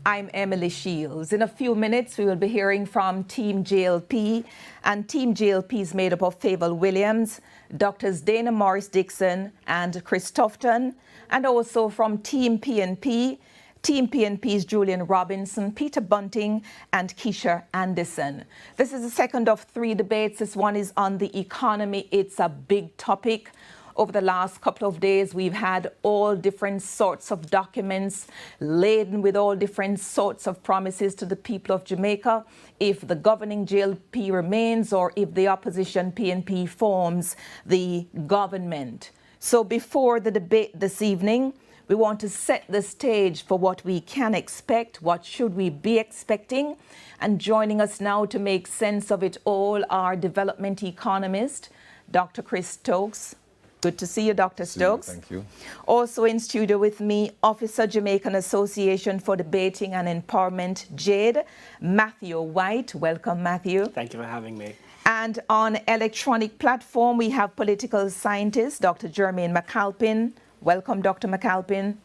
I'm Emily Shields. In a few minutes, we will be hearing from Team JLP, and Team JLP is made up of Fayval Williams, Drs. Dana Morris-Dixon and Chris Tufton, and also from Team PNP. Team PNP's Julian Robinson, Peter Bunting, and Kisha Anderson. This is the second of 3 debates. This one is on the economy. It's a big topic. Over the last couple of days, we've had all different sorts of documents laden with all different sorts of promises to the people of Jamaica if the governing JLP remains or if the opposition PNP forms the government. So before the debate this evening, we want to set the stage for what we can expect, what should we be expecting. And joining us now to make sense of it all are development economist, Dr. Chris Stokes. Good to see you, Dr. Stokes. Thank you. Also in studio with me, Officer Jamaican Association for Debating and Empowerment, JADE, Matthew White. Welcome, Matthew. Thank you for having me. And on electronic platform, we have political scientist, Dr. Jermaine McAlpin. Welcome, Dr. McAlpin.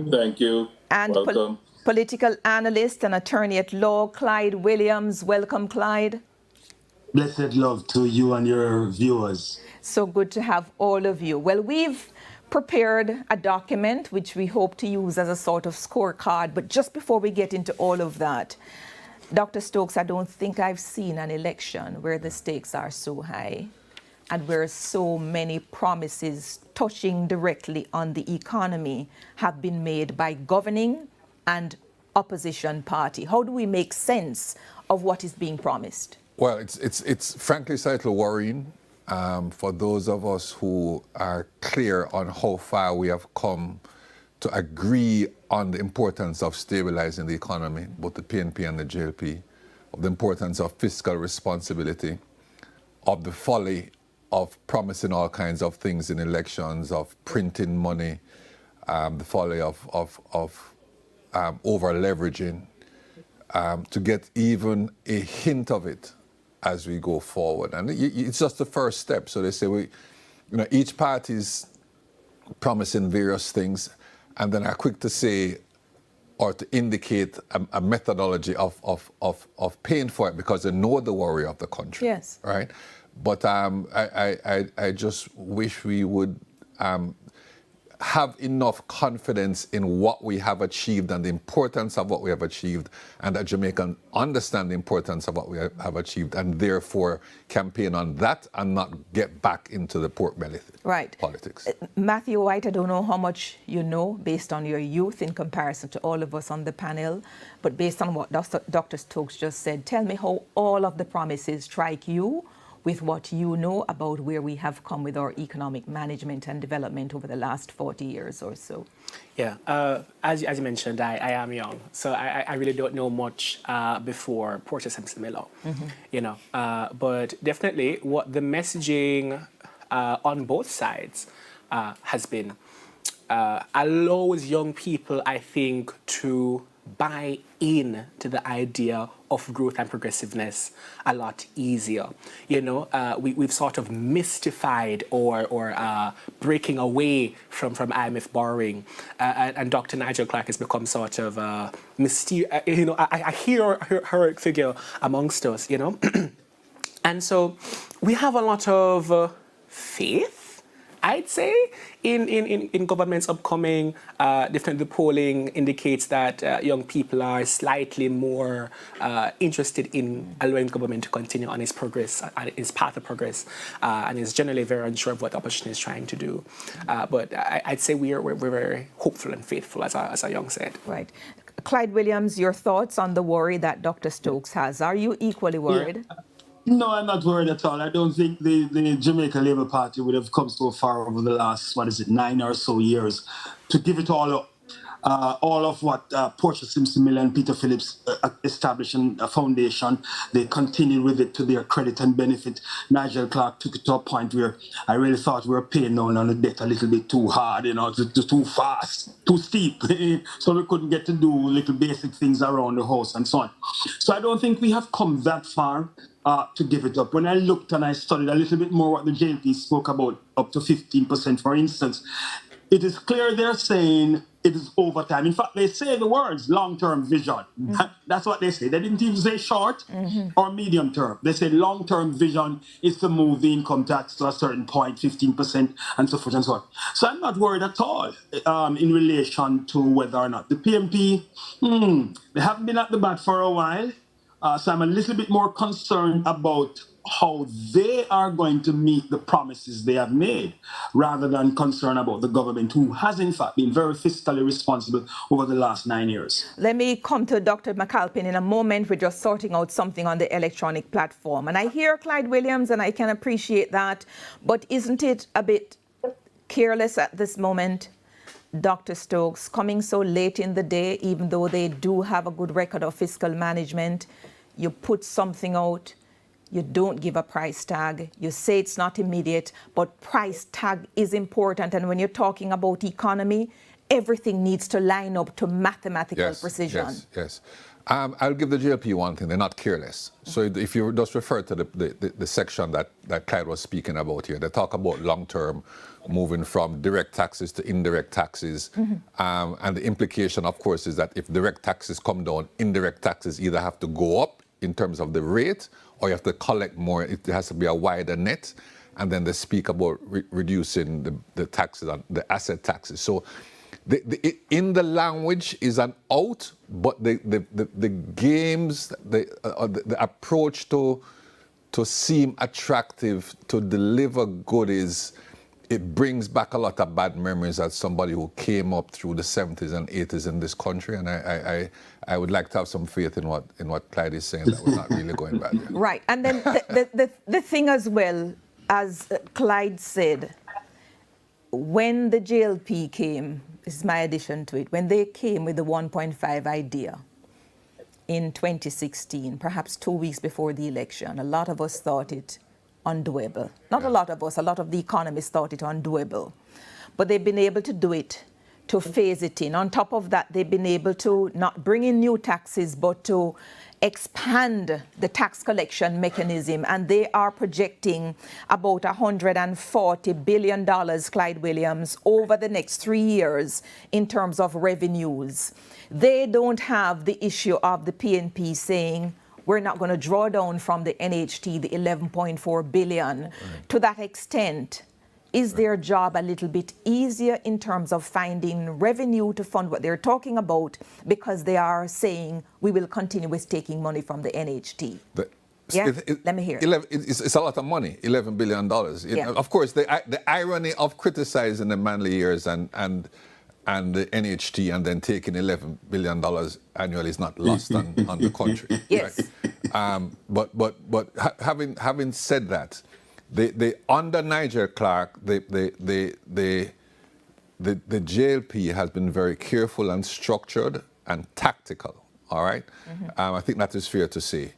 Thank you. And welcome. Political analyst and attorney at law, Clyde Williams. Welcome, Clyde. Blessed love to you and your viewers. So good to have all of you. Well, we've prepared a document which we hope to use as a sort of scorecard. But just before we get into all of that, Dr. Stokes, I don't think I've seen an election where the stakes are so high and where so many promises touching directly on the economy have been made by governing and opposition party. How do we make sense of what is being promised? Well, it's frankly slightly worrying for those of us who are clear on how far we have come to agree on the importance of stabilizing the economy, both the PNP and the JLP, of the importance of fiscal responsibility, of the folly of promising all kinds of things in elections, of printing money, the folly of over-leveraging, to get even a hint of it as we go forward. And it's just the first step. So they say each party is promising various things and then are quick to say or to indicate a methodology of paying for it because they know the worry of the country. Yes. Right? But I just wish we would have enough confidence in what we have achieved and the importance of what we have achieved, and that Jamaicans understand the importance of what we have achieved and therefore campaign on that and not get back into the pork belly politics. Matthew White, I don't know how much you know based on your youth in comparison to all of us on the panel, but based on what Dr. Stokes just said, tell me how all of the promises strike you with what you know about where we have come with our economic management and development over the last 40 years or so. Yeah, as you mentioned, I am young, so I really don't know much before Portia Simpson Miller, but definitely what the messaging on both sides has been allows young people, I think, to buy in to the idea of growth and progressiveness a lot easier. We've sort of mystified or breaking away from IMF borrowing, and Dr. Nigel Clark has become sort of a heroic figure amongst us, and so we have a lot of faith, I'd say, in government's upcoming. Definitely the polling indicates that young people are slightly more interested in allowing the government to continue on its progress, its path of progress, and is generally very unsure of what the opposition is trying to do. But I'd say we're very hopeful and faithful, as I young said. Right. Clyde Williams, your thoughts on the worry that Dr. Stokes has. Are you equally worried? Yeah. No, I'm not worried at all. I don't think the Jamaica Labour Party would have come so far over the last, 9 or so years to give it all up. All of what Portia Simpson Miller and Peter Phillips established a foundation, they continued with it to their credit and benefit. Nigel Clark took it to a point where I really thought we were paying down on the debt a little bit too hard, too fast, too steep. So we couldn't get to do little basic things around the house and so on. So I don't think we have come that far to give it up. When I looked and I studied a little bit more what the JLP spoke about, up to 15%, for instance, it is clear they're saying it is over time. In fact, they say the words long-term vision. That's what they say. They didn't even say short or medium term. They say long-term vision is to move the income tax to a certain point, 15%, and so forth and so on. So I'm not worried at all in relation to whether or not the PNP, they haven't been at the bat for a while. So I'm a little bit more concerned about how they are going to meet the promises they have made, rather than concerned about the government, who has in fact been very fiscally responsible over the last 9 years. Let me come to Dr. McAlpin in a moment. We're just sorting out something on the electronic platform. And I hear Clyde Williams, and I can appreciate that. But isn't it a bit careless at this moment, Dr. Stokes, coming so late in the day, even though they do have a good record of fiscal management? You put something out, you don't give a price tag, you say it's not immediate, but price tag is important. And when you're talking about economy, everything needs to line up to mathematical precision. Yes. I'll give the JLP one thing, they're not careless. So if you just refer to the section that Clyde was speaking about here, they talk about long-term, moving from direct taxes to indirect taxes. And the implication, of course, is that if direct taxes come down, indirect taxes either have to go up in terms of the rate, or you have to collect more. It has to be a wider net. And then they speak about reducing the taxes, on the asset taxes. So in the language is an out, but the games, the approach to seem attractive, to deliver goodies, it brings back a lot of bad memories as somebody who came up through the 70s and 80s in this country. And I would like to have some faith in what Clyde is saying, that we're not really going back there. Right. And then the thing as well, as Clyde said, when the JLP came, this is my addition to it, when they came with the 1.5 idea in 2016, perhaps 2 weeks before the election, a lot of us thought it undoable. Not a lot of us, a lot of the economists thought it undoable. But they've been able to do it, to phase it in. On top of that, they've been able to not bring in new taxes, but to expand the tax collection mechanism. And they are projecting about $140 billion, Clyde Williams, over the next 3 years in terms of revenues. They don't have the issue of the PNP saying, we're not going to draw down from the NHT the 11.4 billion. Right. To that extent, is their job a little bit easier in terms of finding revenue to fund what they're talking about, because they are saying we will continue with taking money from the NHT? Let me hear. It's a lot of money, $11 billion. Of course, the irony of criticizing the Manley years and the NHT and then taking $11 billion annually is not lost on the country. Yes. Right? But having said that, under Nigel Clark, the JLP has been very careful and structured and tactical. All right, I think that is fair to say,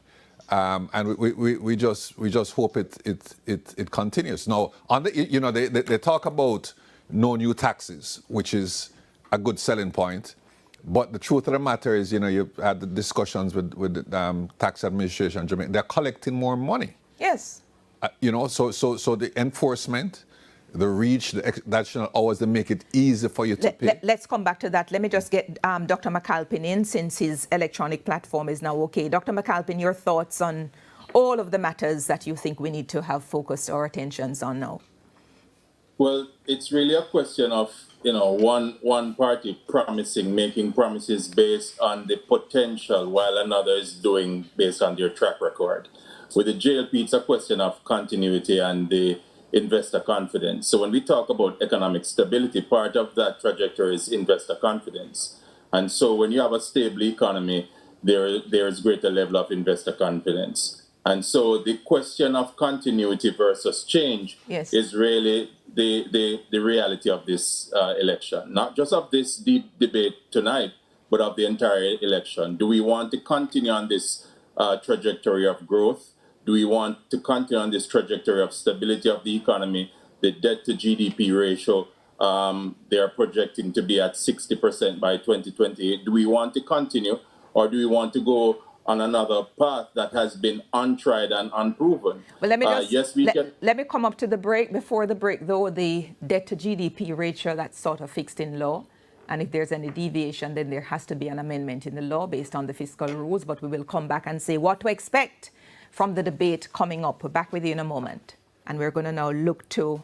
and we just hope it continues. Now, on they talk about no new taxes, which is a good selling point. But the truth of the matter is, you've had the discussions with the tax administration in Jamaica. They're collecting more money. Yes. So the enforcement, the reach, the additional hours, they make it easy for you to pay. Let's come back to that. Let me just get Dr. McAlpin in, since his electronic platform is now okay. Dr. McAlpin, your thoughts on all of the matters that you think we need to have focused our attentions on now? Well, it's really a question of, one party making promises based on the potential, while another is doing based on their track record. With the JLP, it's a question of continuity and the investor confidence. So when we talk about economic stability, part of that trajectory is investor confidence. And so when you have a stable economy, there is greater level of investor confidence. And so the question of continuity versus change is really the reality of this election, not just of this debate tonight, but of the entire election. Do we want to continue on this trajectory of growth? Do we want to continue on this trajectory of stability of the economy? The debt to GDP ratio, they are projecting to be at 60% by 2028. Do we want to continue, or do we want to go on another path that has been untried and unproven? Well, let me let me come up to the break. Before the break, though, the debt to GDP ratio, that's sort of fixed in law. And if there's any deviation, then there has to be an amendment in the law based on the fiscal rules. But we will come back and say what to expect from the debate coming up. We're back with you in a moment. And we're going to now look to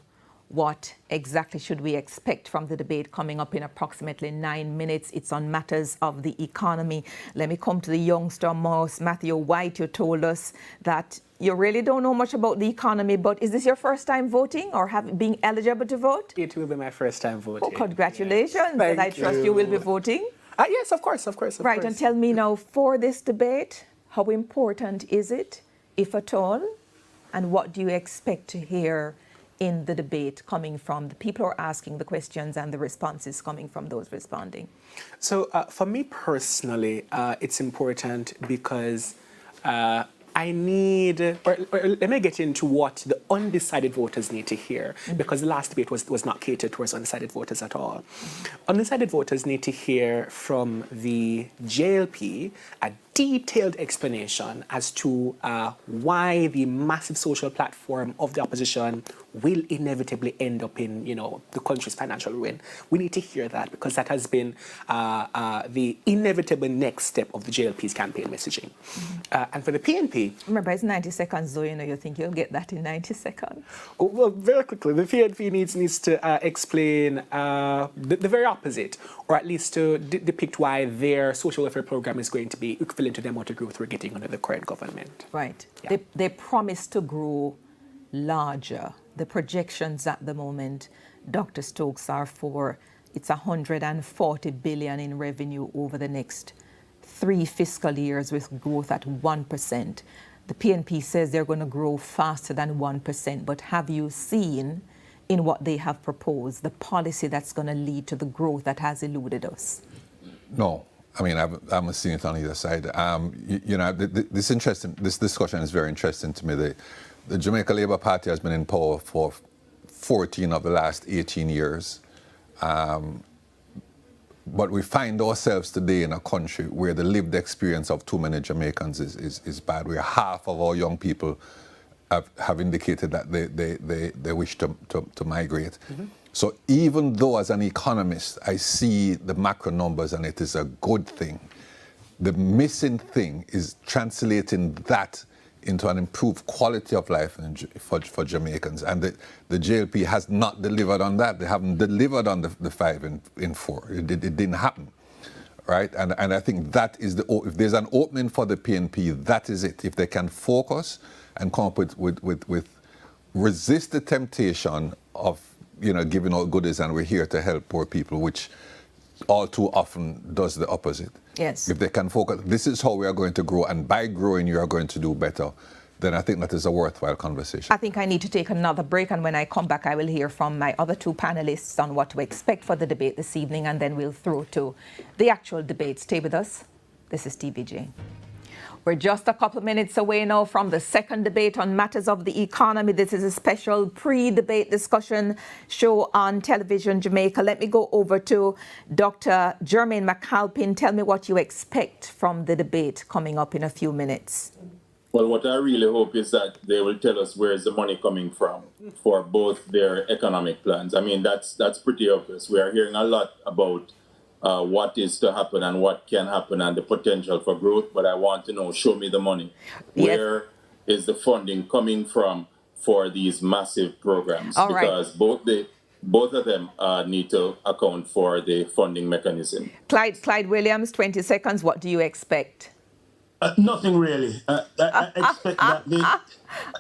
what exactly should we expect from the debate coming up in approximately 9 minutes. It's on matters of the economy. Let me come to the youngster most. Matthew White, you told us that you really don't know much about the economy, but is this your first time voting or being eligible to vote? It will be my first time voting. Oh, congratulations. Yes. And I trust you will be voting. Yes, of course. Right, and tell me now, for this debate, how important is it, if at all, and what do you expect to hear in the debate coming from the people who are asking the questions and the responses coming from those responding? So for me personally, it's important because I need, or let me get into what the undecided voters need to hear, because the last debate was not catered towards undecided voters at all. Undecided voters need to hear from the JLP a detailed explanation as to why the massive social platform of the opposition will inevitably end up in, the country's financial ruin. We need to hear that because that has been the inevitable next step of the JLP's campaign messaging. And for the PNP... Remember, it's 90 seconds, though, you think you'll get that in 90 seconds. Well, very quickly, the PNP needs to explain the very opposite, or at least to depict why their social welfare program is going to be equivalent to the amount of growth we're getting under the current government. Right. Yeah. They promise to grow larger. The projections at the moment, Dr. Stokes, are for it's 140 billion in revenue over the next 3 fiscal years with growth at 1%. The PNP says they're going to grow faster than 1%, but have you seen in what they have proposed the policy that's going to lead to the growth that has eluded us? No. I mean, I haven't seen it on either side. This discussion is very interesting to me. The Jamaica Labour Party has been in power for 14 of the last 18 years. But we find ourselves today in a country where the lived experience of too many Jamaicans is bad, where half of our young people have indicated that they wish to migrate. So even though as an economist, I see the macro numbers and it is a good thing, the missing thing is translating that into an improved quality of life for Jamaicans. And the JLP has not delivered on that. They haven't delivered on the 5 in 4. It didn't happen, right? And I think that is if there's an opening for the PNP, that is it. If they can focus and come up with resist the temptation of giving out goodies and we're here to help poor people, which all too often does the opposite. Yes. If they can focus, this is how we are going to grow, and by growing you are going to do better, then I think that is a worthwhile conversation. I think I need to take another break, and when I come back I will hear from my other 2 panelists on what to expect for the debate this evening, and then we'll throw to the actual debate. Stay with us. This is TVJ. We're just a couple of minutes away now from the second debate on matters of the economy. This is a special pre-debate discussion show on Television Jamaica. Let me go over to Dr. Jermaine McAlpin. Tell me what you expect from the debate coming up in a few minutes. Well, what I really hope is that they will tell us where is the money coming from for both their economic plans. I mean, that's pretty obvious. We are hearing a lot about what is to happen and what can happen and the potential for growth, but I want to know, show me the money. Yes. Where is the funding coming from for these massive programs? All because both of them need to account for the funding mechanism. Clyde Williams, 20 seconds. What do you expect? Nothing really. I expect that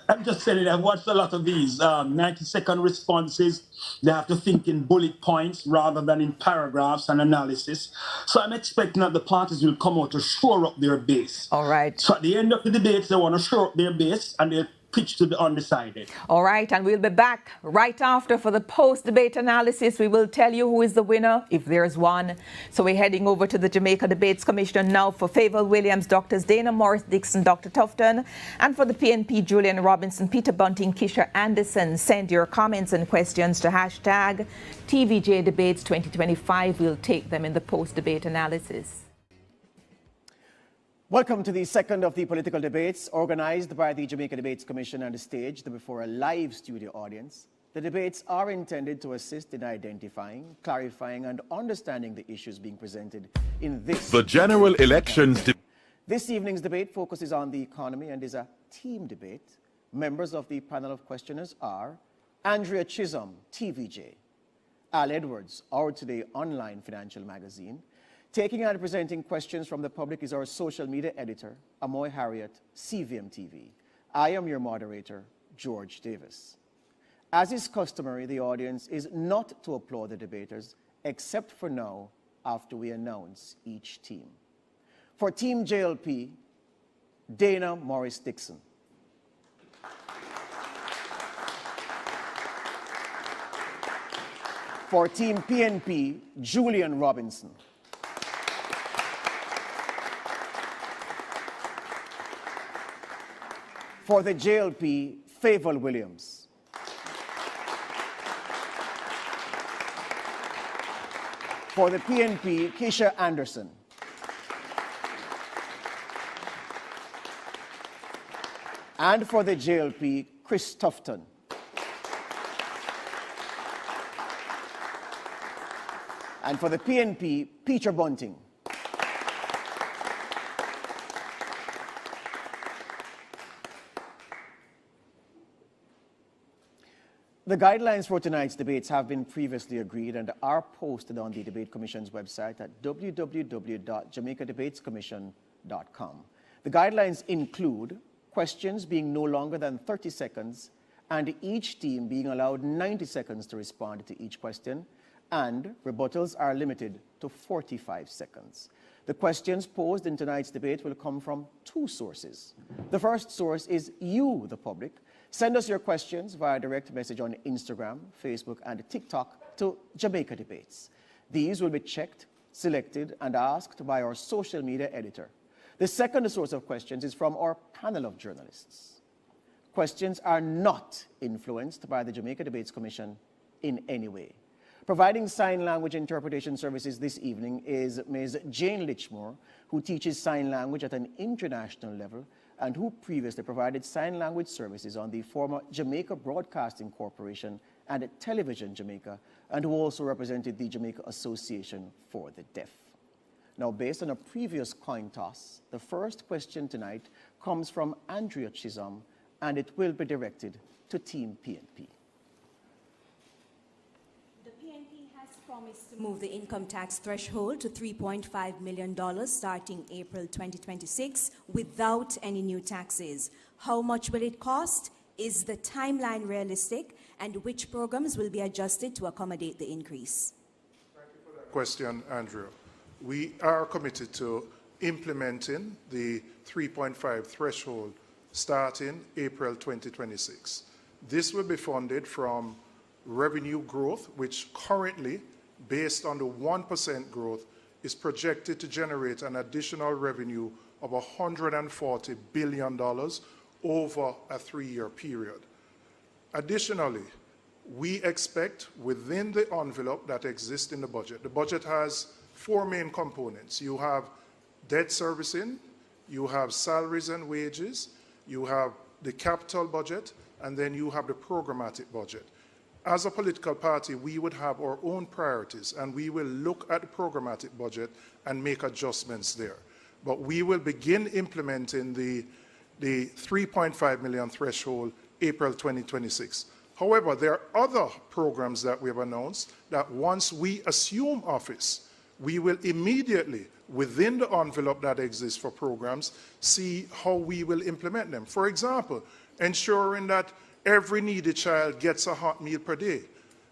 I'm just saying, I've watched a lot of these 90-second responses. They have to think in bullet points rather than in paragraphs and analysis. So I'm expecting that the parties will come out to shore up their base. All right. So at the end of the debates, they want to shore up their base and they'll pitch to the undecided. All right, and we'll be back right after for the post-debate analysis. We will tell you who is the winner, if there's one. So we're heading over to the Jamaica Debates Commission now for Fayval Williams, Drs. Dana Morris-Dixon, Dr. Tufton, and for the PNP, Julian Robinson, Peter Bunting, Kisha Anderson. Send your comments and questions to hashtag TVJ Debates 2025. We'll take them in the post-debate analysis. Welcome to the second of the political debates organized by the Jamaica Debates Commission and staged before a live studio audience. The debates are intended to assist in identifying, clarifying, and understanding the issues being presented in this. The general elections. This evening's debate focuses on the economy and is a team debate. Members of the panel of questioners are Andrea Chisholm, TVJ, Al Edwards, Our Today online financial magazine. Taking and presenting questions from the public is our social media editor, Amoy Harriet, CVM TV. I am your moderator, George Davis. As is customary, the audience is not to applaud the debaters, except for now, after we announce each team. For Team JLP, Dana Morris-Dixon. For Team PNP, Julian Robinson. For the JLP, Fayval Williams. For the PNP, Kisha Anderson. And for the JLP, Chris Tufton. And for the PNP, Peter Bunting. The guidelines for tonight's debates have been previously agreed and are posted on the Debate Commission's website at www.jamaicadebatescommission.com. The guidelines include questions being no longer than 30 seconds and each team being allowed 90 seconds to respond to each question, and rebuttals are limited to 45 seconds. The questions posed in tonight's debate will come from two sources. The first source is you, the public. Send us your questions via direct message on Instagram, Facebook, and TikTok to Jamaica Debates. These will be checked, selected, and asked by our social media editor. The second source of questions is from our panel of journalists. Questions are not influenced by the Jamaica Debates Commission in any way. Providing sign language interpretation services this evening is Ms. Jane Litchmore, who teaches sign language at an international level and who previously provided sign language services on the former Jamaica Broadcasting Corporation and Television Jamaica, and who also represented the Jamaica Association for the Deaf. Now, based on a previous coin toss, the first question tonight comes from Andrea Chisholm, and it will be directed to Team PNP. The PNP has promised to move the income tax threshold to $3.5 million starting April 2026 without any new taxes. How much will it cost? Is the timeline realistic? And which programs will be adjusted to accommodate the increase? Thank you for that question, Andrew. We are committed to implementing the 3.5 threshold starting April 2026. This will be funded from revenue growth, which currently, based on the 1% growth, is projected to generate an additional revenue of $140 billion over a 3-year period. Additionally, we expect within the envelope that exists in the budget has 4 main components. You have debt servicing, you have salaries and wages, you have the capital budget, and then you have the programmatic budget. As a political party, we would have our own priorities, and we will look at the programmatic budget and make adjustments there. But we will begin implementing the 3.5 million threshold April 2026. However, there are other programs that we have announced that once we assume office, we will immediately, within the envelope that exists for programs, see how we will implement them. For example, ensuring that every needy child gets a hot meal per day.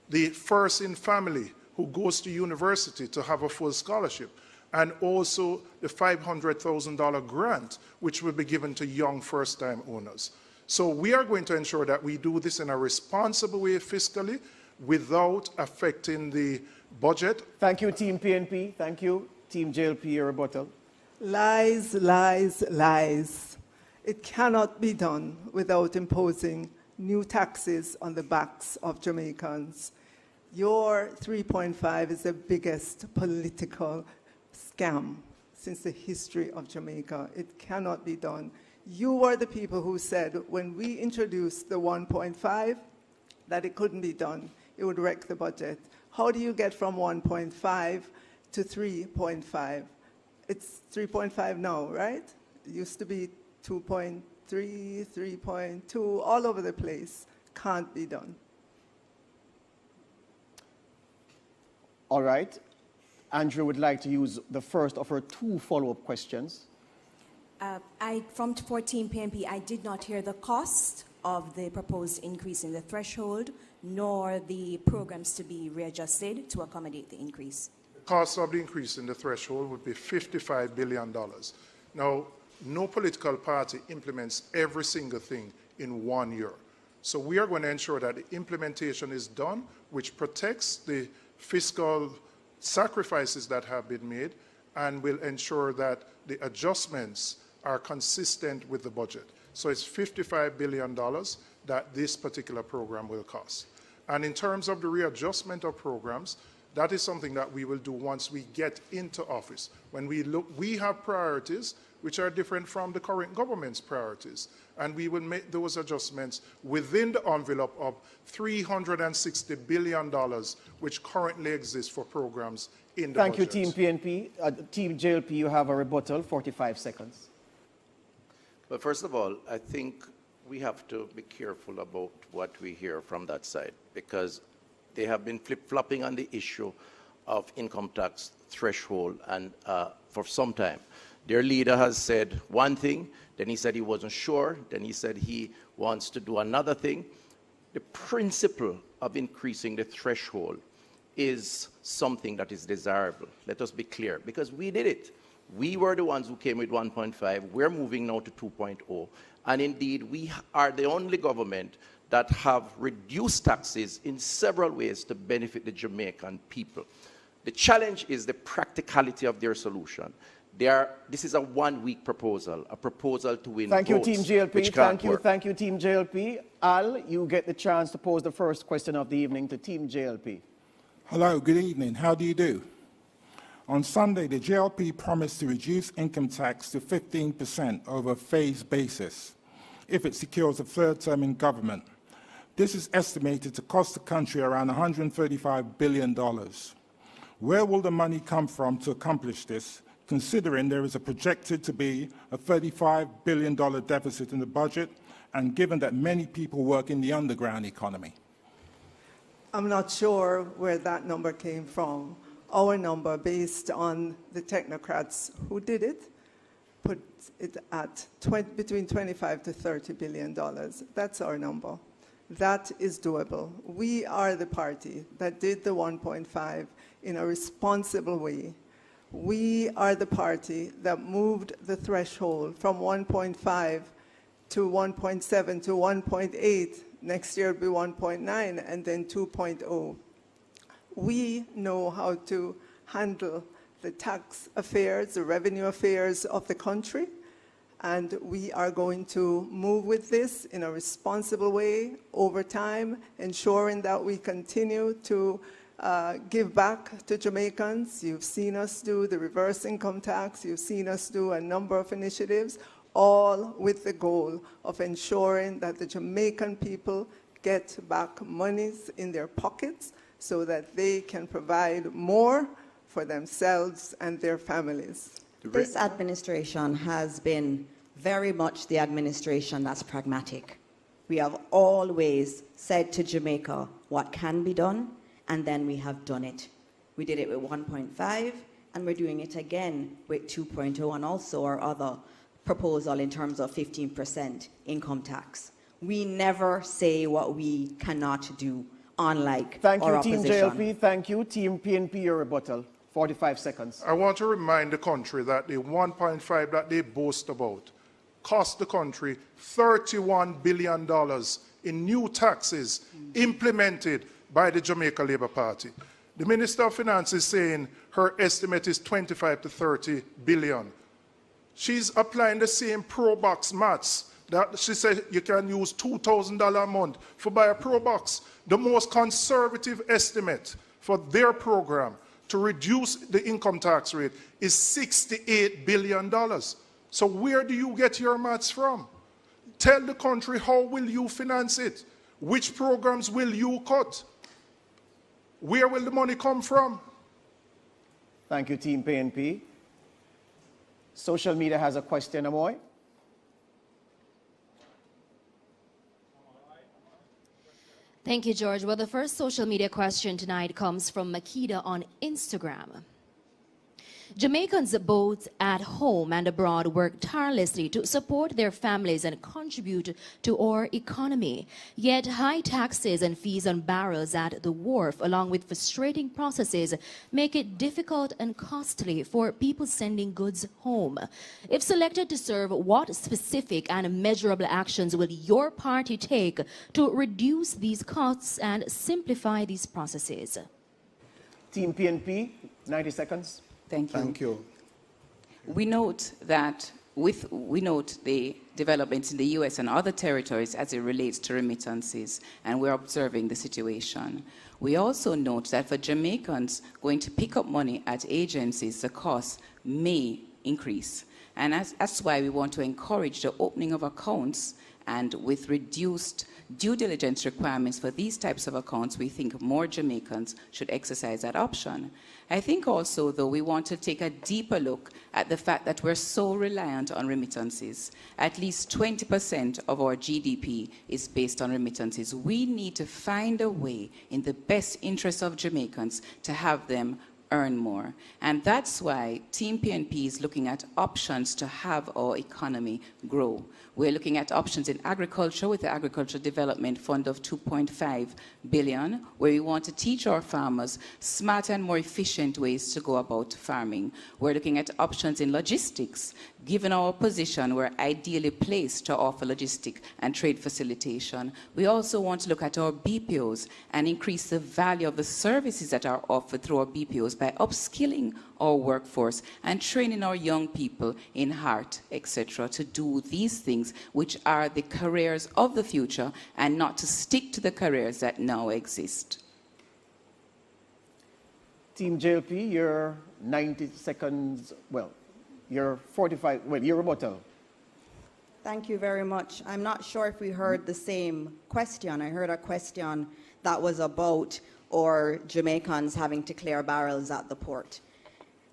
The first in family who goes to university to have a full scholarship. And also the $500,000 grant, which will be given to young first-time owners. So we are going to ensure that we do this in a responsible way fiscally without affecting the budget. Thank you, Team PNP. Thank you, Team JLP. Rebuttal. Lies, lies, lies. It cannot be done without imposing new taxes on the backs of Jamaicans. Your 3.5 is the biggest political scam since the history of Jamaica. It cannot be done. You were the people who said when we introduced the 1.5, that it couldn't be done. It would wreck the budget. How do you get from 1.5 to 3.5? It's 3.5 now, right? It used to be 2.3, 3.2, all over the place. Can't be done. All right. Andrea would like to use the first of her 2 follow-up questions. For Team PNP, I did not hear the cost of the proposed increase in the threshold, nor the programs to be readjusted to accommodate the increase. The cost of the increase in the threshold would be $55 billion. Now, no political party implements every single thing in 1 year. So we are going to ensure that the implementation is done, which protects the fiscal sacrifices that have been made and will ensure that the adjustments are consistent with the budget. So it's $55 billion that this particular program will cost. And in terms of the readjustment of programs, that is something that we will do once we get into office. When we look, we have priorities which are different from the current government's priorities. And we will make those adjustments within the envelope of $360 billion, which currently exists for programs in the budget. Thank you, Team PNP. Team JLP, you have a rebuttal, 45 seconds. Well, first of all, I think we have to be careful about what we hear from that side, because they have been flip-flopping on the issue of income tax threshold and for some time. Their leader has said one thing, then he said he wasn't sure, then he said he wants to do another thing. The principle of increasing the threshold is something that is desirable. Let us be clear, because we did it. We were the ones who came with 1.5. We're moving now to 2.0. And indeed, we are the only government that have reduced taxes in several ways to benefit the Jamaican people. The challenge is the practicality of their solution. This is a one-week proposal, a proposal to win Thank you, votes, Team JLP. which can't work. Thank you, Team JLP. Al, you get the chance to pose the first question of the evening to Team JLP. Hello, good evening. How do you do? On Sunday, the JLP promised to reduce income tax to 15% over a phased basis if it secures a third term in government. This is estimated to cost the country around $135 billion. Where will the money come from to accomplish this, considering there is a projected to be a $35 billion deficit in the budget, and given that many people work in the underground economy? I'm not sure where that number came from. Our number, based on the technocrats who did it, put it at between $25 to $30 billion. That's our number. That is doable. We are the party that did the 1.5 in a responsible way. We are the party that moved the threshold from 1.5 to 1.7 to 1.8. Next year it'll be 1.9 and then 2.0. We know how to handle the tax affairs, the revenue affairs of the country, and we are going to move with this in a responsible way over time, ensuring that we continue to give back to Jamaicans. You've seen us do the reverse income tax. You've seen us do a number of initiatives, all with the goal of ensuring that the Jamaican people get back monies in their pockets so that they can provide more for themselves and their families. This administration has been very much the administration that's pragmatic. We have always said to Jamaica what can be done, and then we have done it. We did it with 1.5, and we're doing it again with 2.0, and also our other proposal in terms of 15% income tax. We never say what we cannot do, unlike our opposition. Thank you, Team JLP. Thank you, Team PNP, your rebuttal. 45 seconds. I want to remind the country that the 1.5 that they boast about cost the country $31 billion in new taxes implemented by the Jamaica Labour Party. The Minister of Finance is saying her estimate is 25 to 30 billion. She's applying the same Pro Box maths that she said you can use $2,000 a month for buy a Pro Box. The most conservative estimate for their program to reduce the income tax rate is $68 billion. So where do you get your maths from? Tell the country, how will you finance it? Which programs will you cut? Where will the money come from? Thank you, Team PNP. Social media has a question, Amoy. Thank you, George. Well, the first social media question tonight comes from Makeda on Instagram. Jamaicans both at home and abroad work tirelessly to support their families and contribute to our economy. Yet high taxes and fees on barrels at the wharf, along with frustrating processes, make it difficult and costly for people sending goods home. If selected to serve, what specific and measurable actions will your party take to reduce these costs and simplify these processes? Team PNP, 90 seconds. Thank you. Thank you. We note that we note the developments in the U.S. and other territories as it relates to remittances, and we're observing the situation. We also note that for Jamaicans going to pick up money at agencies, the cost may increase. And that's why we want to encourage the opening of accounts, and with reduced due diligence requirements for these types of accounts, we think more Jamaicans should exercise that option. I think also, though, we want to take a deeper look at the fact that we're so reliant on remittances. At least 20% of our GDP is based on remittances. We need to find a way, in the best interest of Jamaicans, to have them earn more. And that's why Team PNP is looking at options to have our economy grow. We're looking at options in agriculture with the Agricultural Development Fund of $2.5 billion, where we want to teach our farmers smarter and more efficient ways to go about farming. We're looking at options in logistics. Given our position, we're ideally placed to offer logistic and trade facilitation. We also want to look at our BPOs and increase the value of the services that are offered through our BPOs by upskilling our workforce and training our young people in heart, etc., to do these things which are the careers of the future and not to stick to the careers that now exist. Team JLP, your 90 seconds, well, your 45, well, your rebuttal. Thank you very much. I'm not sure if we heard the same question. I heard a question that was about or Jamaicans having to clear barrels at the port.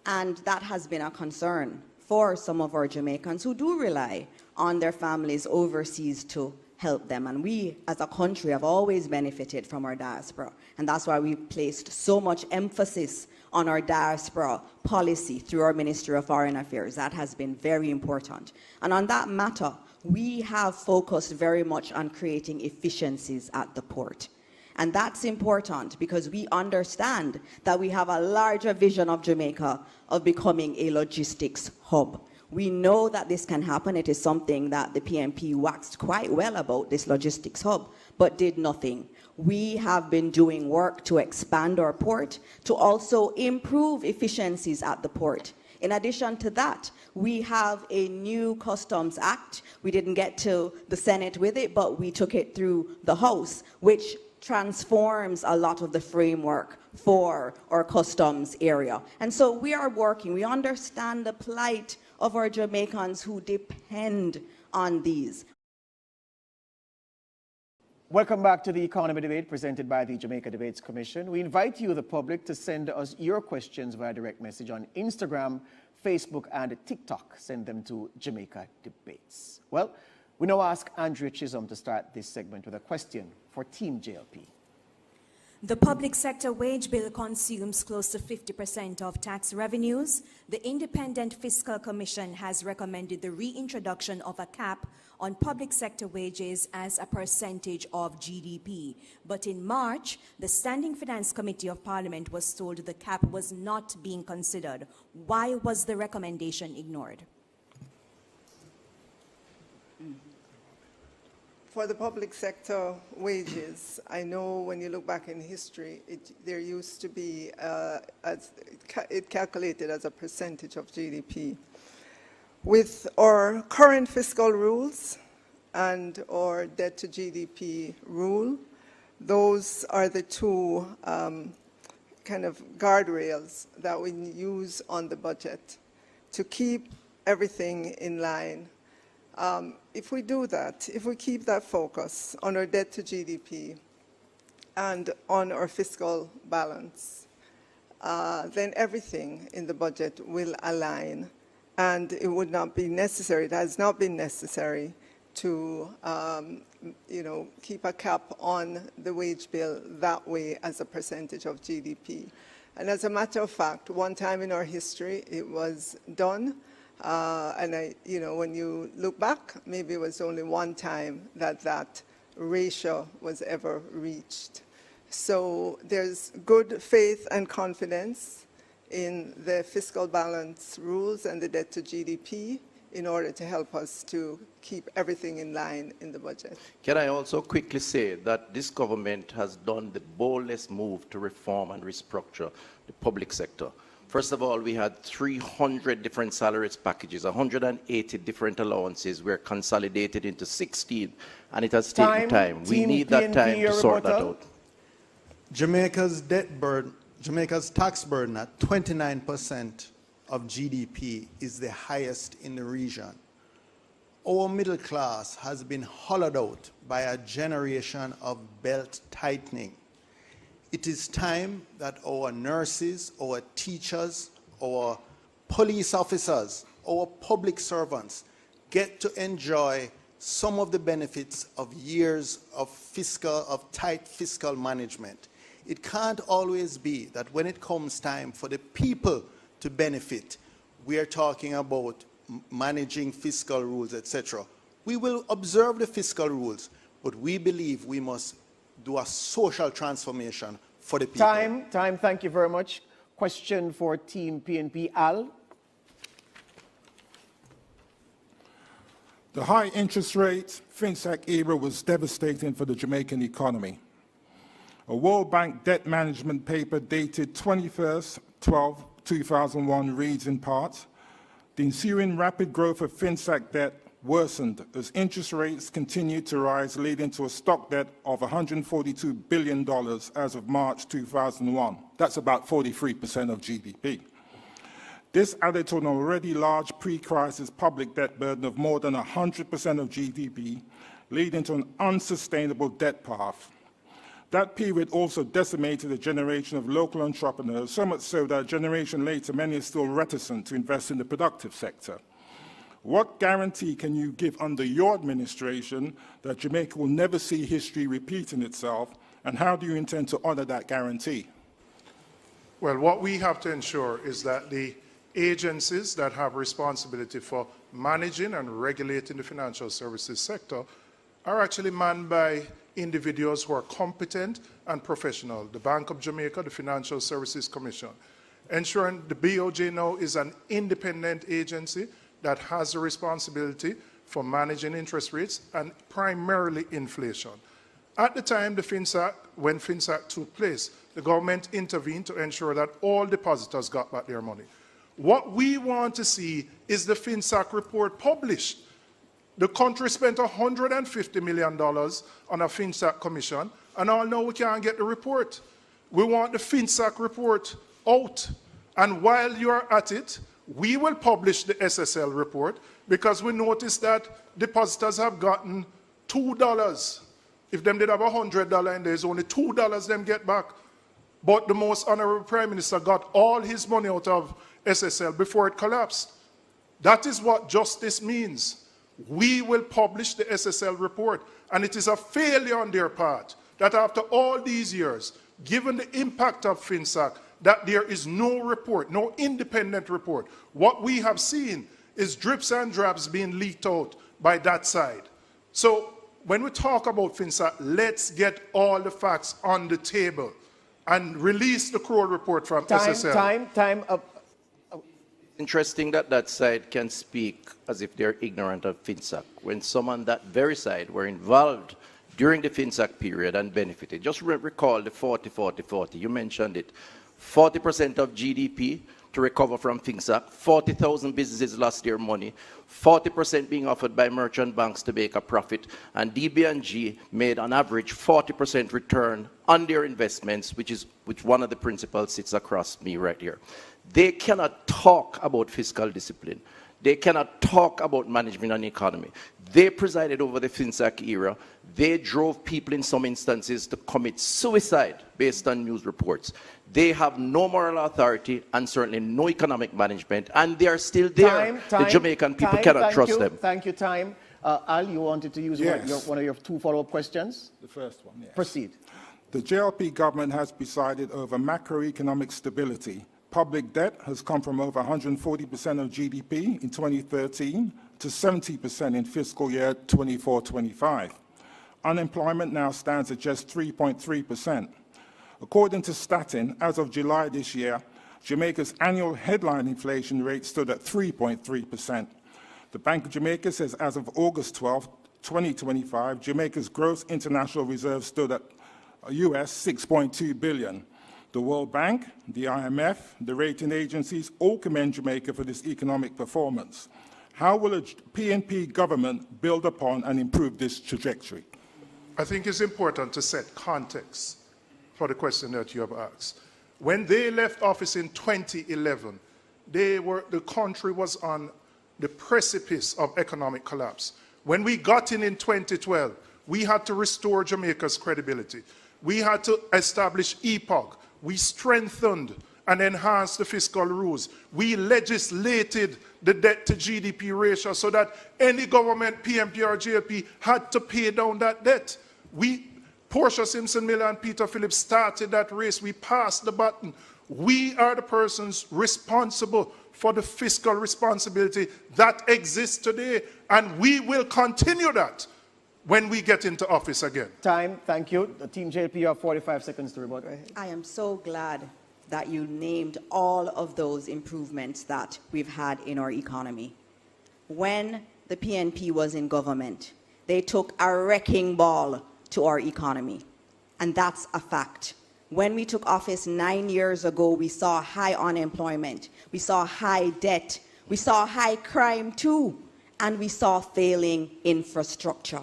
And that has been a concern for some of our Jamaicans who do rely on their families overseas to help them. And we, as a country, have always benefited from our diaspora. And that's why we placed so much emphasis on our diaspora policy through our Ministry of Foreign Affairs. That has been very important. And on that matter, we have focused very much on creating efficiencies at the port. And that's important because we understand that we have a larger vision of Jamaica of becoming a logistics hub. We know that this can happen. It is something that the PNP waxed quite well about, this logistics hub, but did nothing. We have been doing work to expand our port, to also improve efficiencies at the port. In addition to that, we have a new Customs Act. We didn't get to the Senate with it, but we took it through the House, which transforms a lot of the framework for our customs area. And so we are working. We understand the plight of our Jamaicans who depend on these. Welcome back to the Economy Debate presented by the Jamaica Debates Commission. We invite you, the public, to send us your questions via direct message on Instagram, Facebook, and TikTok. Send them to Jamaica Debates. Well, we now ask Andrea Chisholm to start this segment with a question for Team JLP. The public sector wage bill consumes close to 50% of tax revenues. The Independent Fiscal Commission has recommended the reintroduction of a cap on public sector wages as a percentage of GDP. But in March, the Standing Finance Committee of Parliament was told the cap was not being considered. Why was the recommendation ignored? For the public sector wages, I know when you look back in history, there used to be, it calculated as a percentage of GDP. With our current fiscal rules and our debt to GDP rule, those are the two kind of guardrails that we use on the budget to keep everything in line If we do that, if we keep that focus on our debt to GDP and on our fiscal balance, then everything in the budget will align, and it would not be necessary, it has not been necessary to keep a cap on the wage bill that way as a percentage of GDP. And as a matter of fact, one time in our history, it was done. When you look back, maybe it was only one time that ratio was ever reached. So there's good faith and confidence in the fiscal balance rules and the debt to GDP in order to help us to keep everything in line in the budget. Can I also quickly say that this government has done the boldest move to reform and restructure the public sector. First of all, we had 300 different salaries packages, 180 different allowances were consolidated into 16, and it has taken time. We need that time to sort that out. Jamaica's tax burden at 29% of GDP is the highest in the region. Our middle class has been hollowed out by a generation of belt tightening. It is time that our nurses, our teachers, our police officers, our public servants get to enjoy some of the benefits of years of tight fiscal management. It can't always be that when it comes time for the people to benefit, we are talking about managing fiscal rules, etc. We will observe the fiscal rules, but we believe we must do a social transformation for the people. Time, thank you very much. Question for Team PNP, Al. The high interest rate FinSac era was devastating for the Jamaican economy. A World Bank debt management paper dated 21/12/2001 reads in part, the ensuing rapid growth of FinSac debt worsened as interest rates continued to rise, leading to a stock debt of $142 billion as of March 2001. That's about 43% of GDP. This added to an already large pre-crisis public debt burden of more than 100% of GDP, leading to an unsustainable debt path. That period also decimated a generation of local entrepreneurs, so much so that a generation later, many are still reticent to invest in the productive sector. What guarantee can you give under your administration that Jamaica will never see history repeating itself, and how do you intend to honor that guarantee? Well, what we have to ensure is that the agencies that have responsibility for managing and regulating the financial services sector are actually manned by individuals who are competent and professional. The Bank of Jamaica, the Financial Services Commission. Ensuring the BOJ now is an independent agency that has the responsibility for managing interest rates and primarily inflation. At the time when FinSac took place, the government intervened to ensure that all depositors got back their money. What we want to see is the FinSac report published. The country spent $150 million on a FinSac commission, and all now we can't get the report. We want the FinSac report out. And while you're at it, we will publish the SSL report, because we noticed that depositors have gotten $2. If them did have $100 and there's only $2 them get back. But the most honorable Prime Minister got all his money out of SSL before it collapsed. That is what justice means. We will publish the SSL report, and it is a failure on their part that after all these years, given the impact of FinSac, that there is no report, no independent report. What we have seen is drips and drabs being leaked out by that side. So when we talk about FinSac, let's get all the facts on the table and release the Kroll report from SSL. Time up. Interesting that that side can speak as if they're ignorant of FinSac, when some on that very side were involved during the FinSac period and benefited. Just recall the 40-40-40. You mentioned it. 40% of GDP to recover from FinSac, 40,000 businesses lost their money, 40% being offered by merchant banks to make a profit, and DB&G made on average 40% return on their investments, which one of the principals sits across me right here. They cannot talk about fiscal discipline. They cannot talk about management and economy. They presided over the FinSAC era. They drove people in some instances to commit suicide based on news reports. They have no moral authority and certainly no economic management, and they are still there. The Jamaican people cannot trust them. Thank you, time. Al, you wanted to use one of your two follow-up questions? The first one, yes. Proceed. The JLP government has presided over macroeconomic stability. Public debt has come from over 140% of GDP in 2013 to 70% in fiscal year 24-25. Unemployment now stands at just 3.3%. According to Statin, as of July this year, Jamaica's annual headline inflation rate stood at 3.3%. The Bank of Jamaica says as of August 12, 2025, Jamaica's gross international reserves stood at US $6.2 billion. The World Bank, the IMF, the rating agencies all commend Jamaica for this economic performance. How will a PNP government build upon and improve this trajectory? I think it's important to set context for the question that you have asked. When they left office in 2011, the country was on the precipice of economic collapse. When we got in 2012, we had to restore Jamaica's credibility. We had to establish EPOG. We strengthened and enhanced the fiscal rules. We legislated the debt to GDP ratio so that any government, PNP or JLP, had to pay down that debt. Portia Simpson Miller and Peter Phillips started that race. We passed the baton. We are the persons responsible for the fiscal responsibility that exists today, and we will continue that when we get into office again. Time, thank you. The Team JLP, you have 45 seconds to rebut. I am so glad that you named all of those improvements that we've had in our economy. When the PNP was in government, they took a wrecking ball to our economy, and that's a fact. When we took office 9 years ago, we saw high unemployment, we saw high debt, we saw high crime too, and we saw failing infrastructure.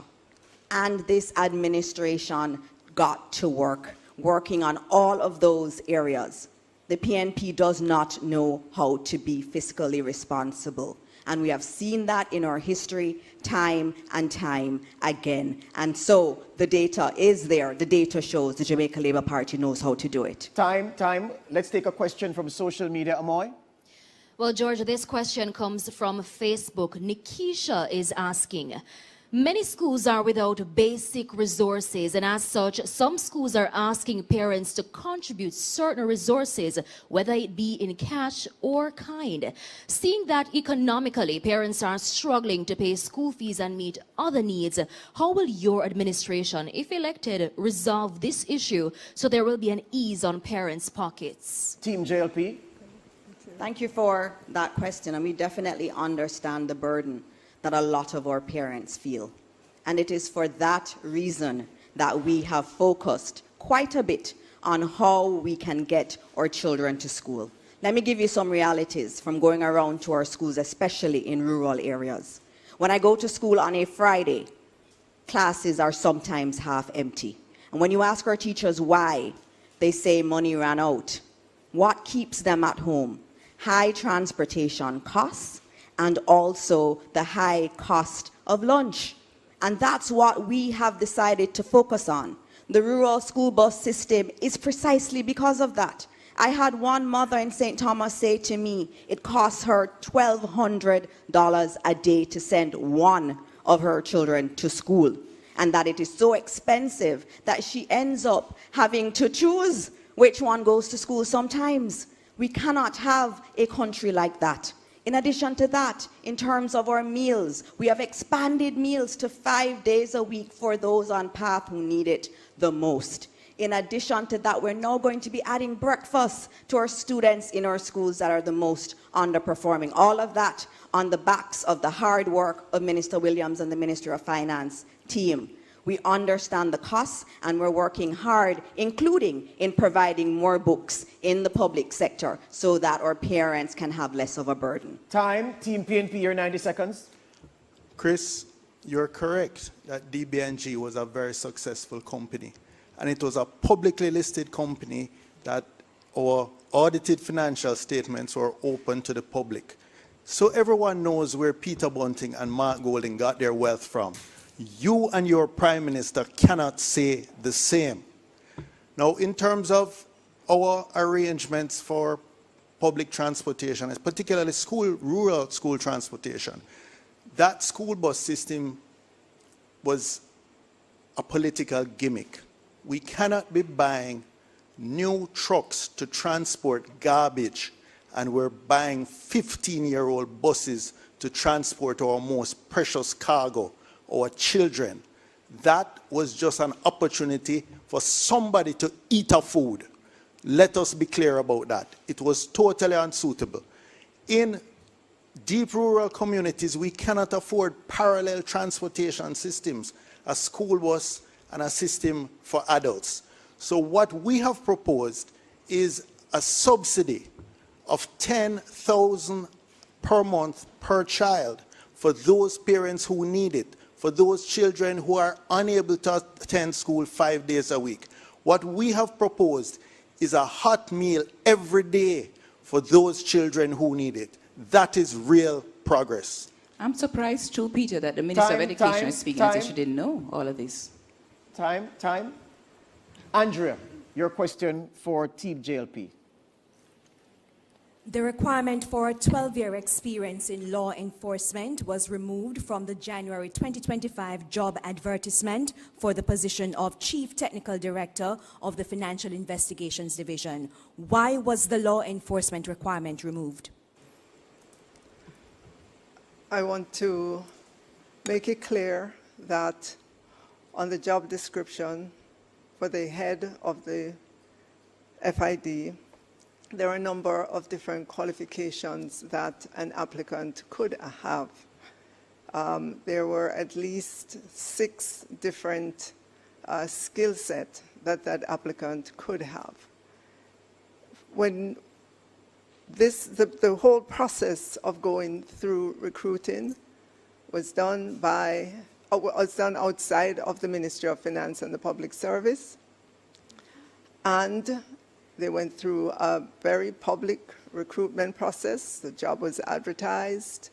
And this administration got to work, working on all of those areas. The PNP does not know how to be fiscally responsible. And we have seen that in our history time and time again. And so the data is there. The data shows the Jamaica Labour Party knows how to do it. Time. Let's take a question from social media. Amoy? Well, George, this question comes from Facebook. Nikisha is asking, many schools are without basic resources, and as such, some schools are asking parents to contribute certain resources, whether it be in cash or kind. Seeing that economically, parents are struggling to pay school fees and meet other needs, how will your administration, if elected, resolve this issue so there will be an ease on parents' pockets? Team JLP. Thank you for that question, and we definitely understand the burden that a lot of our parents feel. And it is for that reason that we have focused quite a bit on how we can get our children to school. Let me give you some realities from going around to our schools, especially in rural areas. When I go to school on a Friday, classes are sometimes half empty. And when you ask our teachers why, they say money ran out. What keeps them at home? High transportation costs, and also the high cost of lunch. And that's what we have decided to focus on. The rural school bus system is precisely because of that. I had one mother in St. Thomas say to me, it costs her $1,200 a day to send one of her children to school, and that it is so expensive that she ends up having to choose which one goes to school sometimes. We cannot have a country like that. In addition to that, in terms of our meals, we have expanded meals to 5 days a week for those on path who need it the most. In addition to that, we're now going to be adding breakfast to our students in our schools that are the most underperforming. All of that on the backs of the hard work of Minister Williams and the Ministry of Finance team. We understand the costs, and we're working hard, including in providing more books in the public sector so that our parents can have less of a burden. Time. Team PNP, your 90 seconds. Chris, you're correct that DBNG was a very successful company. And it was a publicly listed company that our audited financial statements were open to the public. So everyone knows where Peter Bunting and Mark Golding got their wealth from. You and your Prime Minister cannot say the same. Now, in terms of our arrangements for public transportation, particularly rural school transportation, that school bus system was a political gimmick. We cannot be buying new trucks to transport garbage, and we're buying 15-year-old buses to transport our most precious cargo, our children. That was just an opportunity for somebody to eat our food. Let us be clear about that. It was totally unsuitable. In deep rural communities, we cannot afford parallel transportation systems, a school bus and a system for adults. So what we have proposed is a subsidy of $10,000 per month per child for those parents who need it, for those children who are unable to attend school 5 days a week. What we have proposed is a hot meal every day for those children who need it. That is real progress. I'm surprised too, Peter, that the Minister of Education is speaking as if she didn't know all of this. Time. Andrea, your question for Team JLP. The requirement for a 12-year experience in law enforcement was removed from the January 2025 job advertisement for the position of Chief Technical Director of the Financial Investigations Division. Why was the law enforcement requirement removed? I want to make it clear that on the job description for the head of the FID, there are a number of different qualifications that an applicant could have. There were at least 6 different skill sets that that applicant could have. When the whole process of going through recruiting was done outside of the Ministry of Finance and the Public Service, and they went through a very public recruitment process. The job was advertised,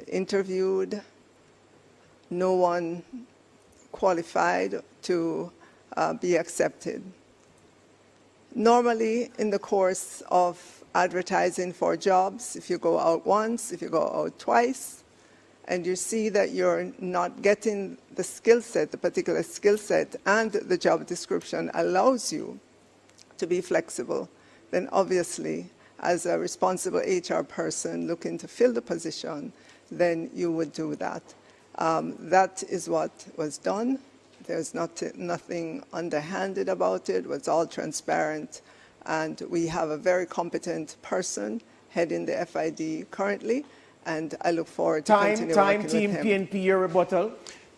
interviewed. No one qualified to be accepted. Normally, in the course of advertising for jobs, if you go out once, if you go out twice, and you see that you're not getting the skill set, the particular skill set, and the job description allows you to be flexible, then obviously, as a responsible HR person looking to fill the position, then you would do that. That is what was done. There's nothing underhanded about it. It was all transparent. And we have a very competent person heading the FID currently, and I look forward to continue working with him. Team PNP, your rebuttal.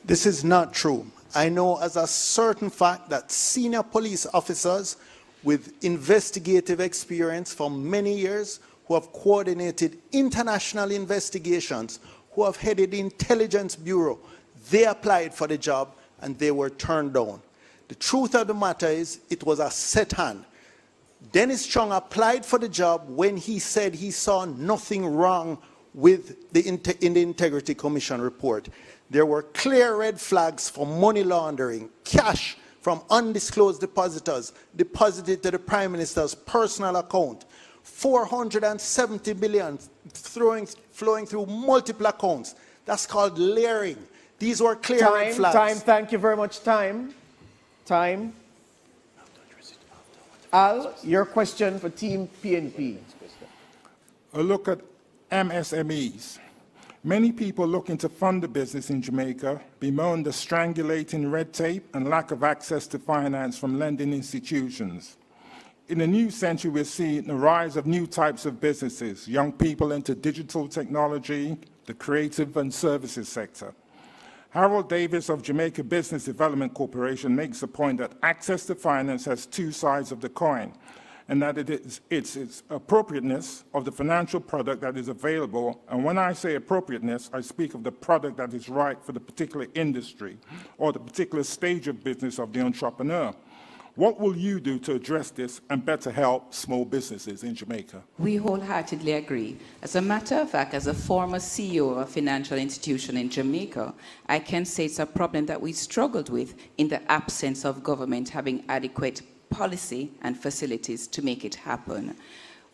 This is not true. I know as a certain fact that senior police officers with investigative experience for many years, who have coordinated international investigations, who have headed the intelligence bureau, they applied for the job and they were turned down. The truth of the matter is it was a set hand. Dennis Chung applied for the job when he said he saw nothing wrong with in the Integrity Commission report. There were clear red flags for money laundering, cash from undisclosed depositors deposited to the Prime Minister's personal account, 470 billion flowing through multiple accounts. That's called layering. These were clear red flags. Thank you very much. Time. Al, your question for Team PNP. A look at MSMEs. Many people looking to fund a business in Jamaica bemoan the strangulating red tape and lack of access to finance from lending institutions. In the new century, we're seeing the rise of new types of businesses, young people into digital technology, the creative and services sector. Harold Davis of Jamaica Business Development Corporation makes the point that access to finance has 2 sides of the coin, and that it's appropriateness of the financial product that is available. And when I say appropriateness, I speak of the product that is right for the particular industry or the particular stage of business of the entrepreneur. What will you do to address this and better help small businesses in Jamaica? We wholeheartedly agree. As a matter of fact, as a former CEO of a financial institution in Jamaica, I can say it's a problem that we struggled with in the absence of government having adequate policy and facilities to make it happen.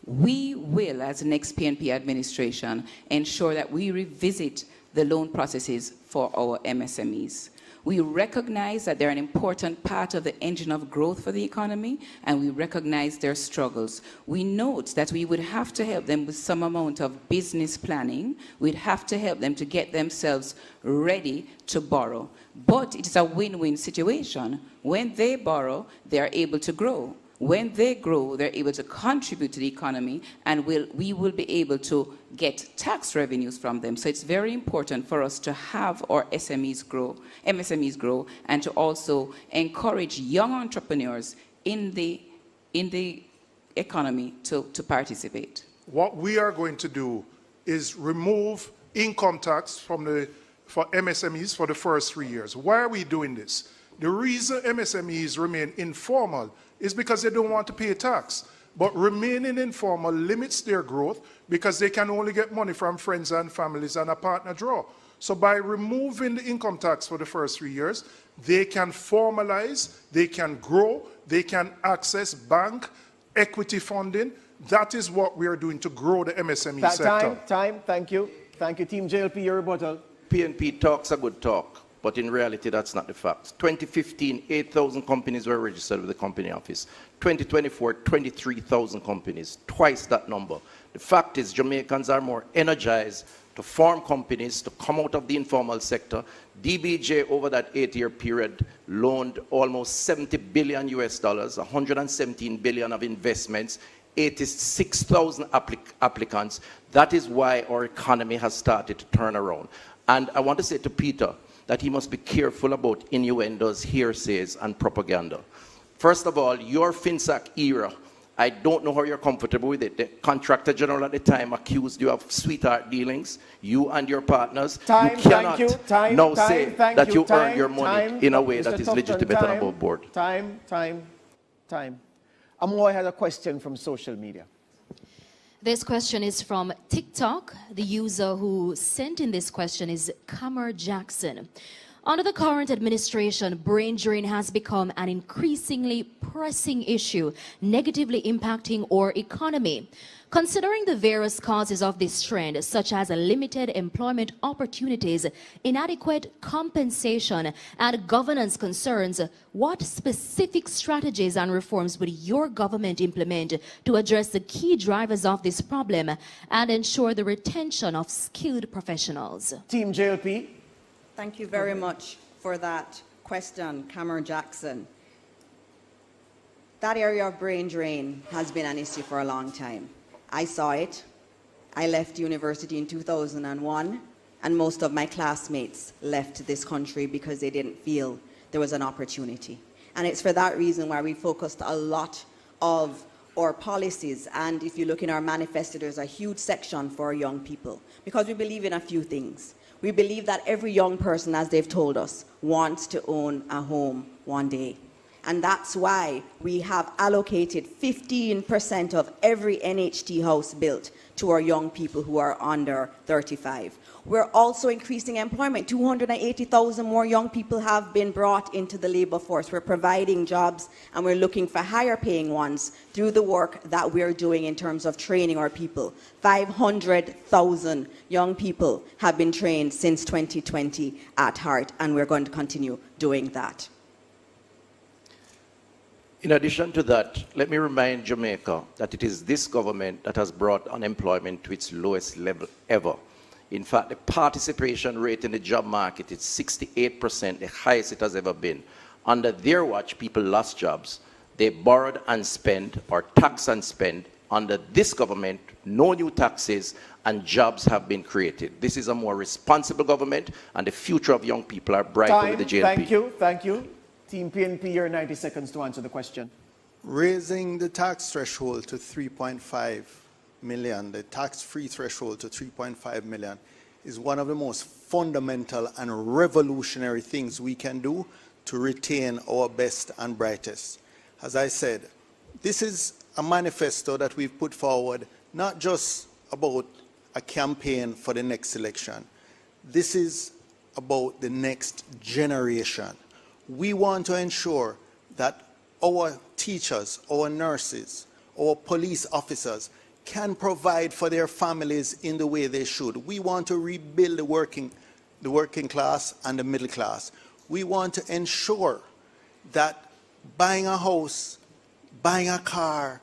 We will, as the next PNP administration, ensure that we revisit the loan processes for our MSMEs. We recognize that they're an important part of the engine of growth for the economy, and we recognize their struggles. We note that we would have to help them with some amount of business planning. We'd have to help them to get themselves ready to borrow. But it's a win-win situation. When they borrow, they are able to grow. When they grow, they're able to contribute to the economy, and we will be able to get tax revenues from them. So it's very important for us to have our MSMEs grow, and to also encourage young entrepreneurs in the economy to participate. What we are going to do is remove income tax for MSMEs for the first 3 years. Why are we doing this? The reason MSMEs remain informal is because they don't want to pay tax. But remaining informal limits their growth because they can only get money from friends and families and a partner draw. So by removing the income tax for the first 3 years, they can formalize, they can grow, they can access bank, equity funding. That is what we are doing to grow the MSME sector. Time, thank you. Thank you, Team JLP, your rebuttal. PNP talks a good talk, but in reality, that's not the facts. 2015, 8,000 companies were registered with the Company Office. 2024, 23,000 companies, twice that number. The fact is, Jamaicans are more energized to form companies, to come out of the informal sector. DBJ, over that 8-year period, loaned almost $70 billion US, 117 billion of investments, 86,000 applicants. That is why our economy has started to turn around. And I want to say to Peter that he must be careful about innuendos, hearsays, and propaganda. First of all, your FinSAC era, I don't know how you're comfortable with it. The Contractor General at the time accused you of sweetheart dealings, you and your partners. You cannot now say that you earned your money in a way that is legitimate and above board. Time. Amoy had a question from social media. This question is from TikTok. The user who sent in this question is Kamar Jackson. Under the current administration, brain drain has become an increasingly pressing issue, negatively impacting our economy. Considering the various causes of this trend, such as limited employment opportunities, inadequate compensation, and governance concerns, what specific strategies and reforms would your government implement to address the key drivers of this problem and ensure the retention of skilled professionals? Team JLP. Thank you very much for that question, Cameron Jackson. That area of brain drain has been an issue for a long time. I saw it. I left university in 2001, and most of my classmates left this country because they didn't feel there was an opportunity. And it's for that reason why we focused a lot of our policies, and if you look in our manifesto, there's a huge section for young people, because we believe in a few things. We believe that every young person, as they've told us, wants to own a home one day. And that's why we have allocated 15% of every NHT house built to our young people who are under 35. We're also increasing employment. 280,000 more young people have been brought into the labor force. We're providing jobs, and we're looking for higher paying ones through the work that we're doing in terms of training our people. 500,000 young people have been trained since 2020 at Heart, and we're going to continue doing that. In addition to that, let me remind Jamaica that it is this government that has brought unemployment to its lowest level ever. In fact, the participation rate in the job market is 68%, the highest it has ever been. Under their watch, people lost jobs. They borrowed and spent, or taxed and spent. Under this government, no new taxes, and jobs have been created. This is a more responsible government, and the future of young people are brighter with the JLP. Thank you. Team PNP, your 90 seconds to answer the question. Raising the tax threshold to 3.5 million, the tax-free threshold to 3.5 million, is one of the most fundamental and revolutionary things we can do to retain our best and brightest. as I said, this is a manifesto that we've put forward, not just about a campaign for the next election. This is about the next generation. We want to ensure that our teachers, our nurses, our police officers can provide for their families in the way they should. We want to rebuild the working class and the middle class. We want to ensure that buying a house, buying a car,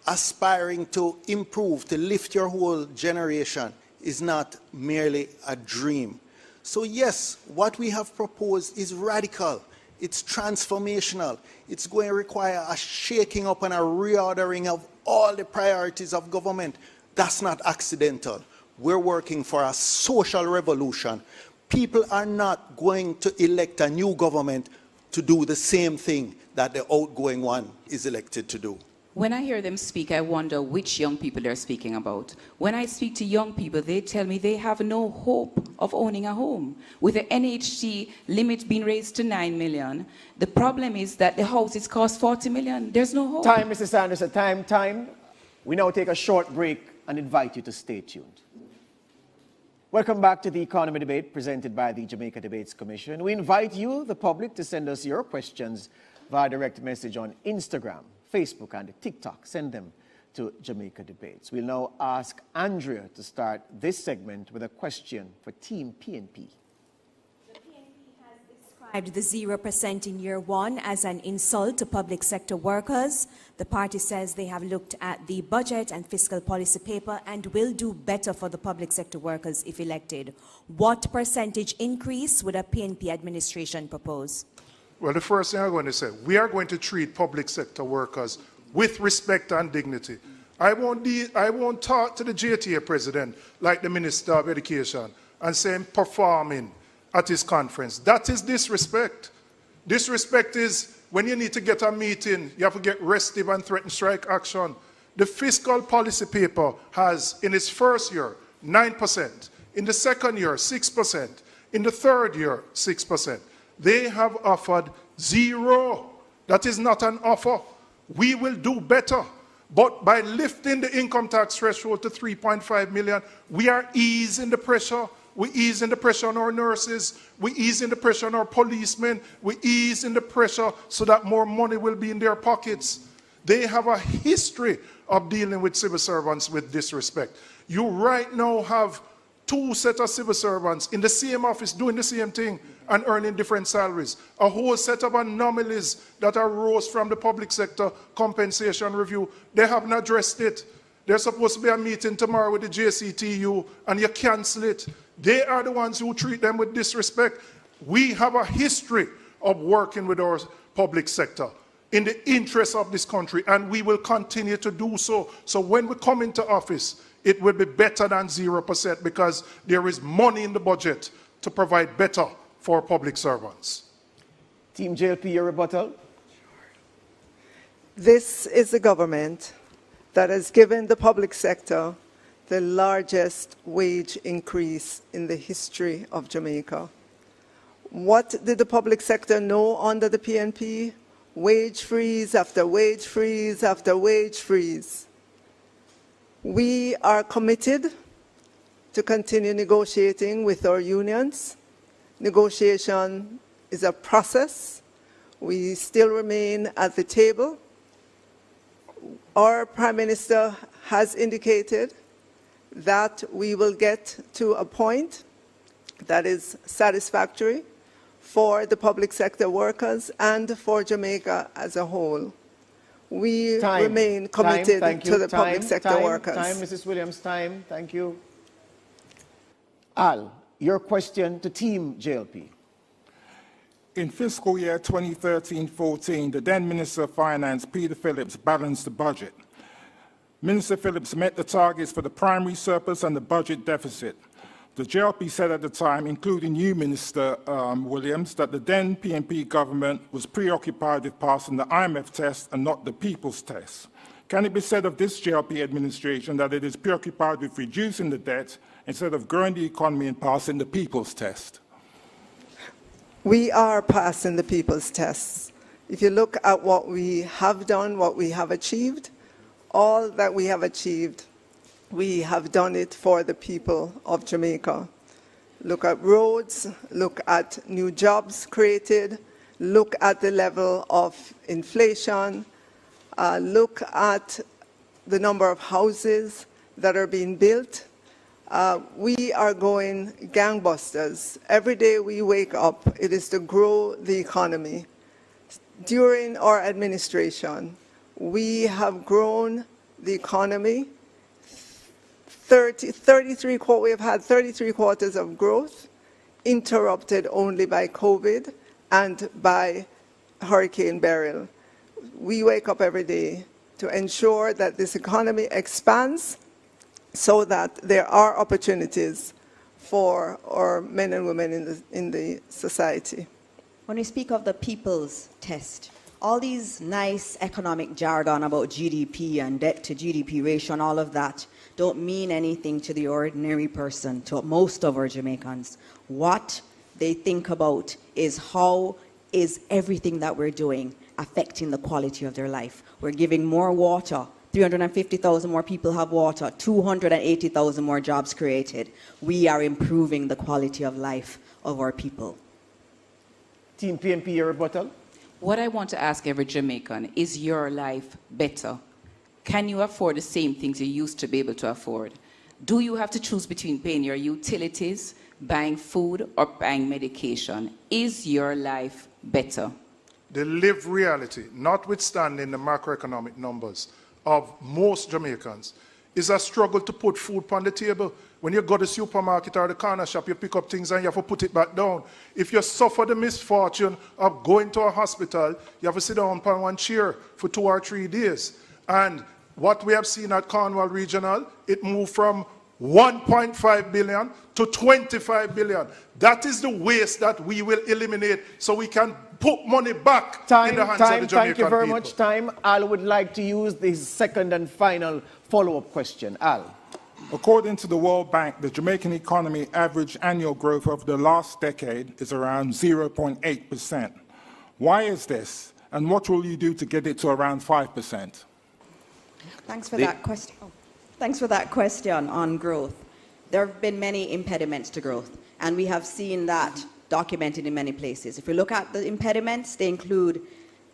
aspiring to improve, to lift your whole generation is not merely a dream. So yes, what we have proposed is radical. It's transformational. It's going to require a shaking up and a reordering of all the priorities of government. That's not accidental. We're working for a social revolution. People are not going to elect a new government to do the same thing that the outgoing one is elected to do. When I hear them speak, I wonder which young people they're speaking about. When I speak to young people, they tell me they have no hope of owning a home. With the NHT limit being raised to 9 million, the problem is that the houses cost 40 million. There's no hope. Time, Mrs. Anderson, time. We now take a short break and invite you to stay tuned. Welcome back to the Economy Debate presented by the Jamaica Debates Commission. We invite you, the public, to send us your questions via direct message on Instagram, Facebook, and TikTok. Send them to Jamaica Debates. We'll now ask Andrea to start this segment with a question for Team PNP. The PNP has described the 0% in year one as an insult to public sector workers. The party says they have looked at the budget and fiscal policy paper and will do better for the public sector workers if elected. What percentage increase would a PNP administration propose? Well, the first thing I'm going to say, we are going to treat public sector workers with respect and dignity. I won't talk to the JTA president like the Minister of Education and say him performing at his conference. That is disrespect. Disrespect is when you need to get a meeting, you have to get restive and threaten strike action. The fiscal policy paper has, in its first year, 9%. In the second year, 6%. In the third year, 6%. They have offered 0. That is not an offer. We will do better. But by lifting the income tax threshold to 3.5 million, we are easing the pressure. We ease in the pressure on our nurses. We ease in the pressure on our policemen. We ease in the pressure so that more money will be in their pockets. They have a history of dealing with civil servants with disrespect. You right now have 2 sets of civil servants in the same office doing the same thing and earning different salaries. A whole set of anomalies that arose from the public sector compensation review. They haven't addressed it. There's supposed to be a meeting tomorrow with the JCTU and you cancel it. They are the ones who treat them with disrespect. We have a history of working with our public sector in the interest of this country, and we will continue to do so. So when we come into office, it will be better than 0% because there is money in the budget to provide better for public servants. Team JLP, your rebuttal. This is a government that has given the public sector the largest wage increase in the history of Jamaica. What did the public sector know under the PNP? Wage freeze after wage freeze after wage freeze. We are committed to continue negotiating with our unions. Negotiation is a process. We still remain at the table. Our Prime Minister has indicated that we will get to a point that is satisfactory for the public sector workers and for Jamaica as a whole. We remain committed to the public sector workers. Time, Mrs. Williams, time. Thank you. Al, your question to Team JLP. In fiscal year 2013-14, the then Minister of Finance, Peter Phillips, balanced the budget. Minister Phillips met the targets for the primary surplus and the budget deficit. The JLP said at the time, including new Minister Williams, that the then PNP government was preoccupied with passing the IMF test and not the people's test. Can it be said of this JLP administration that it is preoccupied with reducing the debt instead of growing the economy and passing the people's test? We are passing the people's tests. If you look at what we have done, what we have achieved, all that we have achieved, we have done it for the people of Jamaica. Look at roads, look at new jobs created, look at the level of inflation, look at the number of houses that are being built. We are going gangbusters. Every day we wake up, it is to grow the economy. During our administration, we have grown the economy. We have had 33 quarters of growth, interrupted only by COVID and by Hurricane Beryl. We wake up every day to ensure that this economy expands so that there are opportunities for our men and women in the society. When we speak of the people's test, all these nice economic jargon about GDP and debt to GDP ratio and all of that don't mean anything to the ordinary person, to most of our Jamaicans. What they think about is how is everything that we're doing affecting the quality of their life. We're giving more water. 350,000 more people have water. 280,000 more jobs created. We are improving the quality of life of our people. Team PNP, your rebuttal? What I want to ask every Jamaican, is your life better? Can you afford the same things you used to be able to afford? Do you have to choose between paying your utilities, buying food, or buying medication? Is your life better? The lived reality, notwithstanding the macroeconomic numbers of most Jamaicans, is a struggle to put food on the table. When you go to the supermarket or the corner shop, you pick up things and you have to put it back down. If you suffer the misfortune of going to a hospital, you have to sit down on one chair for 2 or 3 days. And what we have seen at Cornwall Regional, it moved from 1.5 billion to 25 billion. That is the waste that we will eliminate so we can put money back in the hands of the Jamaican Thank you very people. much. Al would like to use this second and final follow-up question. Al. According to the World Bank, the Jamaican economy average annual growth over the last decade is around 0.8%. Why is this? And what will you do to get it to around 5%? Thanks for that question. Thanks for that question on growth. There have been many impediments to growth, and we have seen that documented in many places. If we look at the impediments, they include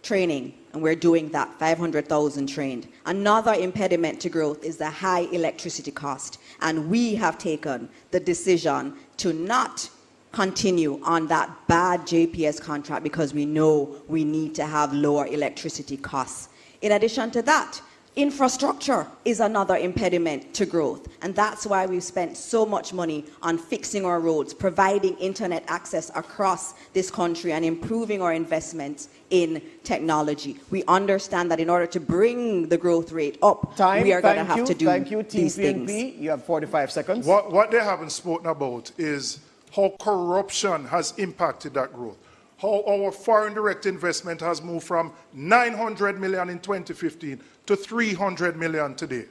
training, and we're doing that, 500,000 trained. Another impediment to growth is the high electricity cost, and we have taken the decision to not continue on that bad JPS contract because we know we need to have lower electricity costs. In addition to that, infrastructure is another impediment to growth, and that's why we've spent so much money on fixing our roads, providing internet access across this country, and improving our investments in technology. We understand that in order to bring the growth rate up, we are going to have to do these things. You have 45 seconds. What they haven't spoken about is how corruption has impacted that growth. How our foreign direct investment has moved from 900 million in 2015 to 300 million today.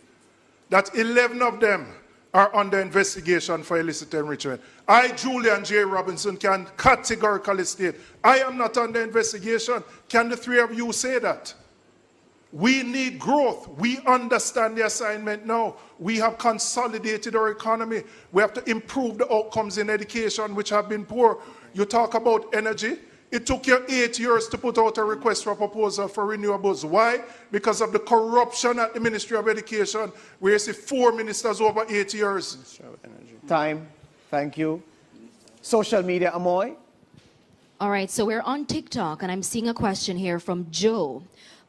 That 11 of them are under investigation for illicit enrichment. I, Julian Robinson, can categorically state, I am not under investigation. Can the three of you say that? We need growth. We understand the assignment now. We have consolidated our economy. We have to improve the outcomes in education, which have been poor. You talk about energy. It took you 8 years to put out a request for proposal for renewables. Why? Because of the corruption at the Ministry of Education, where you see 4 ministers over 8 years. Time. Thank you. Social media, Amoy. All right, so we're on TikTok, and I'm seeing a question here from Joe.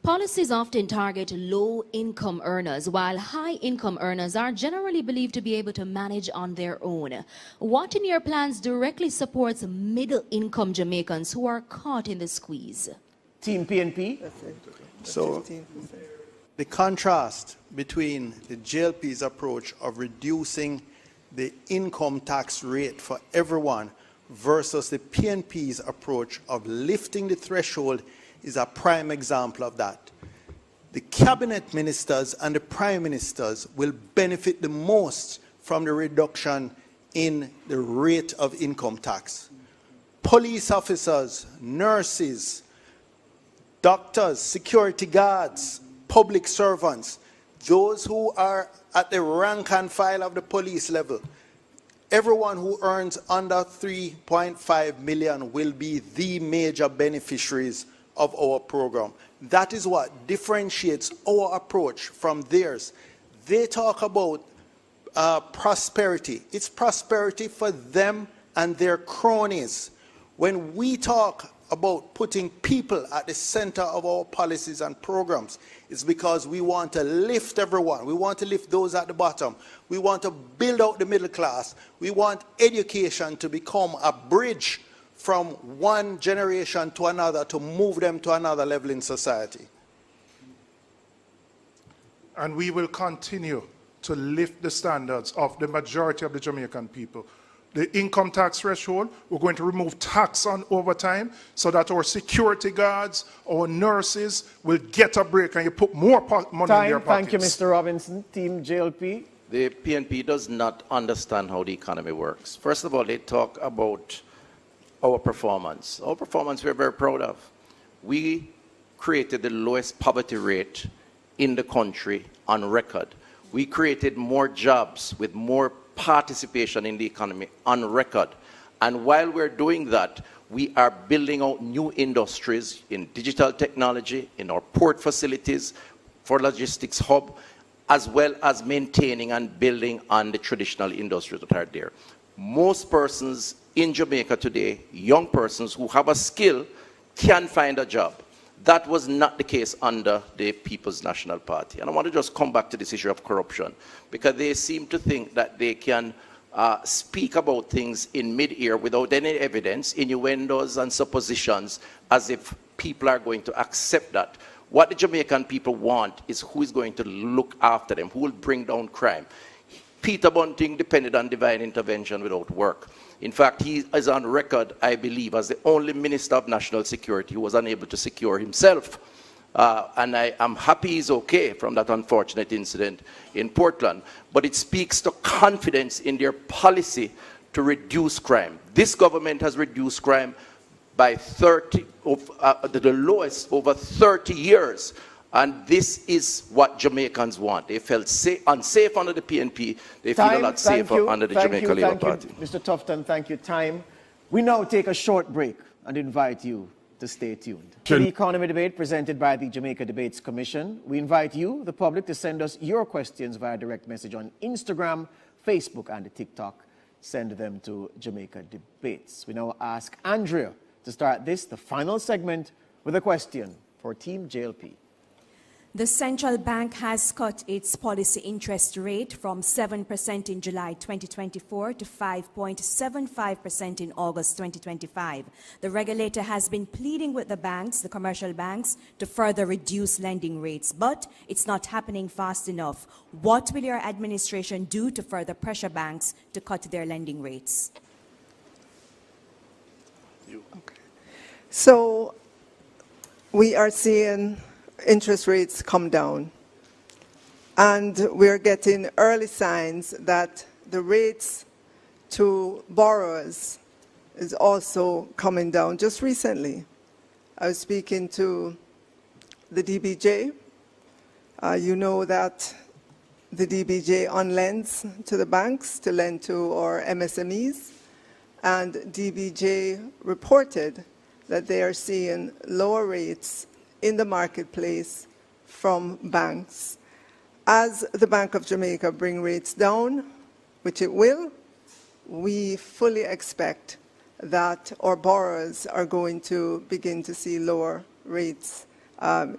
Policies often target low-income earners, while high-income earners are generally believed to be able to manage on their own. What in your plans directly supports middle-income Jamaicans who are caught in the squeeze? Team PNP. So the contrast between the JLP's approach of reducing the income tax rate for everyone versus the PNP's approach of lifting the threshold is a prime example of that. The cabinet ministers and the prime ministers will benefit the most from the reduction in the rate of income tax. Police officers, nurses, doctors, security guards, public servants, those who are at the rank and file of the police level, everyone who earns under 3.5 million will be the major beneficiaries of our program. That is what differentiates our approach from theirs. They talk about prosperity. It's prosperity for them and their cronies. When we talk about putting people at the center of our policies and programs, it's because we want to lift everyone. We want to lift those at the bottom. We want to build out the middle class. We want education to become a bridge from one generation to another to move them to another level in society. And we will continue to lift the standards of the majority of the Jamaican people. The income tax threshold, we're going to remove tax on overtime so that our security guards, our nurses will get a break and you put more money in their pockets. Thank you, Mr. Robinson. Team JLP. The PNP does not understand how the economy works. First of all, they talk about our performance. Our performance we're very proud of. We created the lowest poverty rate in the country on record. We created more jobs with more participation in the economy on record. And while we're doing that, we are building out new industries in digital technology, in our port facilities, for logistics hub, as well as maintaining and building on the traditional industries that are there. Most persons in Jamaica today, young persons who have a skill, can find a job. That was not the case under the People's National Party. And I want to just come back to this issue of corruption, because they seem to think that they can speak about things in mid-air without any evidence, innuendos and suppositions, as if people are going to accept that. What the Jamaican people want is who is going to look after them, who will bring down crime. Peter Bunting depended on divine intervention without work. In fact, he is on record, I believe, as the only Minister of National Security who was unable to secure himself. And I am happy he's okay from that unfortunate incident in Portland. But it speaks to confidence in their policy to reduce crime. This government has reduced crime by the lowest over 30 years. And this is what Jamaicans want. They felt unsafe under the PNP. They feel a lot safer under the Jamaica Labour Party. Mr. Tufton, thank you. Time. We now take a short break and invite you to stay tuned. To the economy debate presented by the Jamaica Debates Commission, we invite you, the public, to send us your questions via direct message on Instagram, Facebook, and TikTok. Send them to Jamaica Debates. We now ask Andrea to start the final segment, with a question for Team JLP. The central bank has cut its policy interest rate from 7% in July 2024 to 5.75% in August 2025. The regulator has been pleading with the banks, the commercial banks, to further reduce lending rates, but it's not happening fast enough. What will your administration do to further pressure banks to cut their lending rates? So we are seeing interest rates come down, and we're getting early signs that the rates to borrowers is also coming down. Just recently, I was speaking to the DBJ. You know that the DBJ on-lends to the banks to lend to our MSMEs, and DBJ reported that they are seeing lower rates in the marketplace from banks. As the Bank of Jamaica bring rates down, which it will, we fully expect that our borrowers are going to begin to see lower rates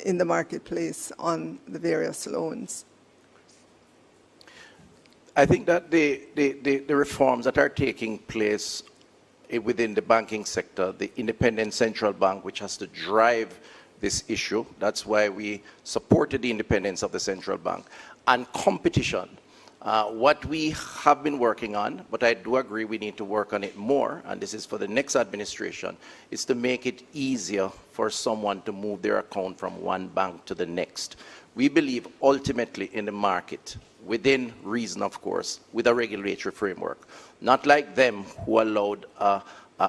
in the marketplace on the various loans. I think that the reforms that are taking place within the banking sector, the independent central bank, which has to drive this issue. That's why we supported the independence of the central bank. And competition, what we have been working on, but I do agree we need to work on it more, and this is for the next administration, is to make it easier for someone to move their account from one bank to the next. We believe ultimately in the market, within reason of course, with a regulatory framework. Not like them who allowed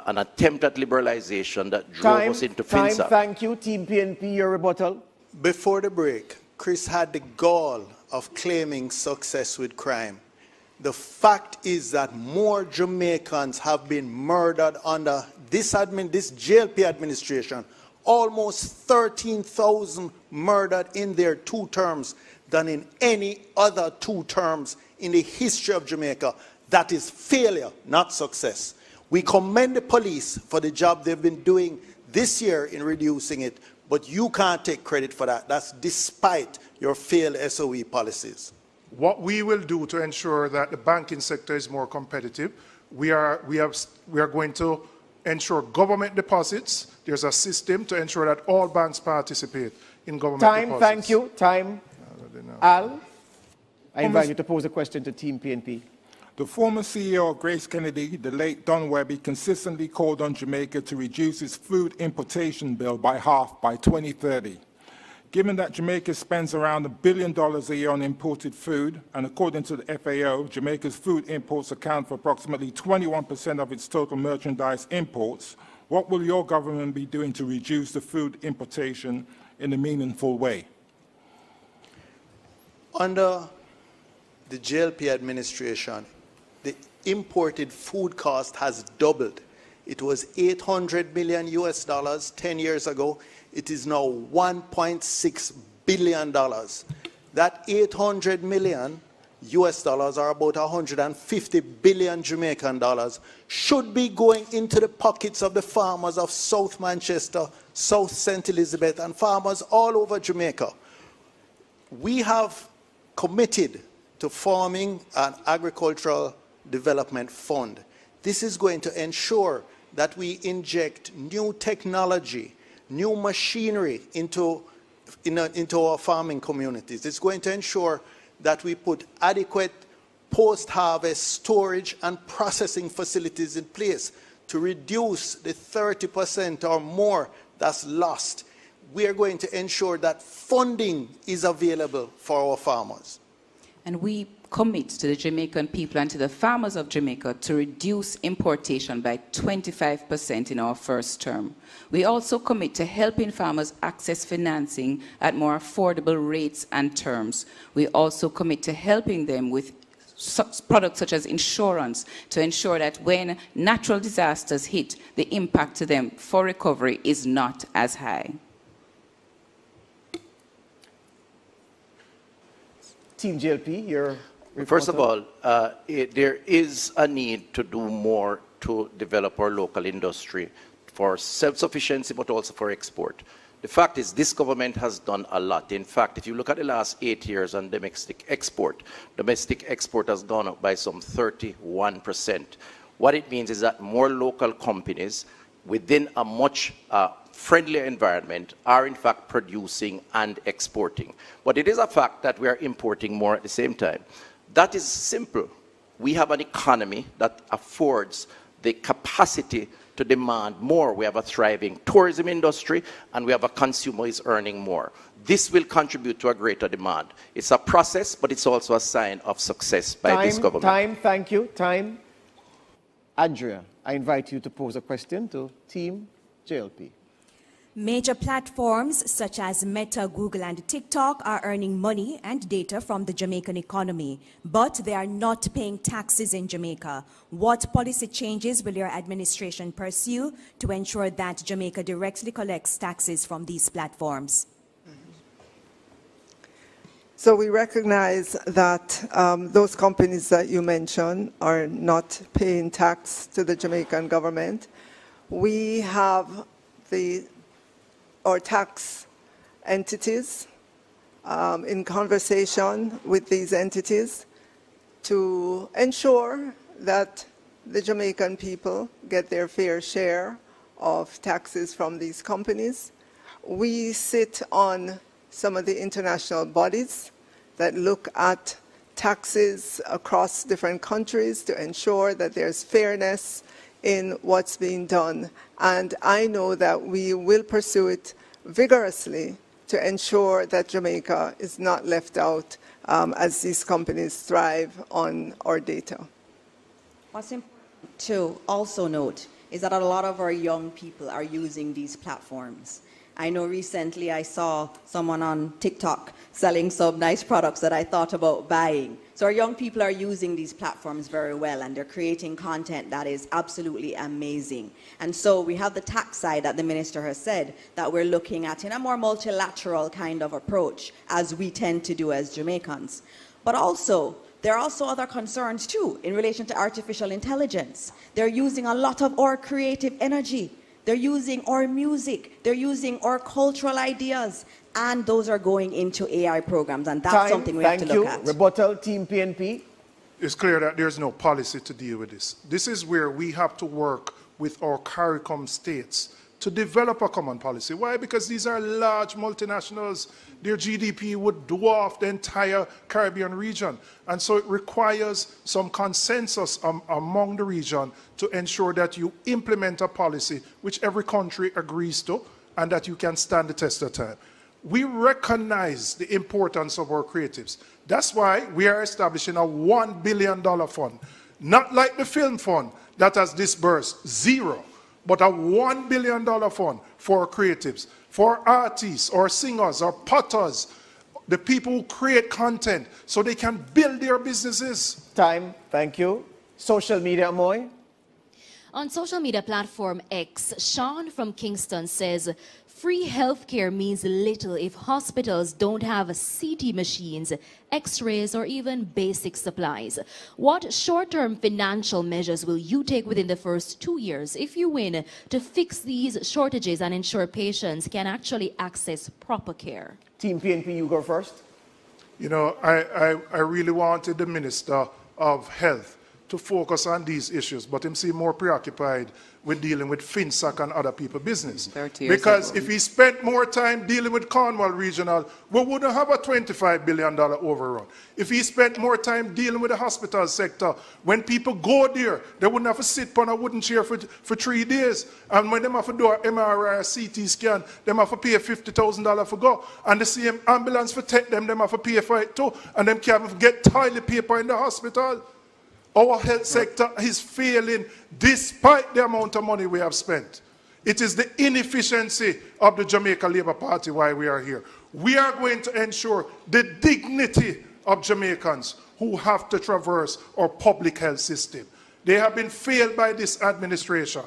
an attempt at liberalization that drove us into FinSAC. Thank you. Team PNP, your rebuttal. Before the break, Chris had the gall of claiming success with crime. The fact is that more Jamaicans have been murdered under this JLP administration, almost 13,000 murdered in their 2 terms than in any other 2 terms in the history of Jamaica. That is failure, not success. We commend the police for the job they've been doing this year in reducing it, but you can't take credit for that. That's despite your failed SOE policies. What we will do to ensure that the banking sector is more competitive, we are going to ensure government deposits. There's a system to ensure that all banks participate in government deposits. Thank you. Al, I invite you to pose a question to Team PNP. The former CEO of Grace Kennedy, the late Don Webby, consistently called on Jamaica to reduce its food importation bill by half by 2030. Given that Jamaica spends around $1 billion a year on imported food, and according to the FAO, Jamaica's food imports account for approximately 21% of its total merchandise imports, what will your government be doing to reduce the food importation in a meaningful way? Under the JLP administration, the imported food cost has doubled. It was $800 million 10 years ago. It is now $1.6 billion. That 800 million US dollars, or about 150 billion Jamaican dollars, should be going into the pockets of the farmers of South Manchester, South St. Elizabeth, and farmers all over Jamaica. We have committed to forming an agricultural development fund. This is going to ensure that we inject new technology, new machinery into our farming communities. It's going to ensure that we put adequate post-harvest storage and processing facilities in place to reduce the 30% or more that's lost. We are going to ensure that funding is available for our farmers. And we commit to the Jamaican people and to the farmers of Jamaica to reduce importation by 25% in our first term. We also commit to helping farmers access financing at more affordable rates and terms. We also commit to helping them with products such as insurance to ensure that when natural disasters hit, the impact to them for recovery is not as high. Team JLP, your report. First of all, there is a need to do more to develop our local industry for self-sufficiency, but also for export. The fact is this government has done a lot. In fact, if you look at the last 8 years on domestic export has gone up by some 31%. What it means is that more local companies within a much friendlier environment are in fact producing and exporting. But it is a fact that we are importing more at the same time. That is simple. We have an economy that affords the capacity to demand more. We have a thriving tourism industry, and we have a consumer who is earning more. This will contribute to a greater demand. It's a process, but it's also a sign of success by this government. Thank you. Andrea, I invite you to pose a question to Team JLP. Major platforms such as Meta, Google, and TikTok are earning money and data from the Jamaican economy, but they are not paying taxes in Jamaica. What policy changes will your administration pursue to ensure that Jamaica directly collects taxes from these platforms? So we recognize that those companies that you mentioned are not paying tax to the Jamaican government. We have our tax entities in conversation with these entities to ensure that the Jamaican people get their fair share of taxes from these companies. We sit on some of the international bodies that look at taxes across different countries to ensure that there's fairness in what's being done. And I know that we will pursue it vigorously to ensure that Jamaica is not left out as these companies thrive on our data. What's important to also note is that a lot of our young people are using these platforms. I know recently I saw someone on TikTok selling some nice products that I thought about buying. So our young people are using these platforms very well, and they're creating content that is absolutely amazing. And so we have the tax side that the minister has said that we're looking at in a more multilateral kind of approach, as we tend to do as Jamaicans. But also, there are also other concerns too in relation to artificial intelligence. They're using a lot of our creative energy. They're using our music. They're using our cultural ideas. And those are going into AI programs. And that's something we have to look at. Rebuttal, Team PNP. It's clear that there's no policy to deal with this. This is where we have to work with our CARICOM states to develop a common policy. Why? Because these are large multinationals. Their GDP would dwarf the entire Caribbean region. And so it requires some consensus among the region to ensure that you implement a policy which every country agrees to and that you can stand the test of time. We recognize the importance of our creatives. That's why we are establishing a $1 billion fund. Not like the film fund that has disbursed zero, but a $1 billion fund for creatives, for artists or singers or potters, the people who create content so they can build their businesses. Time, thank you. Social media, Moy. On social media platform X, Sean from Kingston says, free healthcare means little if hospitals don't have CT machines, x-rays, or even basic supplies. What short-term financial measures will you take within the first 2 years, if you win, to fix these shortages and ensure patients can actually access proper care? Team PNP, you go first. You know, I really wanted the Minister of Health to focus on these issues, but him seem more preoccupied with dealing with FinSAC and other people's business. Because if he spent more time dealing with Cornwall Regional, we wouldn't have a $25 billion overrun. If he spent more time dealing with the hospital sector, when people go there, they wouldn't have to sit on a wooden chair for 3 days. And when they have to do an MRI or CT scan, they have to pay $50,000 for go. And the same ambulance for take them have to pay for it too. And them can't get toilet paper in the hospital. Our health sector is failing despite the amount of money we have spent. It is the inefficiency of the Jamaica Labour Party why we are here. We are going to ensure the dignity of Jamaicans who have to traverse our public health system. They have been failed by this administration.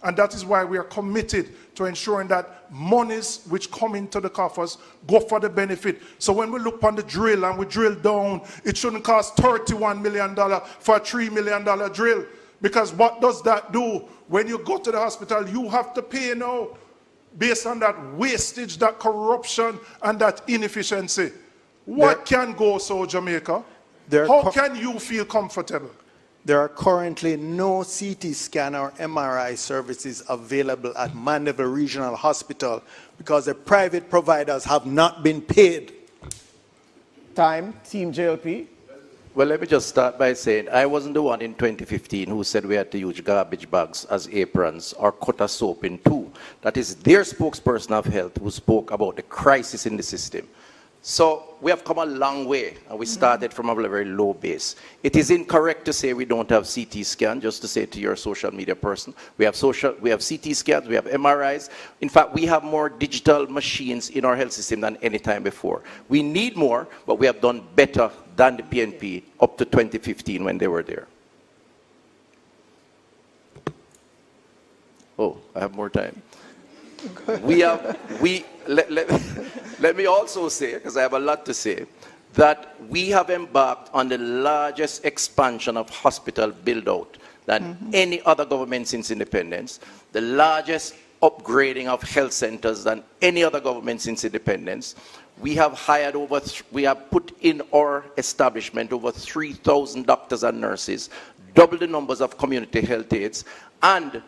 And that is why we are committed to ensuring that monies which come into the coffers go for the benefit. So when we look on the drill and we drill down, it shouldn't cost $31 million for a $3 million drill. Because what does that do? When you go to the hospital, you have to pay now based on that wastage, that corruption, and that inefficiency. What can go so, Jamaica? How can you feel comfortable? There are currently no CT scan or MRI services available at Mandeville Regional Hospital because the private providers have not been paid. Time, Team JLP. Well, let me just start by saying I wasn't the one in 2015 who said we had to use garbage bags as aprons or cut a soap in two. That is their spokesperson of health who spoke about the crisis in the system. So we have come a long way, and we started from a very low base. It is incorrect to say we don't have CT scan, just to say to your social media person. We have CT scans, we have MRIs. In fact, we have more digital machines in our health system than any time before. We need more, but we have done better than the PNP up to 2015 when they were there. Oh, I have more time. Let me also say, because I have a lot to say, that we have embarked on the largest expansion of hospital build-out than any other government since independence, the largest upgrading of health centers than any other government since independence. We have hired we have put in our establishment over 3,000 doctors and nurses, double the numbers of community health aides, and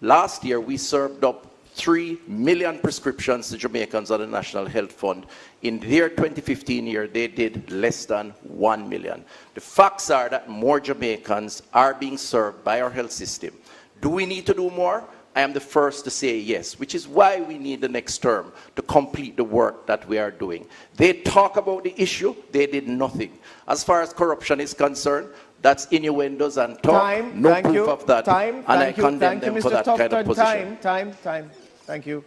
last year we served up 3 million prescriptions to Jamaicans on the National Health Fund. In their 2015 year, they did less than 1 million. The facts are that more Jamaicans are being served by our health system. Do we need to do more? I am the first to say yes, which is why we need the next term to complete the work that we are doing. They talk about the issue, they did nothing. As far as corruption is concerned, That's innuendos and talk. Time. No Thank proof you. of that. Time. And I Thank you. condemn Thank you, them for Mr. that kind of Tufton. position. Time. Thank you.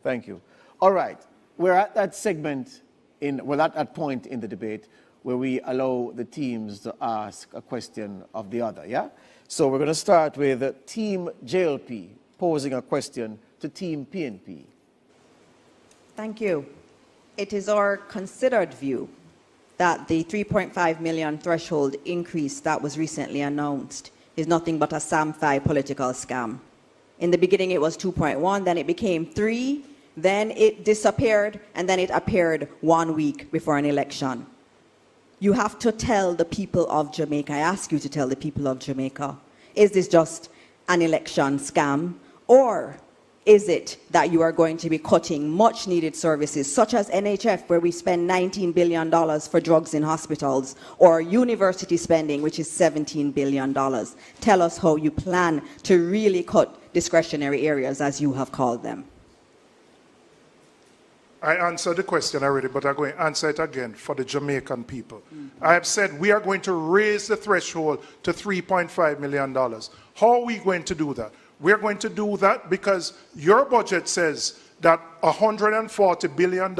Thank you. All right. We're at that segment at that point in the debate where we allow the teams to ask a question of the other, yeah? So we're going to start with Team JLP posing a question to Team PNP. Thank you. It is our considered view that the 3.5 million threshold increase that was recently announced is nothing but a Sam-Fi political scam. In the beginning, it was 2.1, then it became 3, then it disappeared, and then it appeared 1 week before an election. You have to tell the people of Jamaica, I ask you to tell the people of Jamaica, is this just an election scam, or is it that you are going to be cutting much needed services such as NHF, where we spend $19 billion for drugs in hospitals, or university spending, which is $17 billion? Tell us how you plan to really cut discretionary areas, as you have called them. I answered the question already, but I'm going to answer it again for the Jamaican people. I have said we are going to raise the threshold to $3.5 million. How are we going to do that? We're going to do that because your budget says that $140 billion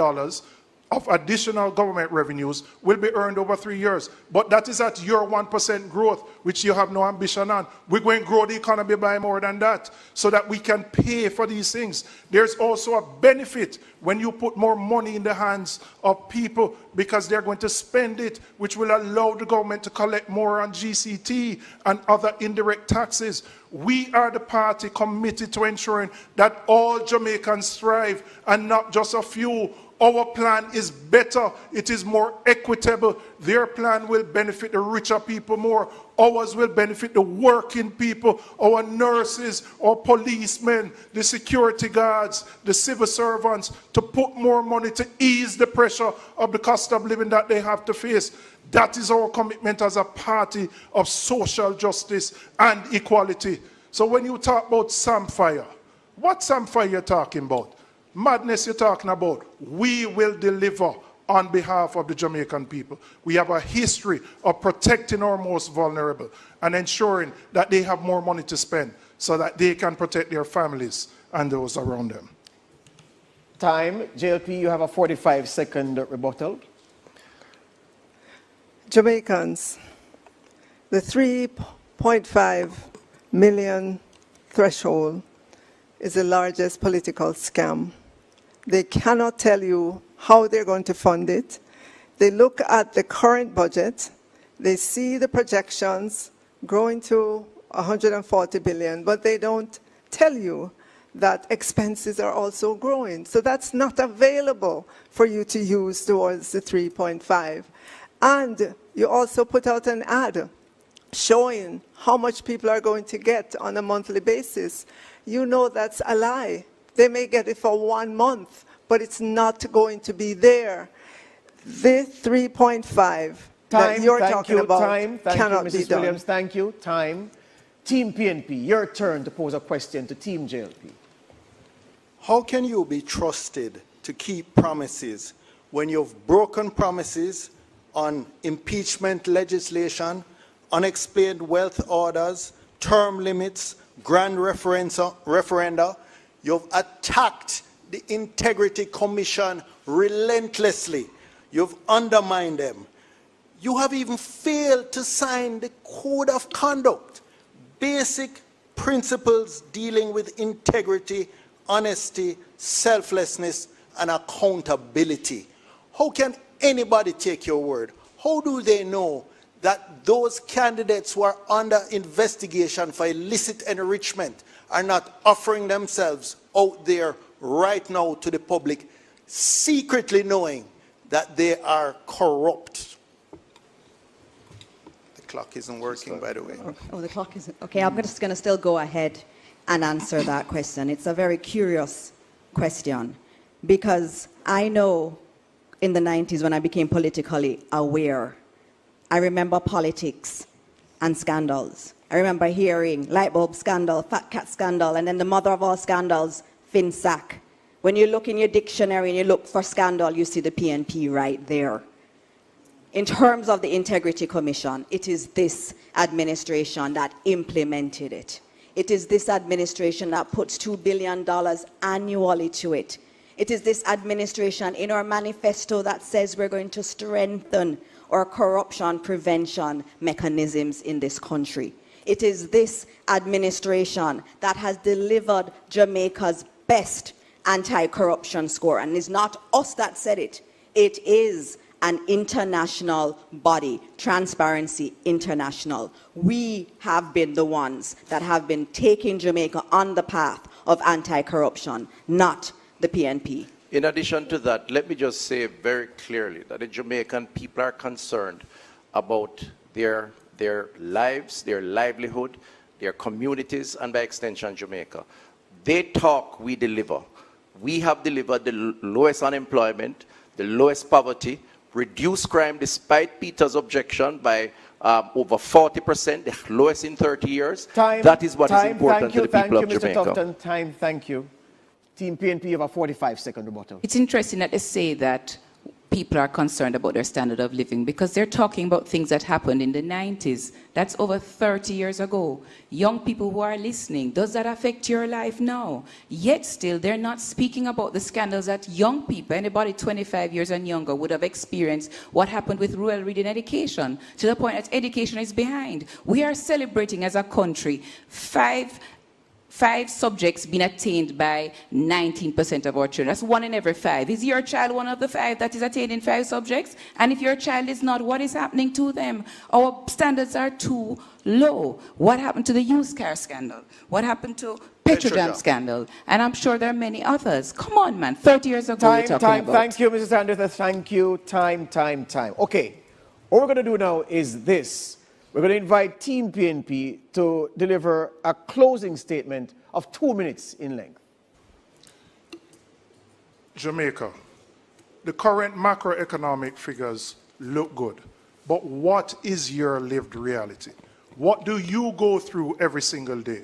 of additional government revenues will be earned over 3 years. But that is at your 1% growth, which you have no ambition on. We're going to grow the economy by more than that so that we can pay for these things. There's also a benefit when you put more money in the hands of people because they're going to spend it, which will allow the government to collect more on GCT and other indirect taxes. We are the party committed to ensuring that all Jamaicans thrive and not just a few. Our plan is better. It is more equitable. Their plan will benefit the richer people more. Ours will benefit the working people, our nurses, our policemen, the security guards, the civil servants, to put more money to ease the pressure of the cost of living that they have to face. That is our commitment as a party of social justice and equality. So when you talk about Samfire, what Samfire you're talking about? Madness you're talking about? We will deliver on behalf of the Jamaican people. We have a history of protecting our most vulnerable and ensuring that they have more money to spend so that they can protect their families and those around them. Time. JLP, you have a 45-second rebuttal. Jamaicans, the 3.5 million threshold is the largest political scam. They cannot tell you how they're going to fund it. They look at the current budget, they see the projections growing to 140 billion, but they don't tell you that expenses are also growing. So that's not available for you to use towards the 3.5. And you also put out an ad showing how much people are going to get on a monthly basis. You know that's a lie. They may get it for 1 month, but it's not going to be there. The 3.5 that you're talking about cannot be done. Williams, thank you. Time. Team PNP, your turn to pose a question to Team JLP. How can you be trusted to keep promises when you've broken promises on impeachment legislation, unexplained wealth orders, term limits, grand referenda? You've attacked the Integrity Commission relentlessly. You've undermined them. You have even failed to sign the Code of Conduct, basic principles dealing with integrity, honesty, selflessness, and accountability. How can anybody take your word? How do they know that those candidates who are under investigation for illicit enrichment are not offering themselves out there right now to the public, secretly knowing that they are corrupt? The clock isn't working, by the way. Oh, the clock isn't. Okay, I'm just going to still go ahead and answer that question. It's a very curious question because I know in the 90s when I became politically aware, I remember politics and scandals. I remember hearing light bulb scandal, fat cat scandal, and then the mother of all scandals, FinSac. When you look in your dictionary and you look for scandal, you see the PNP right there. In terms of the Integrity Commission, it is this administration that implemented it. It is this administration that puts $2 billion annually to it. It is this administration in our manifesto that says we're going to strengthen our corruption prevention mechanisms in this country. It is this administration that has delivered Jamaica's best anti-corruption score. And it's not us that said it. It is an international body, Transparency International. We have been the ones that have been taking Jamaica on the path of anti-corruption, not the PNP. In addition to that, let me just say very clearly that the Jamaican people are concerned about their lives, their livelihood, their communities, and by extension, Jamaica. They talk, we deliver. We have delivered the lowest unemployment, the lowest poverty, reduced crime despite Peter's objection by over 40%, the lowest in 30 years. That is what is important to the people of Jamaica. Mr. Tufton. Time, thank you. Team PNP, you have a 45-second rebuttal. It's interesting that they say that people are concerned about their standard of living because they're talking about things that happened in the 90s. That's over 30 years ago. Young people who are listening, does that affect your life now? Yet still, they're not speaking about the scandals that young people, anybody 25 years and younger, would have experienced what happened with rural reading education, to the point that education is behind. We are celebrating as a country five subjects being attained by 19% of our children. That's 1 in every 5. Is your child one of the 5 that is attained in 5 subjects? And if your child is not, what is happening to them? Our standards are too low. What happened to the used car scandal? What happened to Petrojam scandal? And I'm sure there are many others. Come on, man. 30 years ago, we're talking about. Thank you, Mrs. Anderson. Thank you. Time. Okay. What we're going to do now is this. We're going to invite Team PNP to deliver a closing statement of 2 minutes in length. Jamaica, the current macroeconomic figures look good, but what is your lived reality? What do you go through every single day?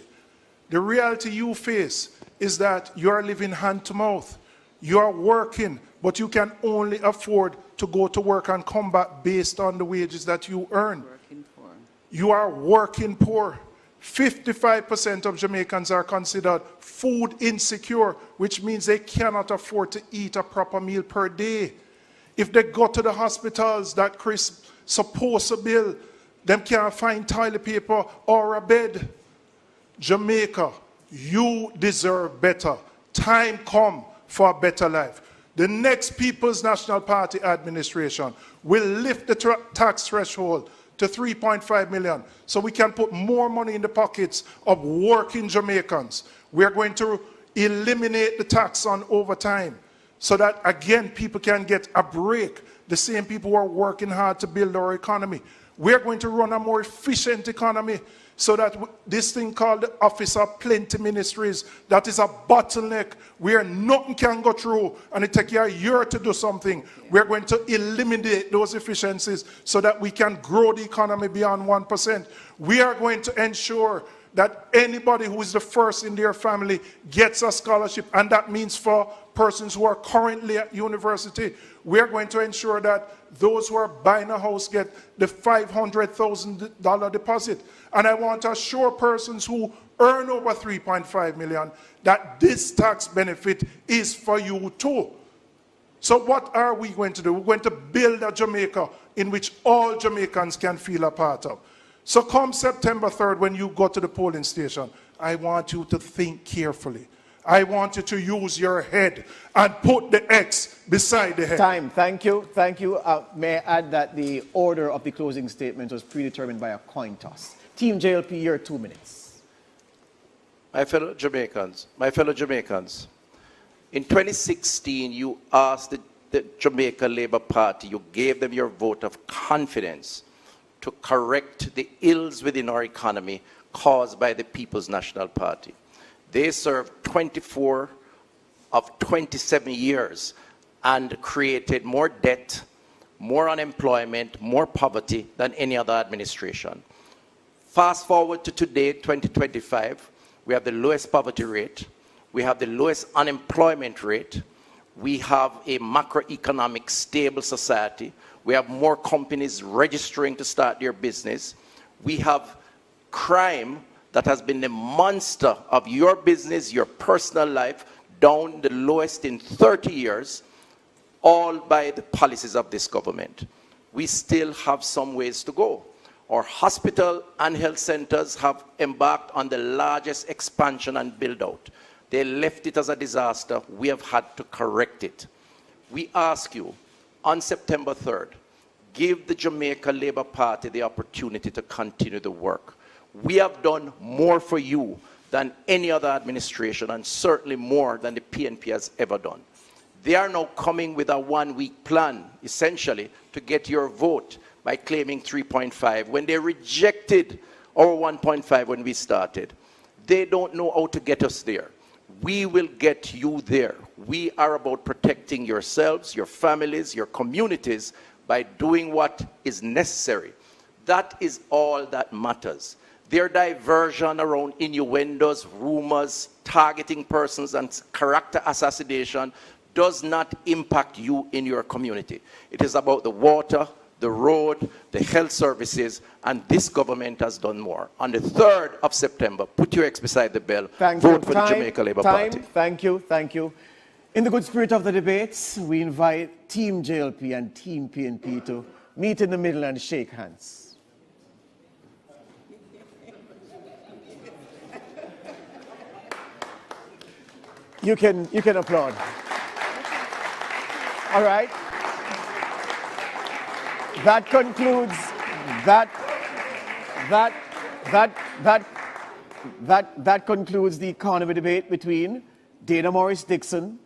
The reality you face is that you are living hand to mouth. You are working, but you can only afford to go to work and come back based on the wages that you earn. You are working poor. 55% of Jamaicans are considered food insecure, which means they cannot afford to eat a proper meal per day. If they go to the hospitals that Chris supposed to bill, them can't find toilet paper or a bed. Jamaica, you deserve better. Time come for a better life. The next People's National Party administration will lift the tax threshold to 3.5 million, so we can put more money in the pockets of working Jamaicans. We are going to eliminate the tax on overtime, so that, again, people can get a break, the same people who are working hard to build our economy. We are going to run a more efficient economy, so that this thing called the Office of Plenty Ministries, that is a bottleneck where nothing can go through and it takes you a year to do something. We're going to eliminate those efficiencies so that we can grow the economy beyond 1%. We are going to ensure that anybody who is the first in their family gets a scholarship, and that means for persons who are currently at university, we are going to ensure that those who are buying a house get the $500,000 deposit. And I want to assure persons who earn over 3.5 million that this tax benefit is for you too. So what are we going to do? We're going to build a Jamaica in which all Jamaicans can feel a part of. So come September 3rd, when you go to the polling station, I want you to think carefully. I want you to use your head and put the X beside the head. Time. Thank you. May I add that the order of the closing statement was predetermined by a coin toss. Team JLP, your 2 minutes. My fellow Jamaicans, in 2016, you asked the Jamaica Labour Party, you gave them your vote of confidence to correct the ills within our economy caused by the People's National Party. They served 24 of 27 years and created more debt, more unemployment, more poverty than any other administration. Fast forward to today, 2025, we have the lowest poverty rate, we have the lowest unemployment rate, we have a macroeconomic stable society, We have more companies registering to start their business. We have crime that has been the monster of your business, your personal life, down the lowest in 30 years, all by the policies of this government. We still have some ways to go. Our hospital and health centers have embarked on the largest expansion and build out. They left it as a disaster. We have had to correct it. We ask you, on September 3rd, give the Jamaica Labour Party the opportunity to continue the work. We have done more for you than any other administration, and certainly more than the PNP has ever done. They are now coming with a one-week plan, essentially, to get your vote by claiming 3.5, when they rejected our 1.5 when we started. They don't know how to get us there. We will get you there. We are about protecting yourselves, your families, your communities by doing what is necessary. That is all that matters. Their diversion around innuendos, rumors, targeting persons, and character assassination does not impact you in your community. It is about the water, the road, the health services, and this government has done more. On the 3rd of September, put your X beside the bell, vote for the Jamaica Labour Party. Thank you. In the good spirit of the debates, we invite Team JLP and Team PNP to meet in the middle and shake hands. You can applaud. All right. That concludes that concludes the carnival debate between Dana Morris-Dixon,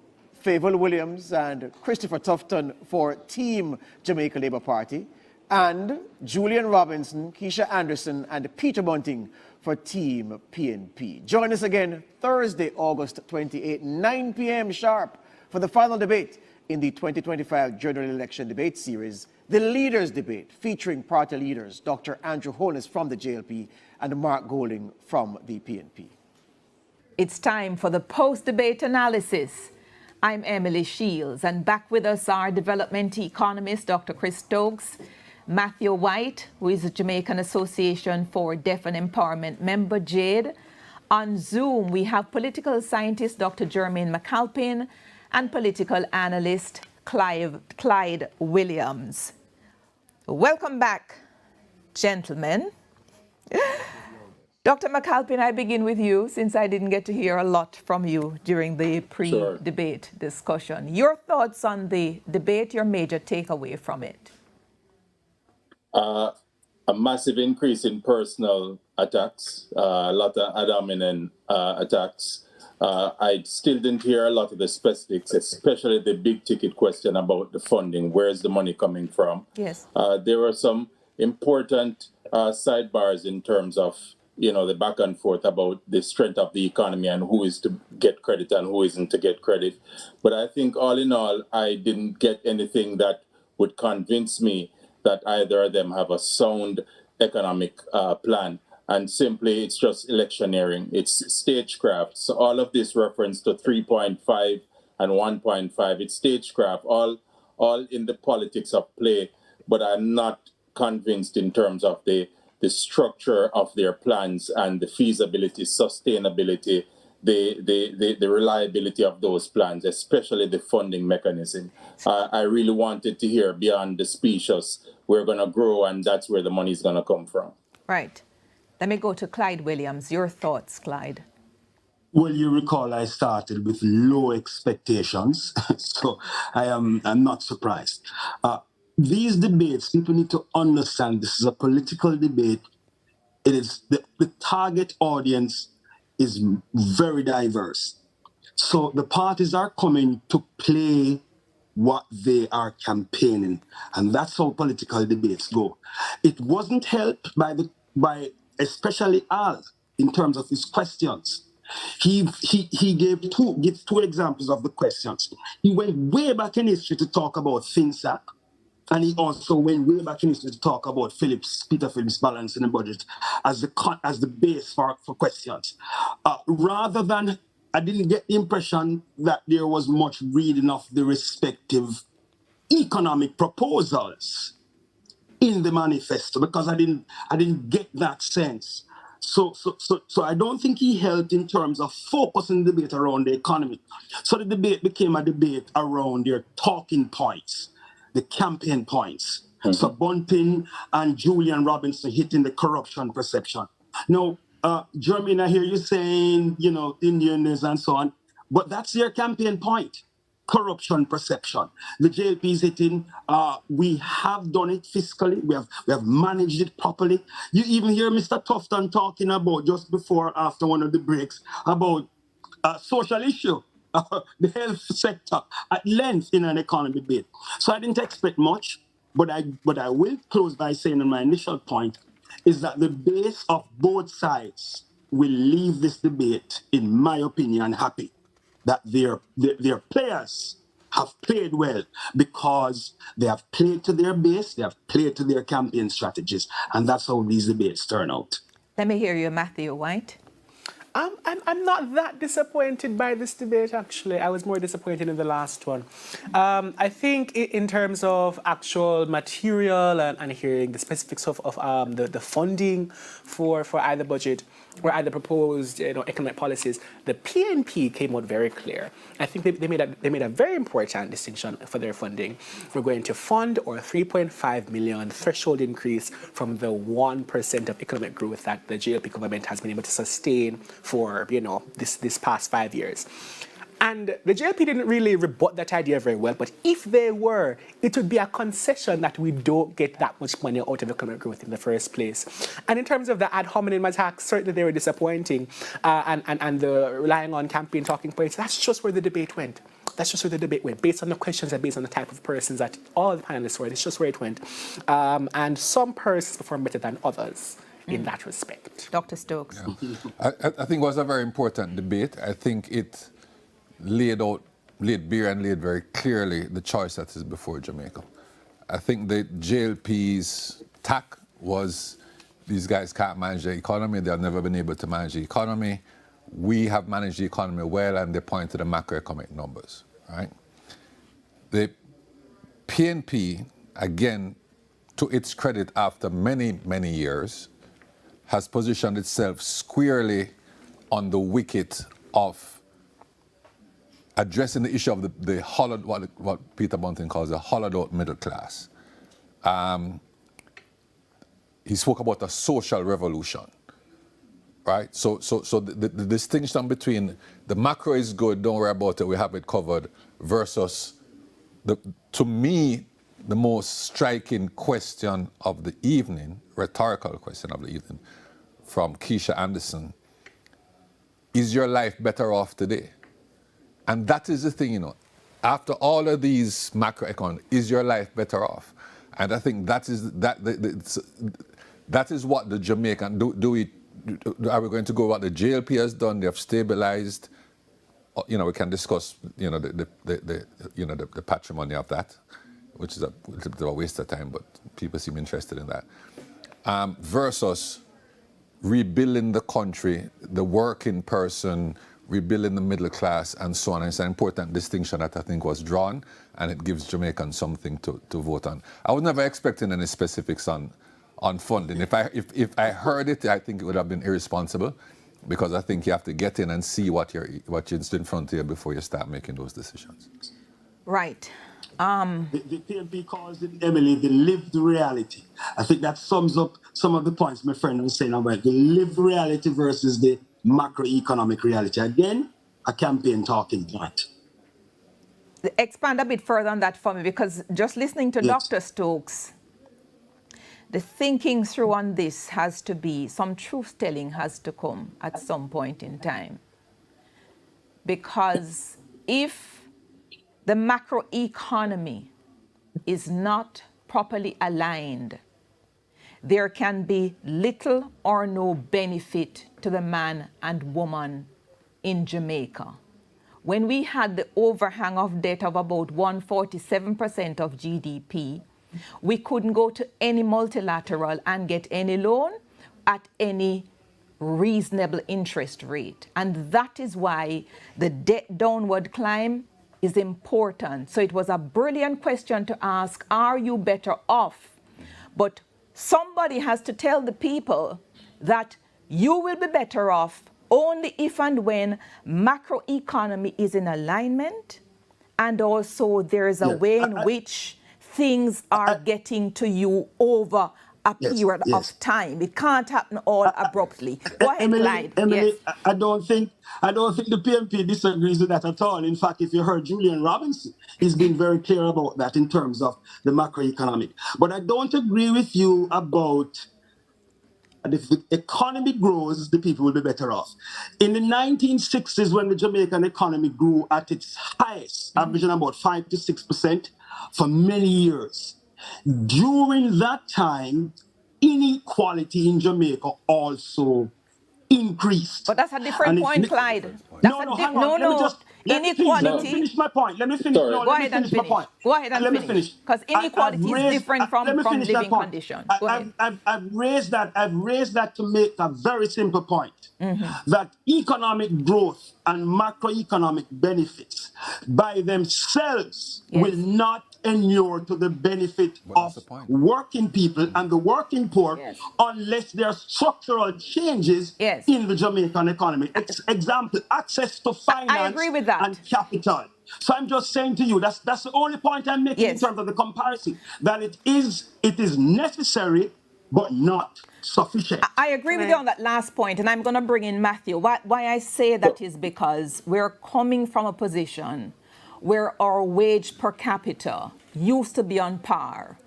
Fayval Williams, and Christopher Tufton for Team Jamaica Labour Party, and Julian Robinson, Kisha Anderson, and Peter Bunting for Team PNP. Join us again Thursday, August 28, 9 p.m. sharp for the final debate in the 2025 general election debate series, The Leaders Debate, featuring party leaders Dr. Andrew Holness from the JLP and Mark Golding from the PNP. It's time for the post-debate analysis. I'm Emily Shields, and back with us are development economist Dr. Chris Stokes, Matthew White, who is the Jamaican Association for Deaf and Empowerment member, JADE. On Zoom, we have political scientist Dr. Jermaine McAlpin and political analyst Clyde Williams. Welcome back, gentlemen. Dr. McAlpin, I begin with you, since I didn't get to hear a lot from you during the pre-debate discussion. Your thoughts on the debate, your major takeaway from it? A massive increase in personal attacks, a lot of ad hominem attacks. I still didn't hear a lot of the specifics, especially the big ticket question about the funding. Where's the money coming from? Yes. There were some important sidebars in terms of, the back and forth about the strength of the economy and who is to get credit and who isn't to get credit. But I think all in all, I didn't get anything that would convince me that either of them have a sound economic plan. And simply, it's just electioneering. It's stagecraft. So all of this reference to 3.5 and 1.5, it's stagecraft, all in the politics of play. But I'm not convinced in terms of the structure of their plans and the feasibility, sustainability, the reliability of those plans, especially the funding mechanism. I really wanted to hear beyond the speeches, we're going to grow and that's where the money is going to come from. Right. Let me go to Clyde Williams. Your thoughts, Clyde? Well, you recall I started with low expectations, so I'm not surprised. These debates, people need to understand this is a political debate. It is the target audience is very diverse. So the parties are coming to play what they are campaigning, and that's how political debates go. It wasn't helped by especially Al in terms of his questions. He gave two examples of the questions. He went way back in history to talk about FinSAC, and he also went way back in history to talk about Peter Phillips' balance in the budget as the base for questions. Rather than, I didn't get the impression that there was much reading of the respective economic proposals in the manifesto, because I didn't get that sense. So I don't think he helped in terms of focusing the debate around the economy. So the debate became a debate around their talking points, the campaign points. So Bunting and Julian Robinson hitting the corruption perception. Now, Jermaine, I hear you saying, Indianness and so on, but that's their campaign point. Corruption perception. The JLP is hitting. We have done it fiscally. We have managed it properly. You even hear Mr. Tufton talking about just before, after one of the breaks, about social issue, the health sector at length in an economy debate. So I didn't expect much, but I will close by saying in my initial point is that the base of both sides will leave this debate, in my opinion, happy that their players have played well because they have played to their base, they have played to their campaign strategies, and that's how these debates turn out. Let me hear you, Matthew White. I'm not that disappointed by this debate, actually. I was more disappointed in the last one. I think in terms of actual material and hearing the specifics of the funding for either budget or either proposed economic policies, the PNP came out very clear. I think they made a very important distinction for their funding. We're going to fund our 3.5 million threshold increase from the 1% of economic growth that the JLP government has been able to sustain for this past 5 years. And the JLP didn't really rebut that idea very well, but if they were, it would be a concession that we don't get that much money out of economic growth in the first place. And in terms of the ad hominem attacks, certainly they were disappointing, and the relying on campaign talking points, that's just where the debate went. That's just where the debate went, based on the questions and based on the type of persons that all the panelists were. It's just where it went. And some persons performed better than others in that respect. Dr. Stokes. Yeah. I think it was a very important debate. I think it laid bare and laid very clearly the choice that is before Jamaica. I think the JLP's tack was these guys can't manage the economy. They have never been able to manage the economy. We have managed the economy well, and they point to the macroeconomic numbers, right? The PNP, again, to its credit, after many, many years, has positioned itself squarely on the wicket of addressing the issue of the hollowed, what Peter Bunting calls the hollowed out middle class. He spoke about a social revolution, right? So the distinction between the macro is good, don't worry about it, we have it covered, versus to me, the most striking question of the evening, rhetorical question of the evening, from Kisha Anderson, is your life better off today? And that is the thing, after all of these macroeconomic, is your life better off? And I think that is what the Jamaican, are we going to go what the JLP has done? They have stabilized, we can discuss, the patrimony of that, which is a little bit of a waste of time, but people seem interested in that. Versus rebuilding the country, the working person, rebuilding the middle class, and so on. And it's an important distinction that I think was drawn, and it gives Jamaicans something to vote on. I was never expecting any specifics on funding. If I heard it, I think it would have been irresponsible, because I think you have to get in and see what's in front of you before you start making those decisions. Right. The PNP calls it, Emily, the lived reality. I think that sums up some of the points my friend was saying about the lived reality versus the macroeconomic reality. Again, a campaign talking point. Expand a bit further on that for me, because just listening to Dr. Stokes, the thinking through on this has to be, some truth-telling has to come at some point in time. Because if the macroeconomy is not properly aligned, there can be little or no benefit to the man and woman in Jamaica. When we had the overhang of debt of about 147% of GDP, we couldn't go to any multilateral and get any loan at any reasonable interest rate. And that is why the debt downward climb is important. So it was a brilliant question to ask, are you better off? But somebody has to tell the people that you will be better off only if and when macroeconomy is in alignment, and also there is a way in which things are getting to you over a period of time. It can't happen all abruptly. Go ahead, Clyde. Emily, Yes. I don't think the PNP disagrees with that at all. In fact, if you heard Julian Robinson, he's been very clear about that in terms of the macroeconomic. But I don't agree with you about if the economy grows, the people will be better off. In the 1960s, when the Jamaican economy grew at its highest, averaging about 5 to 6% for many years, during that time, inequality in Jamaica also increased. But that's a different point, Clyde. Let me finish my point. Let me finish. Go ahead and finish. Go ahead and finish. Because inequality is different from living conditions. Go ahead. I've raised that to make a very simple point. That economic growth and macroeconomic benefits by themselves will not inure to the benefit of working people and the working poor unless there are structural changes in the Jamaican economy. Example, access to finance I agree with that. and capital. So I'm just saying to you, that's the only point I'm making in terms of the comparison, that it is necessary but not sufficient. I agree with you on that last point, and I'm going to bring in Matthew. Why I say that is because we're coming from a position where our wage per capita used to be on par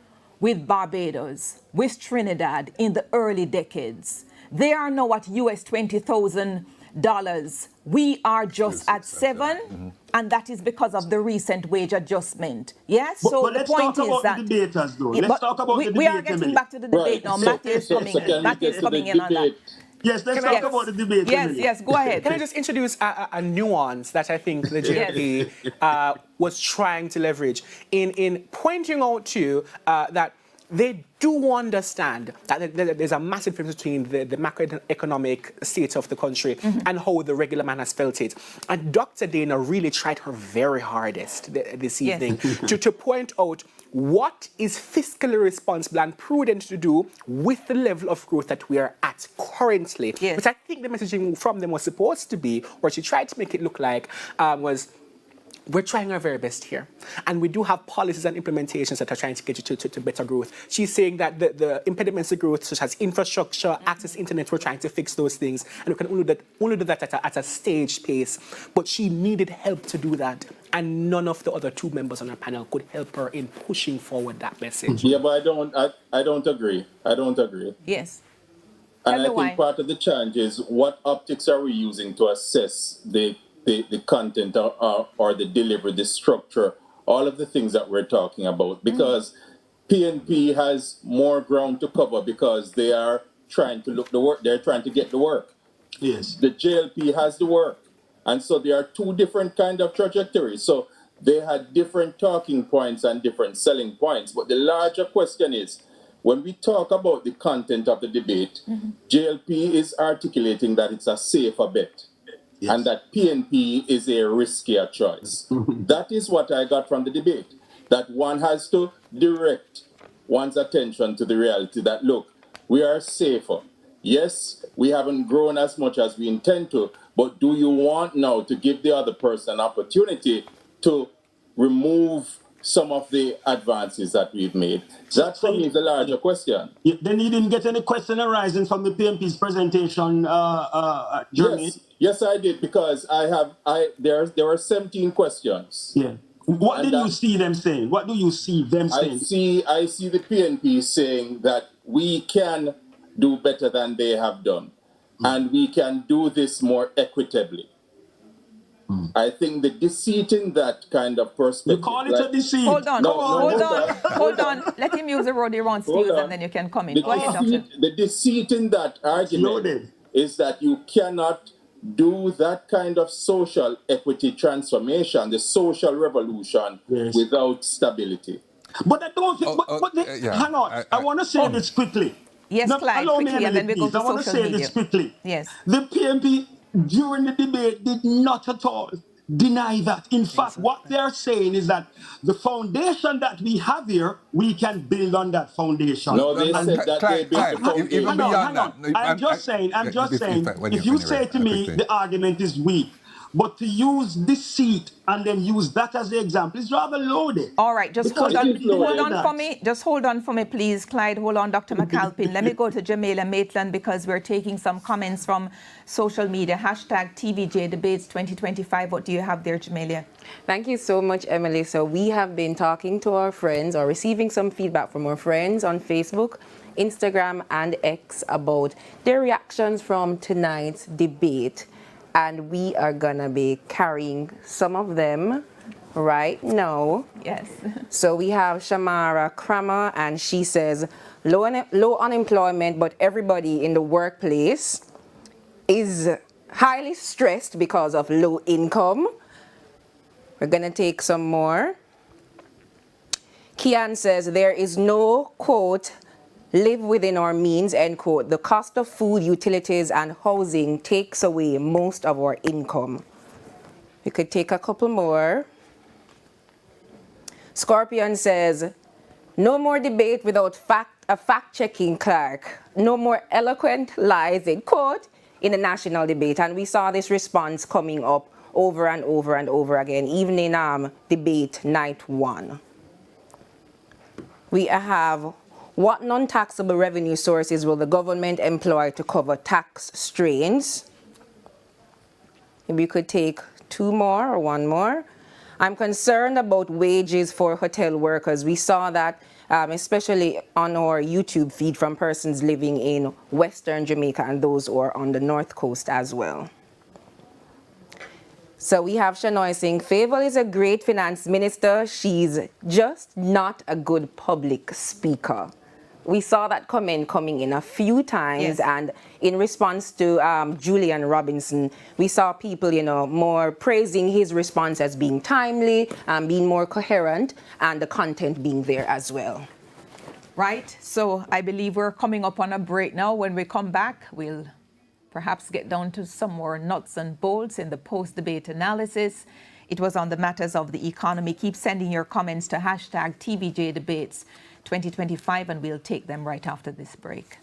with Barbados, with Trinidad in the early decades. They are now at US $20,000. We are just at $7,000, and that is because of the recent wage adjustment. Yes. So but the let's point talk is about that the debaters, though. Let's talk about the debate. We are getting back to the debate now. Matthew is coming in. Matthew is coming in on that. Yes, let's talk about the debate. Yes, go ahead. Can I just introduce a nuance that I think the JLP was trying to leverage in pointing out to you that they do understand that there's a massive difference between the macroeconomic state of the country and how the regular man has felt it. And Dr. Dana really tried her very hardest this evening to point out what is fiscally responsible and prudent to do with the level of growth that we are at currently. Which I think the messaging from them was supposed to be, or she tried to make it look like, was we're trying our very best here. And we do have policies and implementations that are trying to get you to better growth. She's saying that the impediments to growth, such as infrastructure, access to internet, we're trying to fix those things. And we can only do that at a staged pace. But she needed help to do that. And none of the other two members on our panel could help her in pushing forward that message. Yeah, but I don't agree. I don't agree. Yes. And I think part of the challenge is what optics are we using to assess the content or the delivery, the structure, all of the things that we're talking about. Because PNP has more ground to cover because they are trying to look the work, they're trying to get the work. Yes. The JLP has the work. And so there are two different kind of trajectories. So they had different talking points and different selling points. But the larger question is, when we talk about the content of the debate, JLP is articulating that it's a safer bet. Yes. And that PNP is a riskier choice. That is what I got from the debate. That one has to direct one's attention to the reality that, look, we are safer. Yes, we haven't grown as much as we intend to, but do you want now to give the other person an opportunity to remove some of the advances that we've made? That for me is the larger question. Then you didn't get any question arising from the PNP's presentation, Jeremy? Yes, I did, because there were 17 questions. Yeah. What did you see them saying? What do you see them saying? I see the PNP saying that we can do better than they have done, and we can do this more equitably. I think the deceit in that kind of perspective. You call it a deceit. Hold on. Let him use the road he wants to use, and then you can come in. Go ahead, Doctor. The deceit in that argument is that you cannot do that kind of social equity transformation, the social revolution, without stability. But I don't think. Hang on. I want to say this quickly. Yes, Clyde, quickly, and then we go to social media. I want to say this quickly. Yes. The PNP during the debate did not at all deny that. In fact, what they're saying is that the foundation that we have here, we can build on that foundation. No, they said that they built the Clyde, even foundation. beyond that. I'm just saying, When if you you're say ready, to me quickly. the argument is weak, but to use deceit and then use that as the example is rather loaded. All right, just Because hold on for me. Just hold on for me, please, Clyde. Hold on, Dr. McAlpin. Let me go to Jamila Maitland because we're taking some comments from social media. Hashtag TVJ Debates 2025. What do you have there, Jamila? Thank you so much, Emily. So we have been talking to our friends or receiving some feedback from our friends on Facebook, Instagram, and X about their reactions from tonight's debate. And we are going to be carrying some of them right now. Yes. So we have Shamara Kramer, and she says, low unemployment, but everybody in the workplace is highly stressed because of low income. We're going to take some more. Kian says, there is no, quote, live within our means, end quote. The cost of food, utilities, and housing takes away most of our income. We could take a couple more. Scorpion says, no more debate without a fact-checking clerk. No more eloquent lies, end quote, in the national debate. And we saw this response coming up over and over and over again, even in debate night 1. We have, what non-taxable revenue sources will the government employ to cover tax strains? Maybe we could take 2 more or 1 more. I'm concerned about wages for hotel workers. We saw that especially on our YouTube feed from persons living in Western Jamaica and those who are on the North Coast as well. So we have Shanoy saying, Fayval is a great finance minister. She's just not a good public speaker. We saw that comment coming in a few times, yes. And in response to Julian Robinson, we saw people, more praising his response as being timely, being more coherent, and the content being there as well. Right, so I believe we're coming up on a break now. When we come back, we'll perhaps get down to some more nuts and bolts in the post-debate analysis. It was on the matters of the economy. Keep sending your comments to hashtag TVJ Debates 2025, and we'll take them right after this break.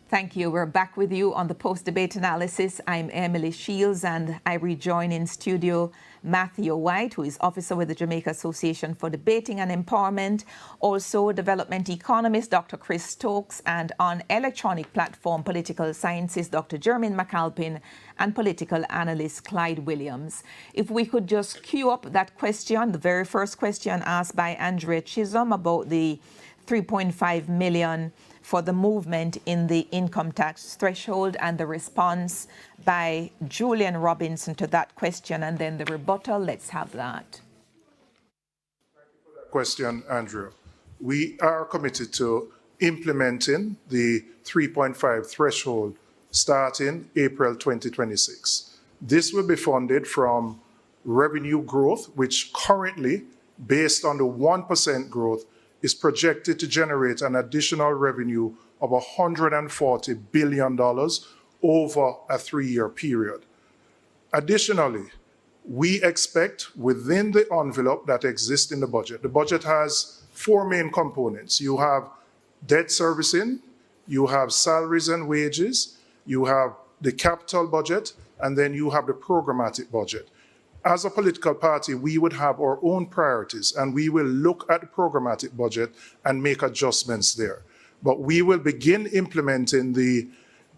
Thank you. We're back with you on the post-debate analysis. I'm Emily Shields, and I rejoin in studio Matthew White, who is officer with the Jamaica Association for Debating and Empowerment, also development economist Dr. Chris Stokes, and on electronic platform political sciences Dr. Jermaine McAlpin, and political analyst Clyde Williams. If we could just queue up that question, the very first question asked by Andrea Chisholm about the 3.5 million for the movement in the income tax threshold, and the response by Julian Robinson to that question, and then the rebuttal. Let's have that. Thank you for that question, Andrew. We are committed to implementing the 3.5 threshold starting April 2026. This will be funded from revenue growth, which currently, based on the 1% growth, is projected to generate an additional revenue of $140 billion over a 3-year period. Additionally, we expect within the envelope that exists in the budget has 4 main components. You have debt servicing, you have salaries and wages, you have the capital budget, and then you have the programmatic budget. As a political party, we would have our own priorities, and we will look at the programmatic budget and make adjustments there. But we will begin implementing the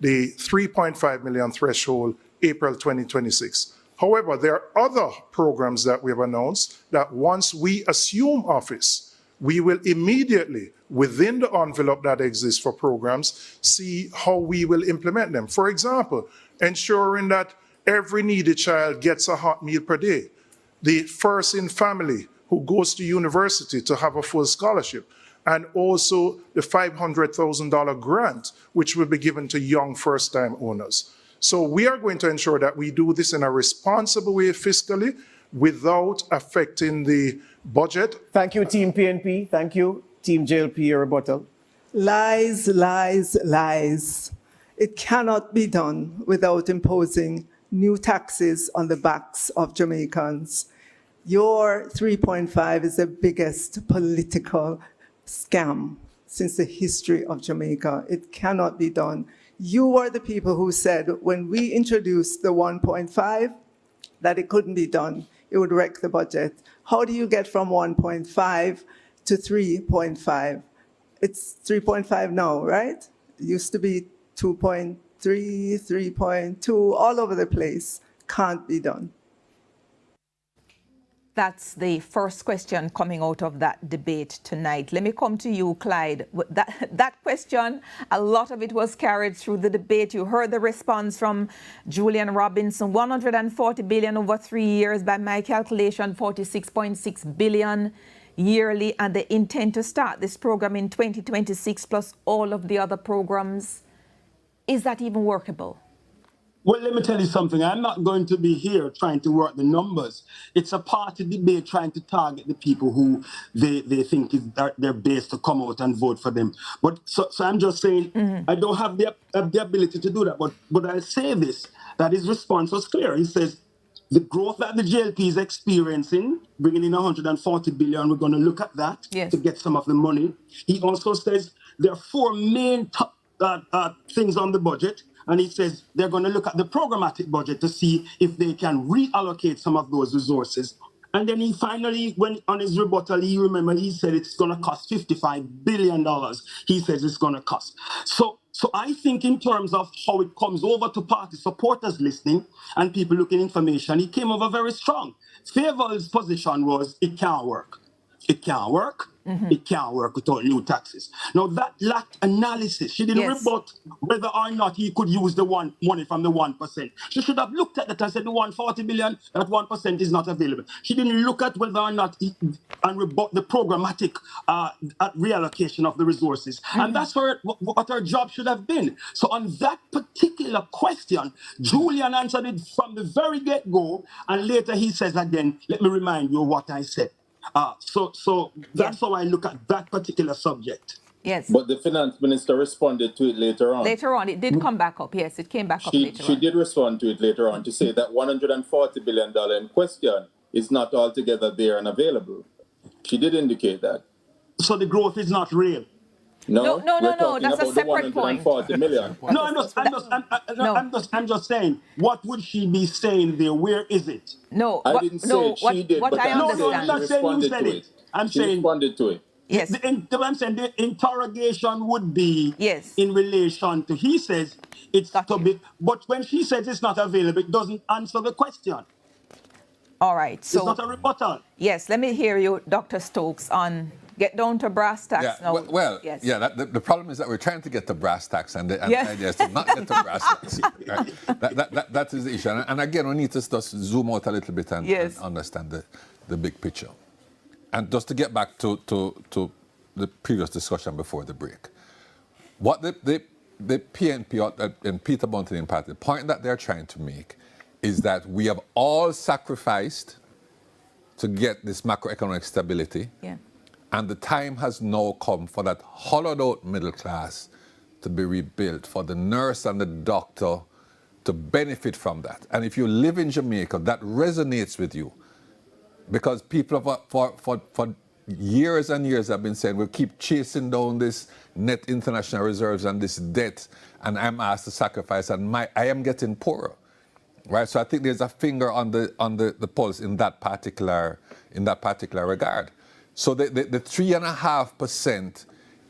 3.5 million threshold April 2026. However, there are other programs that we have announced that once we assume office, we will immediately, within the envelope that exists for programs, see how we will implement them. For example, ensuring that every needy child gets a hot meal per day. The first in family who goes to university to have a full scholarship. And also the $500,000 grant, which will be given to young first-time owners. So we are going to ensure that we do this in a responsible way fiscally without affecting the budget. Thank you, Team PNP. Thank you, Team JLP. Rebuttal. Lies, lies, lies. It cannot be done without imposing new taxes on the backs of Jamaicans. Your 3.5 is the biggest political scam since the history of Jamaica. It cannot be done. You were the people who said when we introduced the 1.5 that it couldn't be done. It would wreck the budget. How do you get from 1.5 to 3.5? It's 3.5 now, right? It used to be 2.3, 3.2, all over the place. Can't be done. That's the first question coming out of that debate tonight. Let me come to you, Clyde. That question, a lot of it was carried through the debate. You heard the response from Julian Robinson, 140 billion over 3 years. By my calculation, 46.6 billion yearly, and they intend to start this program in 2026 plus all of the other programs. Is that even workable? Well, let me tell you something. I'm not going to be here trying to work the numbers. It's a party debate trying to target the people who they think is their base to come out and vote for them. But so I'm just saying I don't have the ability to do that. But I'll say this, that his response was clear. He says, the growth that the JLP is experiencing, bringing in 140 billion, we're going to look at that to get some of the money. He also says there are four main things on the budget. And he says they're going to look at the programmatic budget to see if they can reallocate some of those resources. And then he finally, when on his rebuttal, he said it's going to cost $55 billion. He says it's going to cost. So I think in terms of how it comes over to party supporters listening and people looking information, he came over very strong. Fayval's position was it can't work. It can't work. It can't work without new taxes. Now, that lacked analysis. She didn't rebut whether or not he could use the money from the 1%. She should have looked at that and said the 140 billion, that 1% is not available. She didn't look at whether or not and rebut the programmatic reallocation of the resources. And that's what her job should have been. So on that particular question, Julian answered it from the very get-go, and later he says again, let me remind you what I said. So that's how I look at that particular subject. Yes. But the finance minister responded to it later on. Later on, it did come back up. Yes, it came back up later on. She did respond to it later on to say that $140 billion in question is not altogether there and available. She did indicate that. So the growth is not real. No, that's a separate point. 140 million. No, I'm just saying, what would she be saying there? Where is it? No, I didn't say she did, but I understand. No, I'm not saying you said it. I'm saying responded to it. Yes. I'm saying the interrogation would be in relation to, he says it's to be, but when she says it's not available, it doesn't answer the question. All right. So it's not a rebuttal. Yes, let me hear you, Dr. Stokes, on get down to brass tacks now. The problem is that we're trying to get to brass tacks, and the idea is to not get to brass tacks. Right? That is the issue. And again, we need to just zoom out a little bit and understand the big picture. And just to get back to the previous discussion before the break, what the PNP and Peter Bunting in part, the point that they're trying to make is that we have all sacrificed to get this macroeconomic stability. Yeah. And the time has now come for that hollowed out middle class to be rebuilt, for the nurse and the doctor to benefit from that. And if you live in Jamaica, that resonates with you. Because people for years and years have been saying, we'll keep chasing down this net international reserves and this debt, and I'm asked to sacrifice, and I am getting poorer. Right? So I think there's a finger on the pulse in that particular regard. So the 3.5%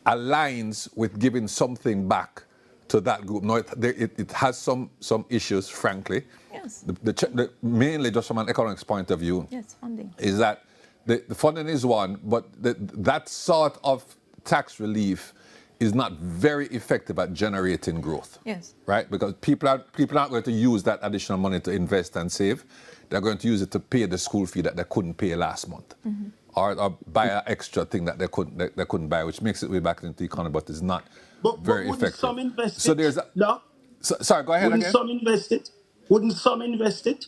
aligns with giving something back to that group. Now, it has some issues, frankly. Yes. Mainly just from an economics point of view. Yes, funding. Is that the funding is one, but that sort of tax relief is not very effective at generating growth. Yes. Right? Because people aren't going to use that additional money to invest and save. They're going to use it to pay the school fee that they couldn't pay last month. Mm-hmm. Or buy an extra thing that they couldn't buy, which makes it way back into the economy, but is not very effective. Some invest so there's sorry, go ahead again. Wouldn't some invest it?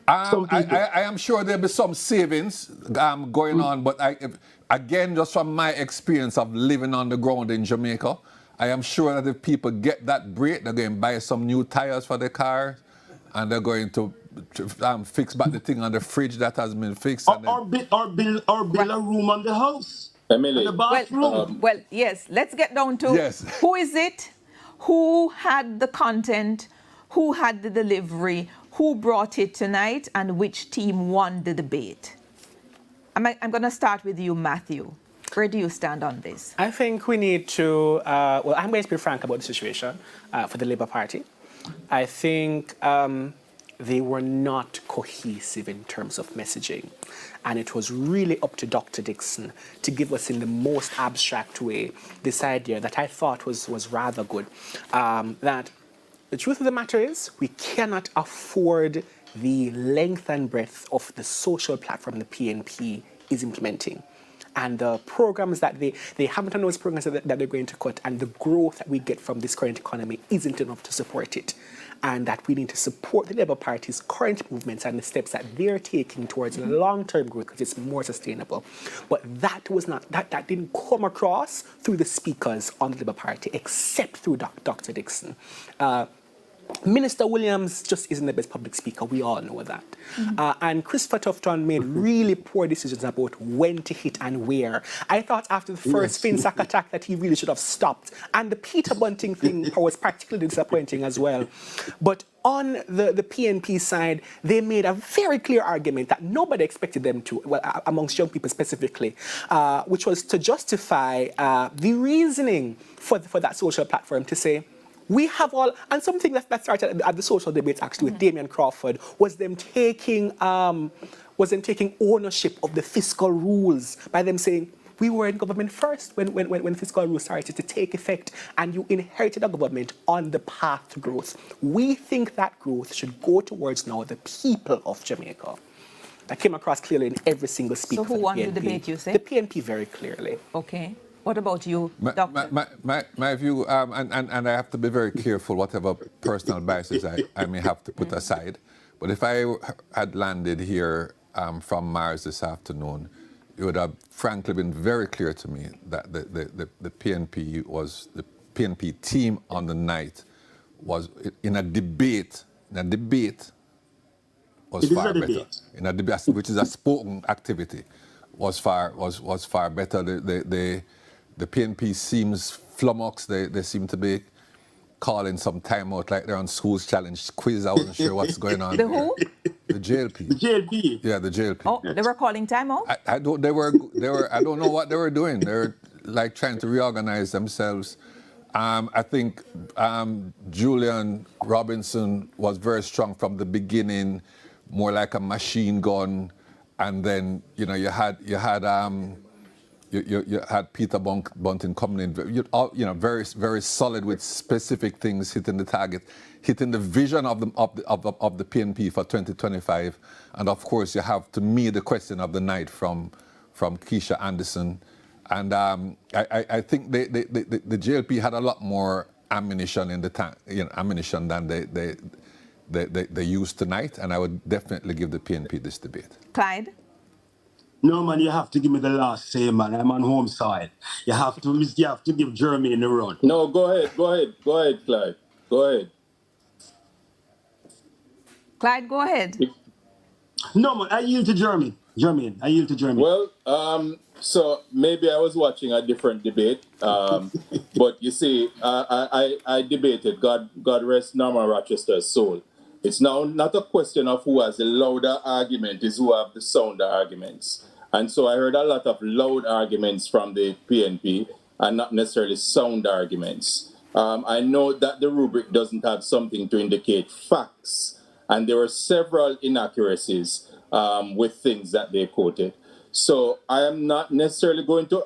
I am sure there'll be some savings going on, but again, just from my experience of living on the ground in Jamaica, I am sure that if people get that break, they're going to buy some new tires for their car, and they're going to fix back the thing on the fridge that has been fixed. Or build a room on the house. Emily, And the bathroom. Well, yes, let's get down to who is it, who had the content, who had the delivery, who brought it tonight, and which team won the debate. I'm going to start with you, Matthew. Where do you stand on this? I think we need to, well, I'm going to be frank about the situation for the Labour Party. I think they were not cohesive in terms of messaging. And it was really up to Dr. Dixon to give us in the most abstract way this idea that I thought was rather good. That the truth of the matter is we cannot afford the length and breadth of the social platform the PNP is implementing. And the programs that they haven't announced programs that they're going to cut, and the growth that we get from this current economy isn't enough to support it. And that we need to support the Labour Party's current movements and the steps that they're taking towards long-term growth because it's more sustainable. But that was not, that didn't come across through the speakers on the Labour Party, except through Dr. Dixon. Minister Williams just isn't the best public speaker. We all know that. And Christopher Tufton made really poor decisions about when to hit and where. I thought after the first Finsack attack that he really should have stopped. And the Peter Bunting thing was particularly disappointing as well. But on the PNP side, they made a very clear argument that nobody expected them to, well, amongst young people specifically, which was to justify the reasoning for that social platform to say, we have all, and something that started at the social debates actually with Damian Crawford was them taking ownership of the fiscal rules by them saying, we were in government first when fiscal rules started to take effect, and you inherited a government on the path to growth. We think that growth should go towards now the people of Jamaica. That came across clearly in every single speaker. So who won the debate, you say? The PNP very clearly. Okay. What about you, Doctor? My view, and I have to be very careful whatever personal biases I may have to put aside, but if I had landed here from Mars this afternoon, it would have frankly been very clear to me that the PNP team on the night was in a debate was far better. In a debate, which is a spoken activity, was far better. The PNP seems flummoxed. They seem to be calling some timeout like they're on School's Challenge quiz. I wasn't sure what's going on. The who? The JLP. The JLP. Yeah, the JLP. Oh, they were calling timeout? I don't know what they were doing. They're like trying to reorganize themselves. I think Julian Robinson was very strong from the beginning, more like a machine gun, and then you had Peter Bunting coming in, very solid with specific things, hitting the target, hitting the vision of the PNP for 2025, and of course you have to me the question of the night from Kisha Anderson, and I think the JLP had a lot more ammunition in the tank, ammunition than they used tonight, and I would definitely give the PNP this debate. Clyde? No, man, you have to give me the last say, man. I'm on home side. You have to give Jeremy the run. No, go ahead, Clyde. Go ahead. Clyde, go ahead. No, man, I yield to Jeremy. I yield to Jeremy. Well, so maybe I was watching a different debate, but you see, I debated. God rest Norman Rochester's soul. It's now not a question of who has the louder argument, it's who have the sounder arguments. And so I heard a lot of loud arguments from the PNP and not necessarily sound arguments. I know that the rubric doesn't have something to indicate facts, and there were several inaccuracies with things that they quoted. So I am not necessarily going to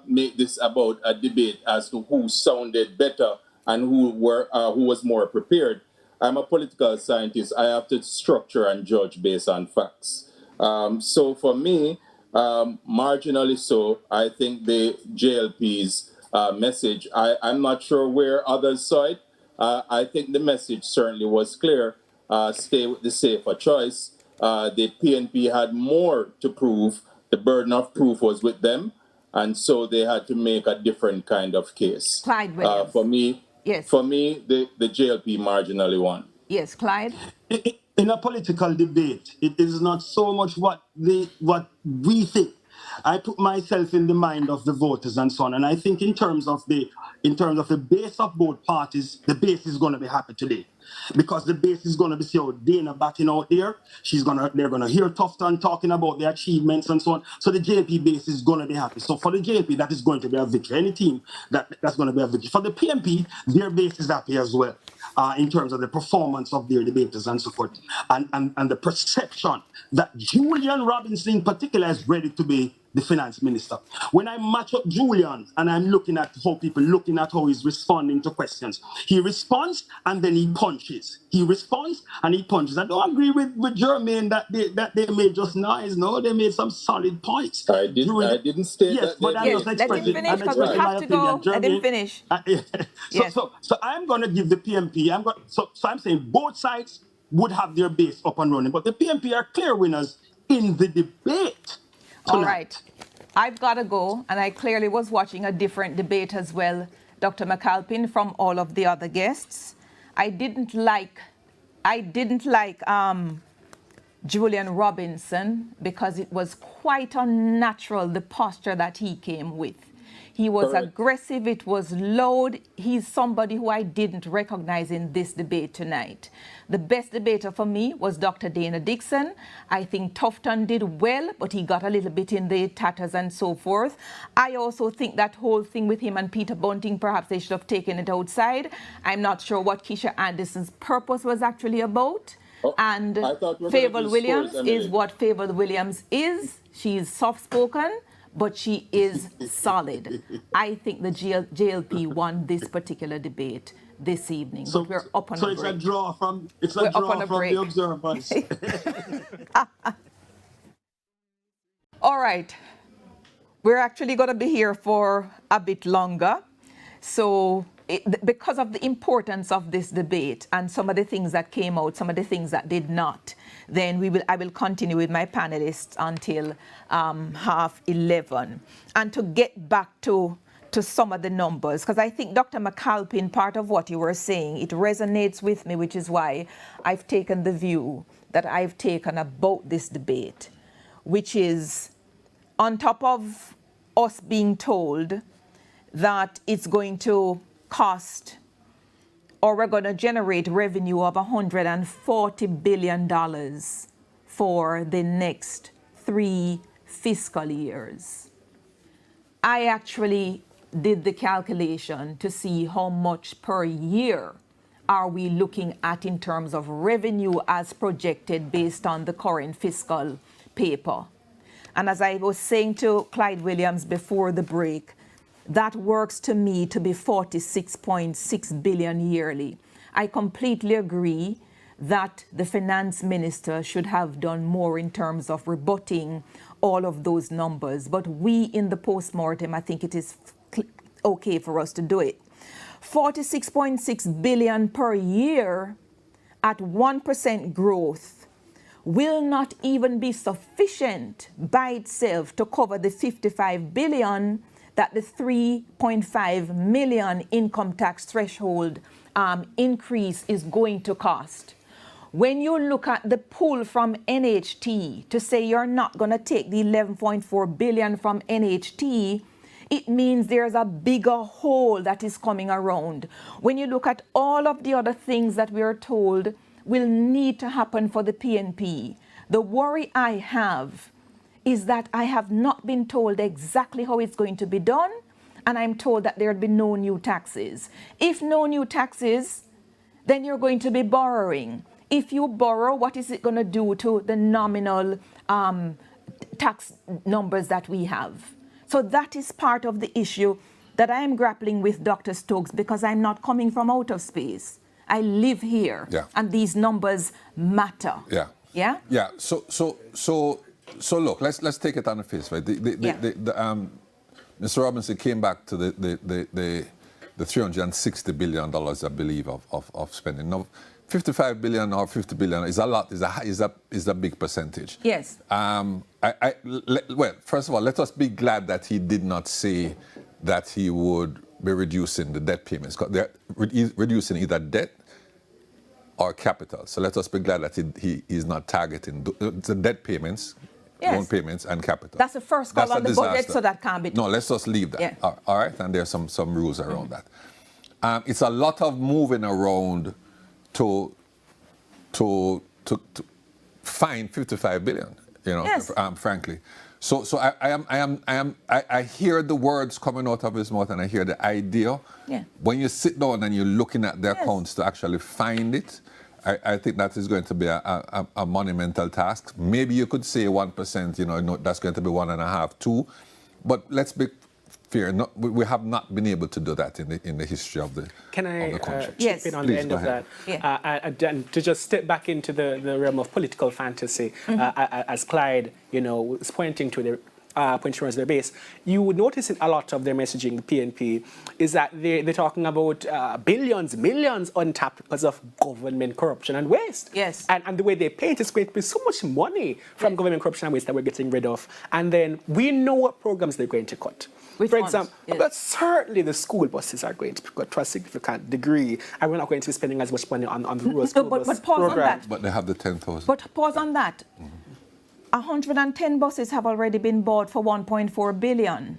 make this about a debate as to who sounded better and who was more prepared. I'm a political scientist. I have to structure and judge based on facts. So for me, marginally so, I think the JLP's message, I'm not sure where others saw it. I think the message certainly was clear. Stay with the safer choice. The PNP had more to prove. The burden of proof was with them. And so they had to make a different kind of case. Clyde Williams. For me, yes. For me, the JLP marginally won. Yes, Clyde? In a political debate, it is not so much what we think. I put myself in the mind of the voters and so on, and I think in terms of the base of both parties, the base is going to be happy today, because the base is going to be see how Dana batting out there. They're gonna hear Tufton talking about the achievements and so on. So the JLP base is going to be happy. So for the JLP, that is going to be a victory. Any team that's going to be a victory. For the PNP, their base is happy as well. In terms of the performance of their debaters and so forth, and the perception that Julian Robinson in particular is ready to be the finance minister. When I match up Julian and I'm looking at how people looking at how he's responding to questions, he responds and then he punches. He responds and he punches. I don't agree with Jermaine that they made just nice. No, they made some solid points. I didn't state yes, that. But I'm just expressing. Let him finish, because we have to go. Let him finish. So I'm going to give the PNP. So I'm saying both sides would have their base up and running, but the PNP are clear winners in the debate. All right. I've got to go, and I clearly was watching a different debate as well, Dr. McAlpin, from all of the other guests. I didn't like Julian Robinson because it was quite unnatural, the posture that he came with. He was aggressive, it was loud. He's somebody who I didn't recognize in this debate tonight. The best debater for me was Dr. Dana Dixon. I think Tufton did well, but he got a little bit in the tatters and so forth. I also think that whole thing with him and Peter Bunting, perhaps they should have taken it outside. I'm not sure what Kisha Anderson's purpose was actually about. And Fayval Williams is what Fayval Williams is. She's soft-spoken, but she is solid. I think the JLP won this particular debate this evening. So we're up on a break. So it's a draw from the observers. All right. We're actually going to be here for a bit longer. So because of the importance of this debate and some of the things that came out, some of the things that did not, then I will continue with my panelists until 11:30. And to get back to some of the numbers, because I think Dr. McAlpin, part of what you were saying, it resonates with me, which is why I've taken the view that I've taken about this debate, which is on top of us being told that it's going to cost, or we're going to generate revenue of $140 billion for the next 3 fiscal years. I actually did the calculation to see how much per year are we looking at in terms of revenue as projected based on the current fiscal paper. And as I was saying to Clyde Williams before the break, that works to me to be 46.6 billion yearly. I completely agree that the finance minister should have done more in terms of rebutting all of those numbers. But we in the postmortem, I think it is okay for us to do it. 46.6 billion per year at 1% growth will not even be sufficient by itself to cover the 55 billion that the 3.5 million income tax threshold increase is going to cost. When you look at the pull from NHT to say you're not going to take the 11.4 billion from NHT, it means there's a bigger hole that is coming around. When you look at all of the other things that we are told will need to happen for the PNP, the worry I have is that I have not been told exactly how it's going to be done, and I'm told that there'll be no new taxes. If no new taxes, then you're going to be borrowing. If you borrow, what is it going to do to the nominal tax numbers that we have? So that is part of the issue that I am grappling with, Dr. Stokes, because I'm not coming from outer space. I live here, and these numbers matter. Yeah. So look, let's take it on the face, right? Mr. Robinson came back to the $360 billion, I believe, of spending. Now, 55 billion or 50 billion is a lot, is a big percentage. Yes. Well, first of all, let us be glad that he did not say that he would be reducing the debt payments. They're reducing either debt or capital. So let us be glad that he is not targeting the debt payments, loan payments, and capital. That's the first call on the budget, disaster. so that can't be. No, let's just leave that. Yeah. All right, and there's some rules around that. It's a lot of moving around to find 55 billion. You know, yes. Frankly. So I hear the words coming out of his mouth, and I hear the idea. Yeah. When you sit down and you're looking at the accounts to actually find it, I think that is going to be a monumental task. Maybe you could say 1%, you know, that's going to be 1.5, 2. But let's be fair, we have not been able to do that in the history of the country. Chip in on Please, the end go of ahead. that? And to just step back into the realm of political fantasy, as Clyde, you know, was pointing to the pointing towards their base, you would notice in a lot of their messaging, the PNP, is that they're talking about billions, millions untapped because of government corruption and waste. Yes. And the way they paint is going to be so much money from government corruption and waste that we're getting rid of. And then we know what programs they're going to cut. For example, but certainly the school buses are going to be cut to a significant degree, and we're not going to be spending as much money on the rural school bus but pause program. on that. But they have the 10,000. But pause on that. 110 buses have already been bought for 1.4 billion.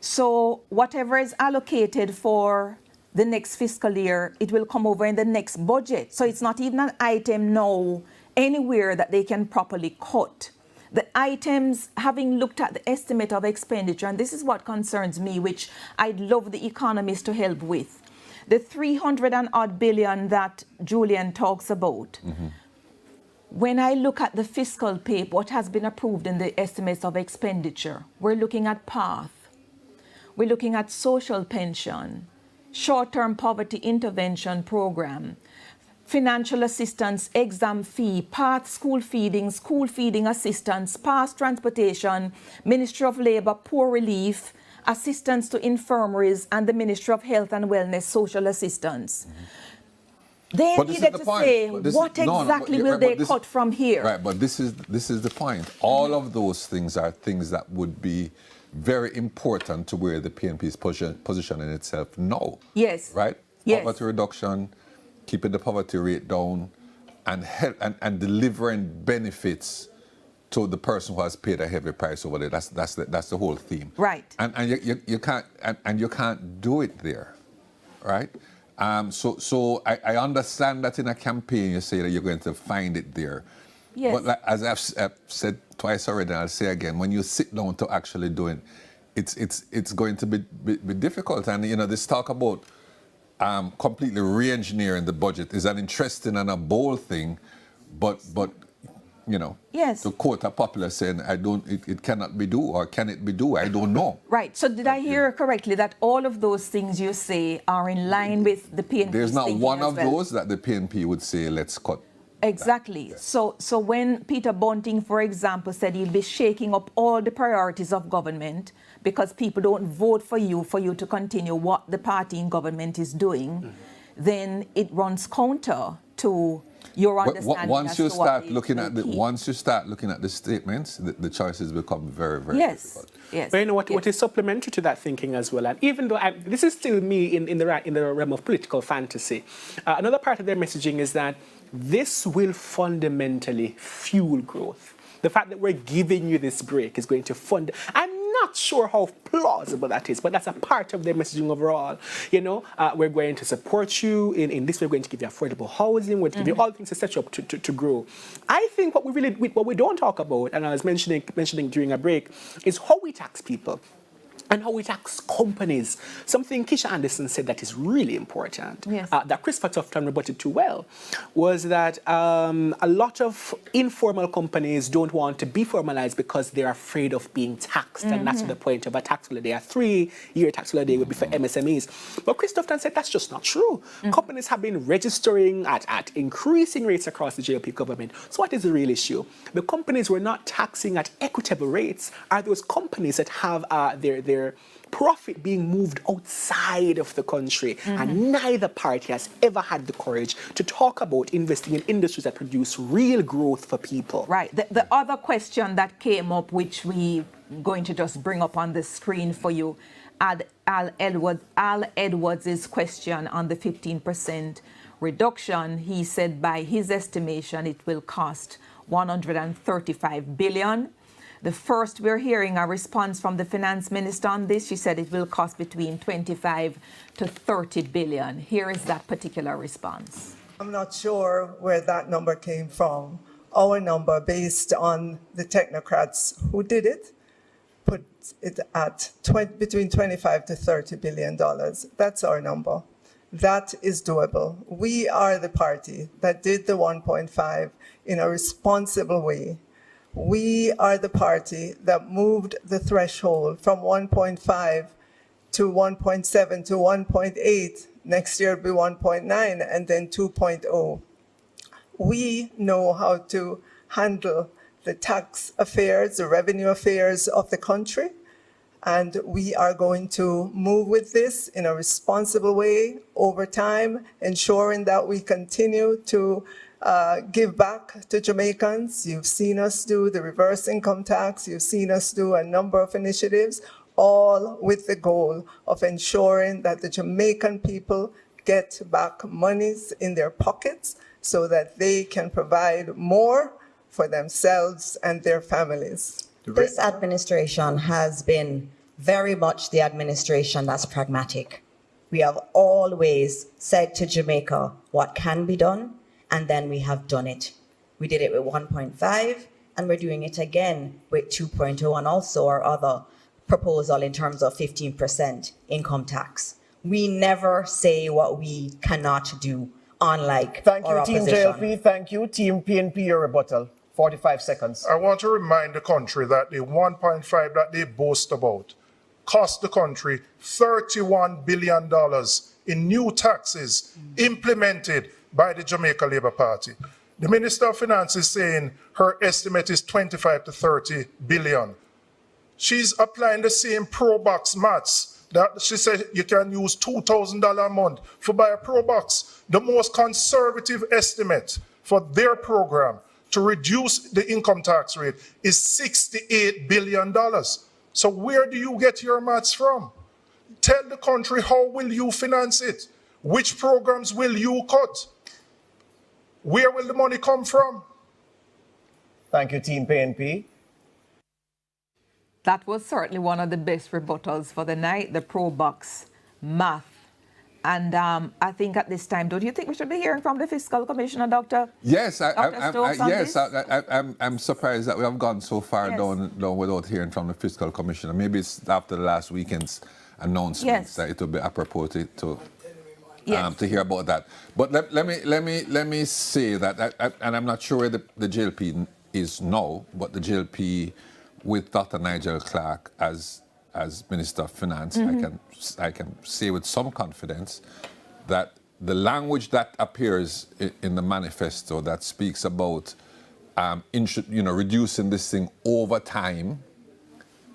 So whatever is allocated for the next fiscal year, it will come over in the next budget. So it's not even an item now anywhere that they can properly cut. The items, having looked at the estimate of expenditure, and this is what concerns me, which I'd love the economists to help with, the 300 and odd billion that Julian talks about. When I look at the fiscal paper, what has been approved in the estimates of expenditure, we're looking at PATH, we're looking at social pension, short-term poverty intervention program, financial assistance, exam fee, PATH school feeding assistance, PATH transportation, Ministry of Labour, poor relief, assistance to infirmaries, and the Ministry of Health and Wellness, social assistance. They needed to say what exactly will they cut from here. Right, but this is the point. All of those things are things that would be very important to where the PNP is positioning itself now. Yes. Right? Yes. Poverty reduction, keeping the poverty rate down, and help and delivering benefits to the person who has paid a heavy price over there. That's the whole theme. Right. And you can't do it there, right? So I understand that in a campaign you say that you're going to find it there. Yes. But like, as I've said twice already, and I'll say again, when you sit down to actually do it, it's going to be difficult. And you know, this talk about completely re-engineering the budget is an interesting and a bold thing, but you know, yes, to quote a popular saying, it cannot be do, or can it be do? I don't know. Right. So did I hear correctly that all of those things you say are in line with the PNP? There's not one of those that the PNP would say, let's cut. Exactly. Yes. So when Peter Bunting, for example, said he'll be shaking up all the priorities of government because people don't vote for you to continue what the party in government is doing, then it runs counter to your understanding. Once you start looking at the statements, the choices become very, very difficult. Yes. But you know what is supplementary to that thinking as well, and even though this is still me in the realm of political fantasy, another part of their messaging is that this will fundamentally fuel growth. The fact that we're giving you this break is going to fund. I'm not sure how plausible that is, but that's a part of their messaging overall. You know, we're going to support you in this. We're going to give you affordable housing. We're going to give you all things to set you up to grow. I think what we don't talk about, and I was mentioning during a break, is how we tax people. And how we tax companies. Something Kisha Anderson said that is really important, that Christopher Tufton rebutted too well, was that a lot of informal companies don't want to be formalized because they're afraid of being taxed. And that's the point of a tax holiday. A 3-year tax holiday would be for MSMEs. But Christopher Tufton said that's just not true. Companies have been registering at increasing rates across the JLP government. So what is the real issue? The companies we're not taxing at equitable rates are those companies that have their profit being moved outside of the country. And neither party has ever had the courage to talk about investing in industries that produce real growth for people. Right. The other question that came up, which we're going to just bring up on the screen for you, Al Edwards' question on the 15% reduction. He said by his estimation it will cost 135 billion. The first we're hearing a response from the finance minister on this. She said it will cost between 25 to 30 billion. Here is that particular response. I'm not sure where that number came from. Our number, based on the technocrats who did it, put it at between 25 to 30 billion dollars. That's our number. That is doable. We are the party that did the 1.5 in a responsible way. We are the party that moved the threshold from 1.5 to 1.7 to 1.8. Next year it'll be 1.9 and then 2.0. We know how to handle the tax affairs, the revenue affairs of the country, and we are going to move with this in a responsible way over time, ensuring that we continue to give back to Jamaicans. You've seen us do the reverse income tax. You've seen us do a number of initiatives, all with the goal of ensuring that the Jamaican people get back monies in their pockets so that they can provide more for themselves and their families. This administration has been very much the administration that's pragmatic. We have always said to Jamaica what can be done, and then we have done it. We did it with 1.5, and we're doing it again with 2.0, and also our other proposal in terms of 15% income tax. We never say what we cannot do, unlike Thank our you, Team opposition. JLP. Thank you, Team PNP. Your rebuttal. 45 seconds. I want to remind the country that the 1.5 that they boast about cost the country $31 billion in new taxes implemented by the Jamaica Labour Party. The Minister of Finance is saying her estimate is 25 to 30 billion. She's applying the same Pro Box maths that she said you can use $2,000 a month for buy a Pro Box. The most conservative estimate for their program to reduce the income tax rate is $68 billion. So where do you get your maths from? Tell the country, how will you finance it? Which programs will you cut? Where will the money come from? Thank you, Team PNP. That was certainly one of the best rebuttals for the night, the Pro Box math. And I think at this time, don't you think we should be hearing from the Fiscal Commissioner, Dr.? Yes, I'm I'm surprised that we have gone so far down without hearing from the Fiscal Commissioner. Maybe it's after the last weekend's announcements that it will be apropos to hear about that. But let me say that, and I'm not sure where the JLP is now, but the JLP with Dr. Nigel Clark as Minister of Finance, I can say with some confidence that the language that appears in the manifesto that speaks about reducing this thing over time,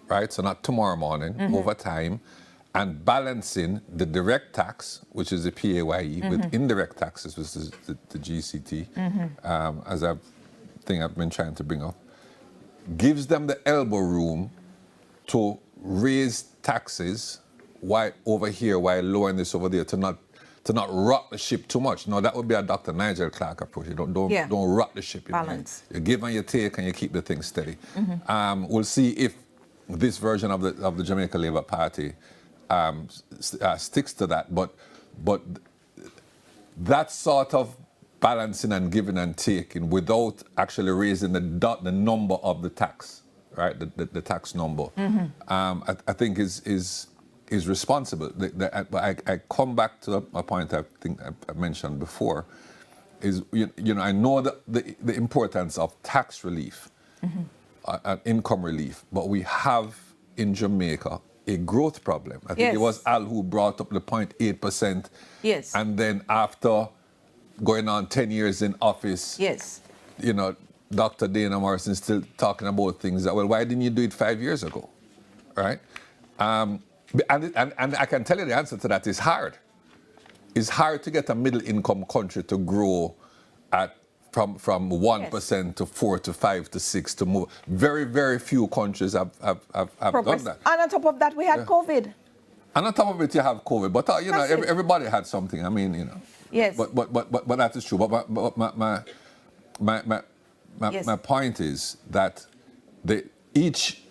right? So not tomorrow morning, over time, and balancing the direct tax, which is the PAYE, with indirect taxes, which is the GCT, as I've been trying to bring up, gives them the elbow room to raise taxes while lowering this over there, to not rock the ship too much. No, that would be a Dr. Nigel Clark approach. You don't rock the ship. Balance. You give and you take, and you keep the thing steady. We'll see if this version of the Jamaica Labour Party sticks to that. But that sort of balancing and giving and taking without actually raising the number of the tax, right? The tax number, I think is responsible. But I come back to a point I think I mentioned before, is I know the importance of tax relief, income relief, but we have in Jamaica a growth problem. I think it was Al who brought up the 0.8%. Yes. And then after going on 10 years in office, Dr. Dana Morrison still talking about things that, well, why didn't you do it 5 years ago, right? And I can tell you the answer to that is hard. It's hard to get a middle income country to grow from 1% to 4 to 5 to 6 to move. Very, very few countries have done that. And on top of that, we had COVID. And on top of it, you have COVID. But everybody had something. I mean, Yes. But that is true. But my point is that each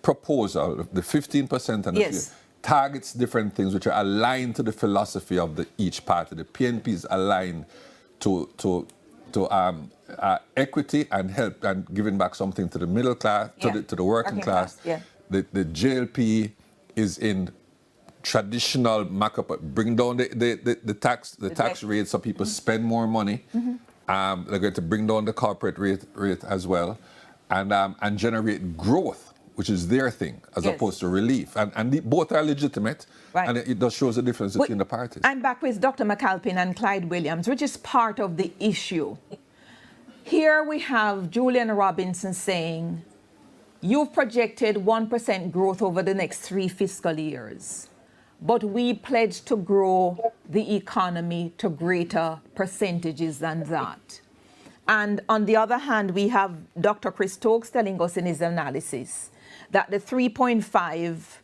proposal, the 15% and the targets different things which are aligned to the philosophy of each party. The PNP is aligned to equity and help and giving back something to the middle class, to the working class. The JLP is in traditional markup, bring down the tax rate so people spend more money. They're going to bring down the corporate rate as well, and generate growth, which is their thing, as opposed to relief. And both are legitimate, and it just shows the difference between the parties. I'm back with Dr. McAlpin and Clyde Williams, which is part of the issue. Here we have Julian Robinson saying, you've projected 1% growth over the next 3 fiscal years, but we pledge to grow the economy to greater percentages than that. And on the other hand, we have Dr. Chris Stokes telling us in his analysis that the 3.5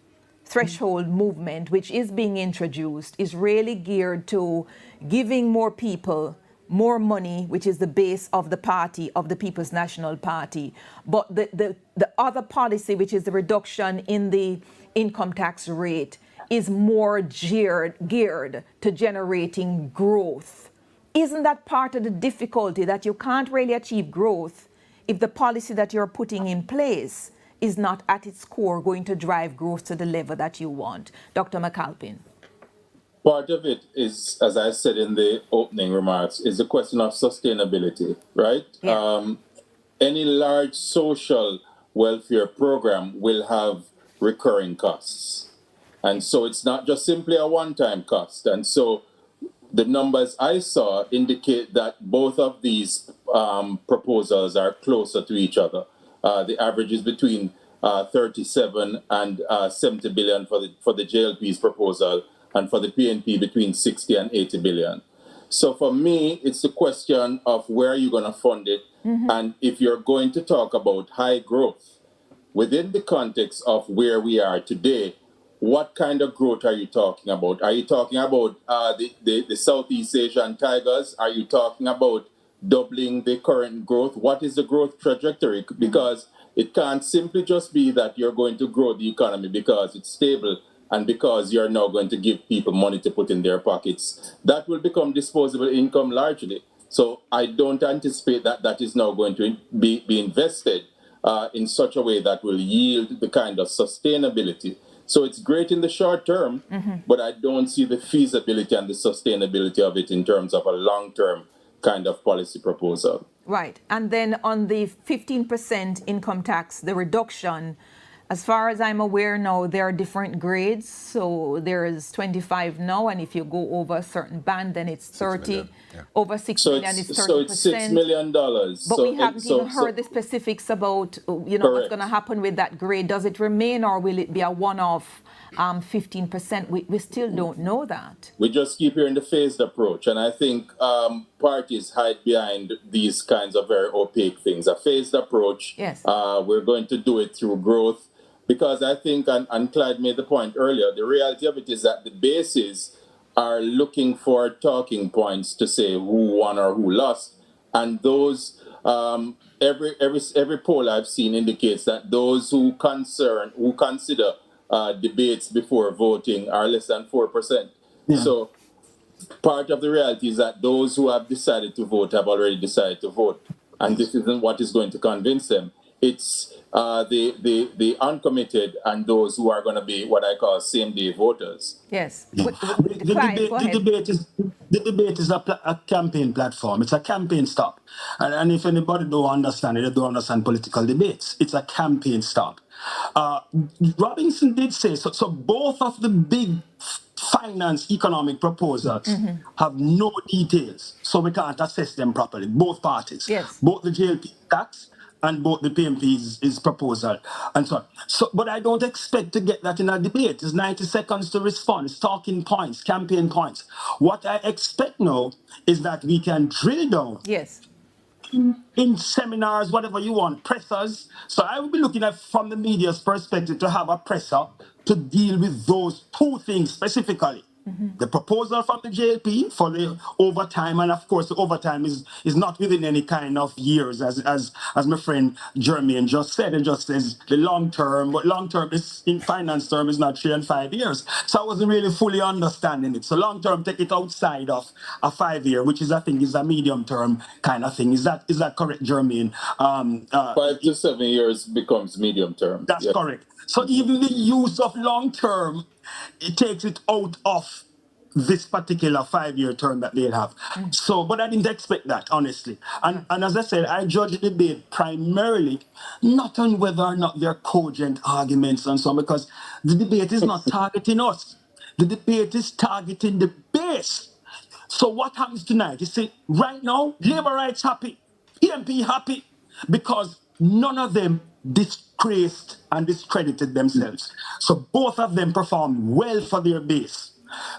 threshold movement, which is being introduced, is really geared to giving more people more money, which is the base of the party, of the People's National Party. But the other policy, which is the reduction in the income tax rate, is more geared to generating growth. Isn't that part of the difficulty, that you can't really achieve growth if the policy that you're putting in place is not at its core going to drive growth to the level that you want? Dr. McAlpin. Part of it is, as I said in the opening remarks, is the question of sustainability, right? Yeah. Any large social welfare program will have recurring costs. And so it's not just simply a one-time cost. And so the numbers I saw indicate that both of these proposals are closer to each other. The average is between 37 and 70 billion for the JLP's proposal, and for the PNP between 60 and 80 billion. So for me, it's the question of where are you going to fund it? And if you're going to talk about high growth within the context of where we are today, what kind of growth are you talking about? Are you talking about the Southeast Asian tigers? Are you talking about doubling the current growth? What is the growth trajectory? Because it can't simply just be that you're going to grow the economy because it's stable and because you're now going to give people money to put in their pockets. That will become disposable income largely. So I don't anticipate that that is now going to be invested in such a way that will yield the kind of sustainability. So it's great in the short term, but I don't see the feasibility and the sustainability of it in terms of a long-term kind of policy proposal. Right. And then on the 15% income tax, the reduction, as far as I'm aware now, there are different grades. So there is 25 now, and if you go over a certain band, then it's 30. Over 6 million is 30%. So it's $6 million. But we haven't even heard the specifics about, what's going to happen with that grade. Does it remain, or will it be a one-off 15%? We still don't know that. We just keep hearing the phased approach. And I think parties hide behind these kinds of very opaque things. A phased approach, we're going to do it through growth. Because I think, and Clyde made the point earlier, the reality of it is that the bases are looking for talking points to say who won or who lost. And those, every poll I've seen indicates that those who consider debates before voting are less than 4%. Yeah. So part of the reality is that those who have decided to vote have already decided to vote. And this isn't what is going to convince them. It's the uncommitted and those who are going to be what I call same-day voters. Yes. The debate is a campaign platform. It's a campaign stop. And if anybody don't understand it, they don't understand political debates. It's a campaign stop. Robinson did say, so both of the big finance economic proposals have no details, so we can't assess them properly, both parties. Yes. Both the JLP tax and both the PNP's proposal and so on. So, but I don't expect to get that in a debate. It's 90 seconds to respond. It's talking points, campaign points. What I expect now is that we can drill down. Yes. In seminars, whatever you want, pressers. So I will be looking at, from the media's perspective, to have a presser to deal with those two things specifically. The proposal from the JLP for the overtime, and of course the overtime is not within any kind of years, as my friend Jermaine just said. It just says the long term, but long term is in finance term is not 3 and 5 years. So I wasn't really fully understanding it. So long term, take it outside of a 5 year, which is I think is a medium term kind of thing. Is that correct, Jermaine? 5 to 7 years becomes medium term. That's correct. So even the use of long term, it takes it out of this particular 5 year term that they have. So, but I didn't expect that, honestly. And as I said, I judge the debate primarily not on whether or not they're cogent arguments and so on, because the debate is not targeting us. The debate is targeting the base. So what happens tonight? You see, right now, Labour Rights happy, PNP happy, because none of them disgraced and discredited themselves. So both of them performed well for their base.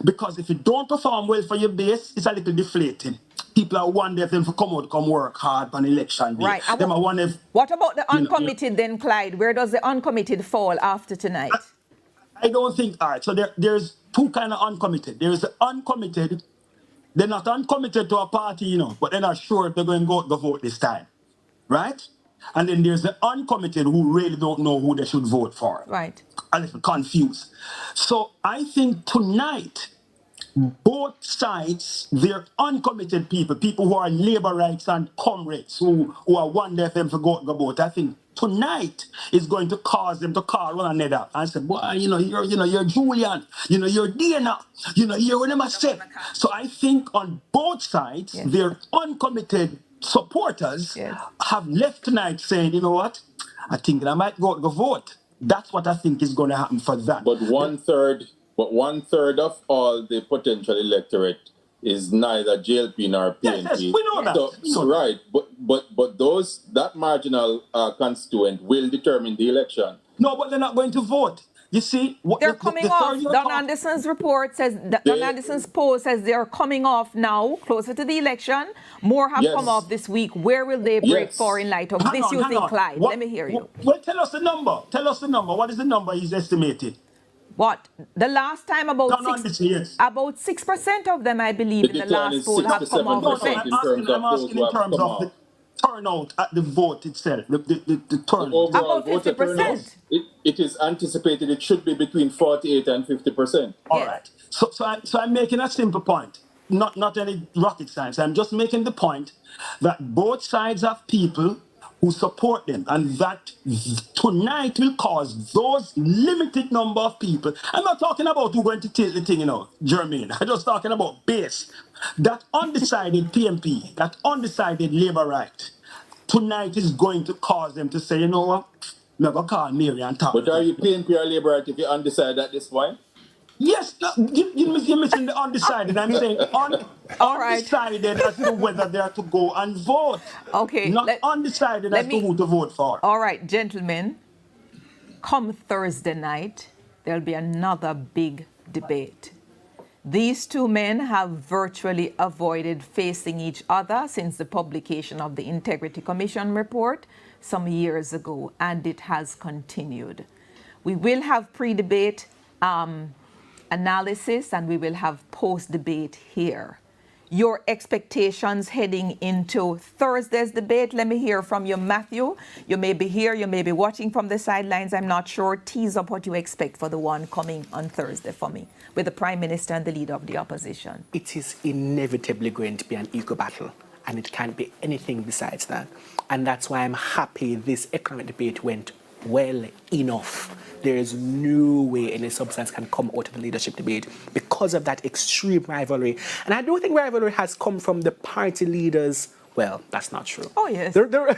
Because if you don't perform well for your base, it's a little deflating. People are wondering if them come work hard on election day. Right. Them are wondering if, what about the uncommitted then, Clyde? Where does the uncommitted fall after tonight? I don't think, all right, so there's two kind of uncommitted. There's the uncommitted. They're not uncommitted to a party, but they're not sure if they're going to go vote this time, right? And then there's the uncommitted who really don't know who they should vote for. Right. A little confused. So I think tonight, both sides, they're uncommitted people who are Labour Rights and comrades, who are wondering if them to go vote. I think tonight is going to cause them to call one another and say, boy, you're Julian, you're Dana, you're what I say. So I think on both sides, their uncommitted supporters have left tonight saying, you know what, I think I might go vote. That's what I think is going to happen for that. But one third of all the potential electorate is neither JLP nor PNP. Yes, we know that. So, right, but that marginal constituent will determine the election. No, but they're not going to vote. You see, they're coming off. Don Anderson's report says, Don Anderson's poll says they're coming off now, closer to the election. More have come off this week. Where will they break for in light of this, you think, Clyde? Let me hear you. Well, tell us the number. What is the number he's estimated? What? The last time about 6% of them, I believe, in the last poll have come off the fence. I'm asking in terms of the turnout at the vote itself, the turnout. About 50%. It is anticipated it should be between 48 and 50%. All right. So I'm making a simple point, not any rocket science. I'm just making the point that both sides have people who support them, and that tonight will cause those limited number of people. I'm not talking about who's going to take the thing, Jermaine. I'm just talking about base. That undecided PNP, that undecided Labour Right, tonight is going to cause them to say, you know what, never call Mary and talk. But are you PNP or Labour Right if you're undecided at this point? Yes, you're missing the undecided. I'm saying undecided as to whether they are to go and vote. Okay. Not undecided as to who to vote for. All right, gentlemen. Come Thursday night, there'll be another big debate. These two men have virtually avoided facing each other since the publication of the Integrity Commission report some years ago, and it has continued. We will have pre-debate analysis, and we will have post-debate here. Your expectations heading into Thursday's debate. Let me hear from you, Matthew. You may be here, you may be watching from the sidelines, I'm not sure. Tease up what you expect for the one coming on Thursday for me, with the Prime Minister and the Leader of the Opposition. It is inevitably going to be an equal battle, and it can't be anything besides that. And that's why I'm happy this economic debate went well enough. There is no way any substance can come out of the leadership debate because of that extreme rivalry. And I don't think rivalry has come from the party leaders. Well, that's not true. Oh, yes. The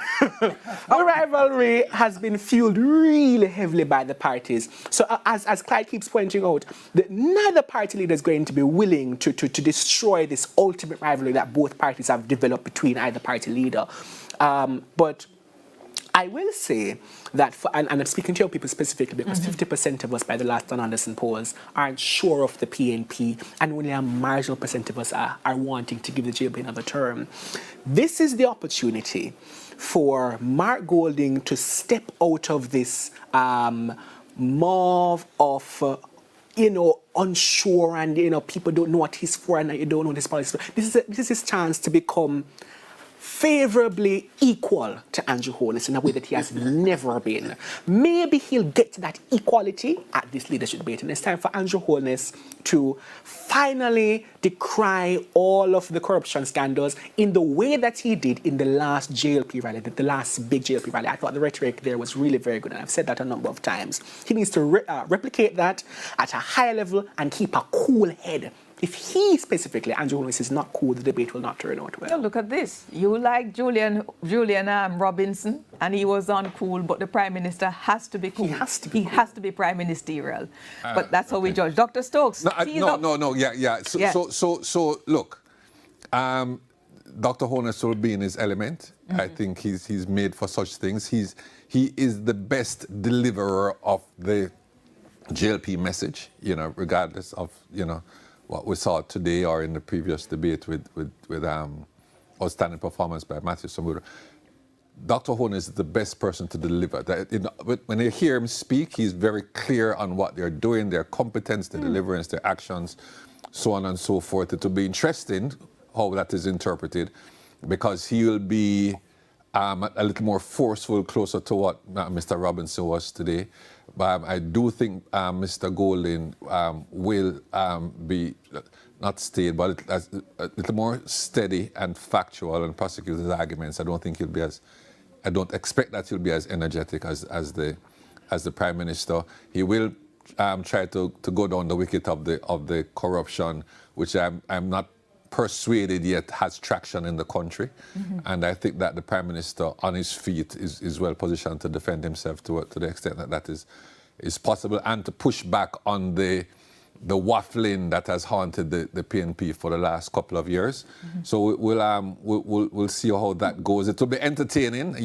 rivalry has been fueled really heavily by the parties. So as Clyde keeps pointing out, neither party leader is going to be willing to destroy this ultimate rivalry that both parties have developed between either party leader. But I will say that, and I'm speaking to your people specifically because 50% of us, by the last Don Anderson polls, aren't sure of the PNP, and only a marginal percent of us are wanting to give the JLP another term. This is the opportunity for Mark Golding to step out of this mauve of unsure and, people don't know what he's for and you don't know this policy. This is his chance to become favorably equal to Andrew Holness in a way that he has never been. Maybe he'll get to that equality at this leadership debate. And it's time for Andrew Holness to finally decry all of the corruption scandals in the way that he did in the last JLP rally, the last big JLP rally. I thought the rhetoric there was really very good, and I've said that a number of times. He needs to replicate that at a high level and keep a cool head. If he specifically, Andrew Holness, is not cool, the debate will not turn out well. Yeah, look at this. You like Julian Robinson, and he was uncool, but the Prime Minister has to be cool. He has to be prime ministerial. But that's how we judge. Dr. Stokes. No. Yeah. So look, Dr. Holness will be in his element. I think he's made for such things. He is the best deliverer of the JLP message, regardless of, what we saw today or in the previous debate with outstanding performance by Matthew Samura. Dr. Holness is the best person to deliver. When you hear him speak, he's very clear on what they're doing, their competence, their deliverance, their actions, so on and so forth. It will be interesting how that is interpreted, because he will be a little more forceful, closer to what Mr. Robinson was today. But I do think Mr. Golding will be not staid, but a little more steady and factual and prosecute his arguments. I don't expect that he'll be as energetic as the Prime Minister. He will try to go down the wicket of the corruption, which I'm not persuaded yet has traction in the country. And I think that the Prime Minister on his feet is well positioned to defend himself to the extent that is possible, and to push back on the waffling that has haunted the PNP for the last couple of years. So we'll see how that goes. It will be entertaining,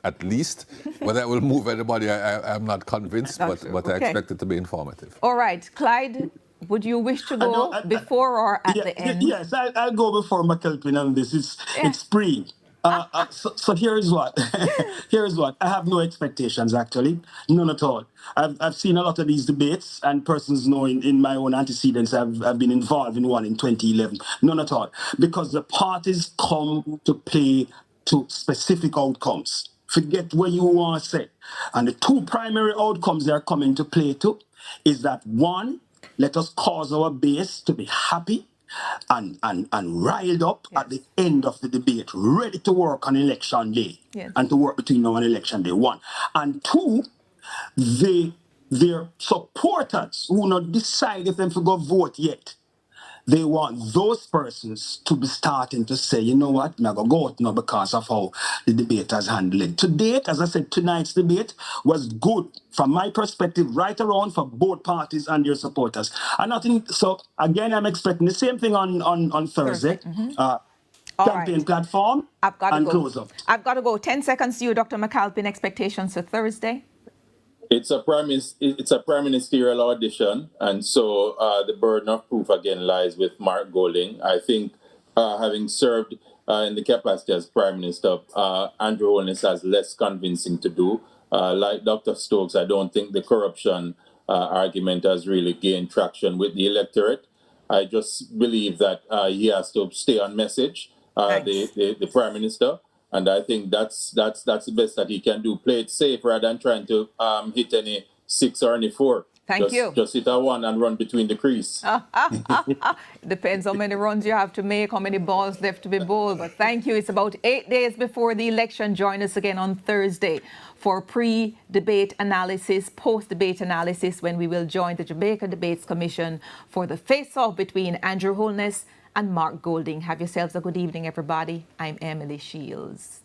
at least. Whether it will move anybody, I'm not convinced, but I expect it to be informative. All right, Clyde, would you wish to go before or at the end? Yes, I'll go before McAlpin on this. It's pre. So here's what. Here's what. I have no expectations, actually. None at all. I've seen a lot of these debates, and persons know in my own antecedents, I've been involved in one in 2011. None at all. Because the parties come to play to specific outcomes. Forget what you want to say. And the two primary outcomes they're coming to play to is that, one, let us cause our base to be happy and riled up at the end of the debate, ready to work on election day and to work between now and election day, one. And two, their supporters who not decide if them to go vote yet, they want those persons to be starting to say, you know what, I'm going to go out now because of how the debate has handled it. To date, as I said, tonight's debate was good from my perspective, right around for both parties and their supporters. And nothing. So again, I'm expecting the same thing on Thursday. Campaign platform and close up. I've got to go. 10 seconds to you, Dr. McAlpin. Expectations for Thursday? It's a prime ministerial audition, and so the burden of proof again lies with Mark Golding. I think, having served in the capacity as Prime Minister, Andrew Holness has less convincing to do. Like Dr. Stokes, I don't think the corruption argument has really gained traction with the electorate. I just believe that he has to stay on message, the Prime Minister. And I think that's the best that he can do. Play it safe rather than trying to hit any 6 or any 4. Thank you. Just hit a 1 and run between the crease. Depends how many runs you have to make, how many balls left to be bowled. But thank you. It's about 8 days before the election. Join us again on Thursday for pre-debate analysis, post-debate analysis, when we will join the Jamaica Debates Commission for the face-off between Andrew Holness and Mark Golding. Have yourselves a good evening, everybody. I'm Emily Shields.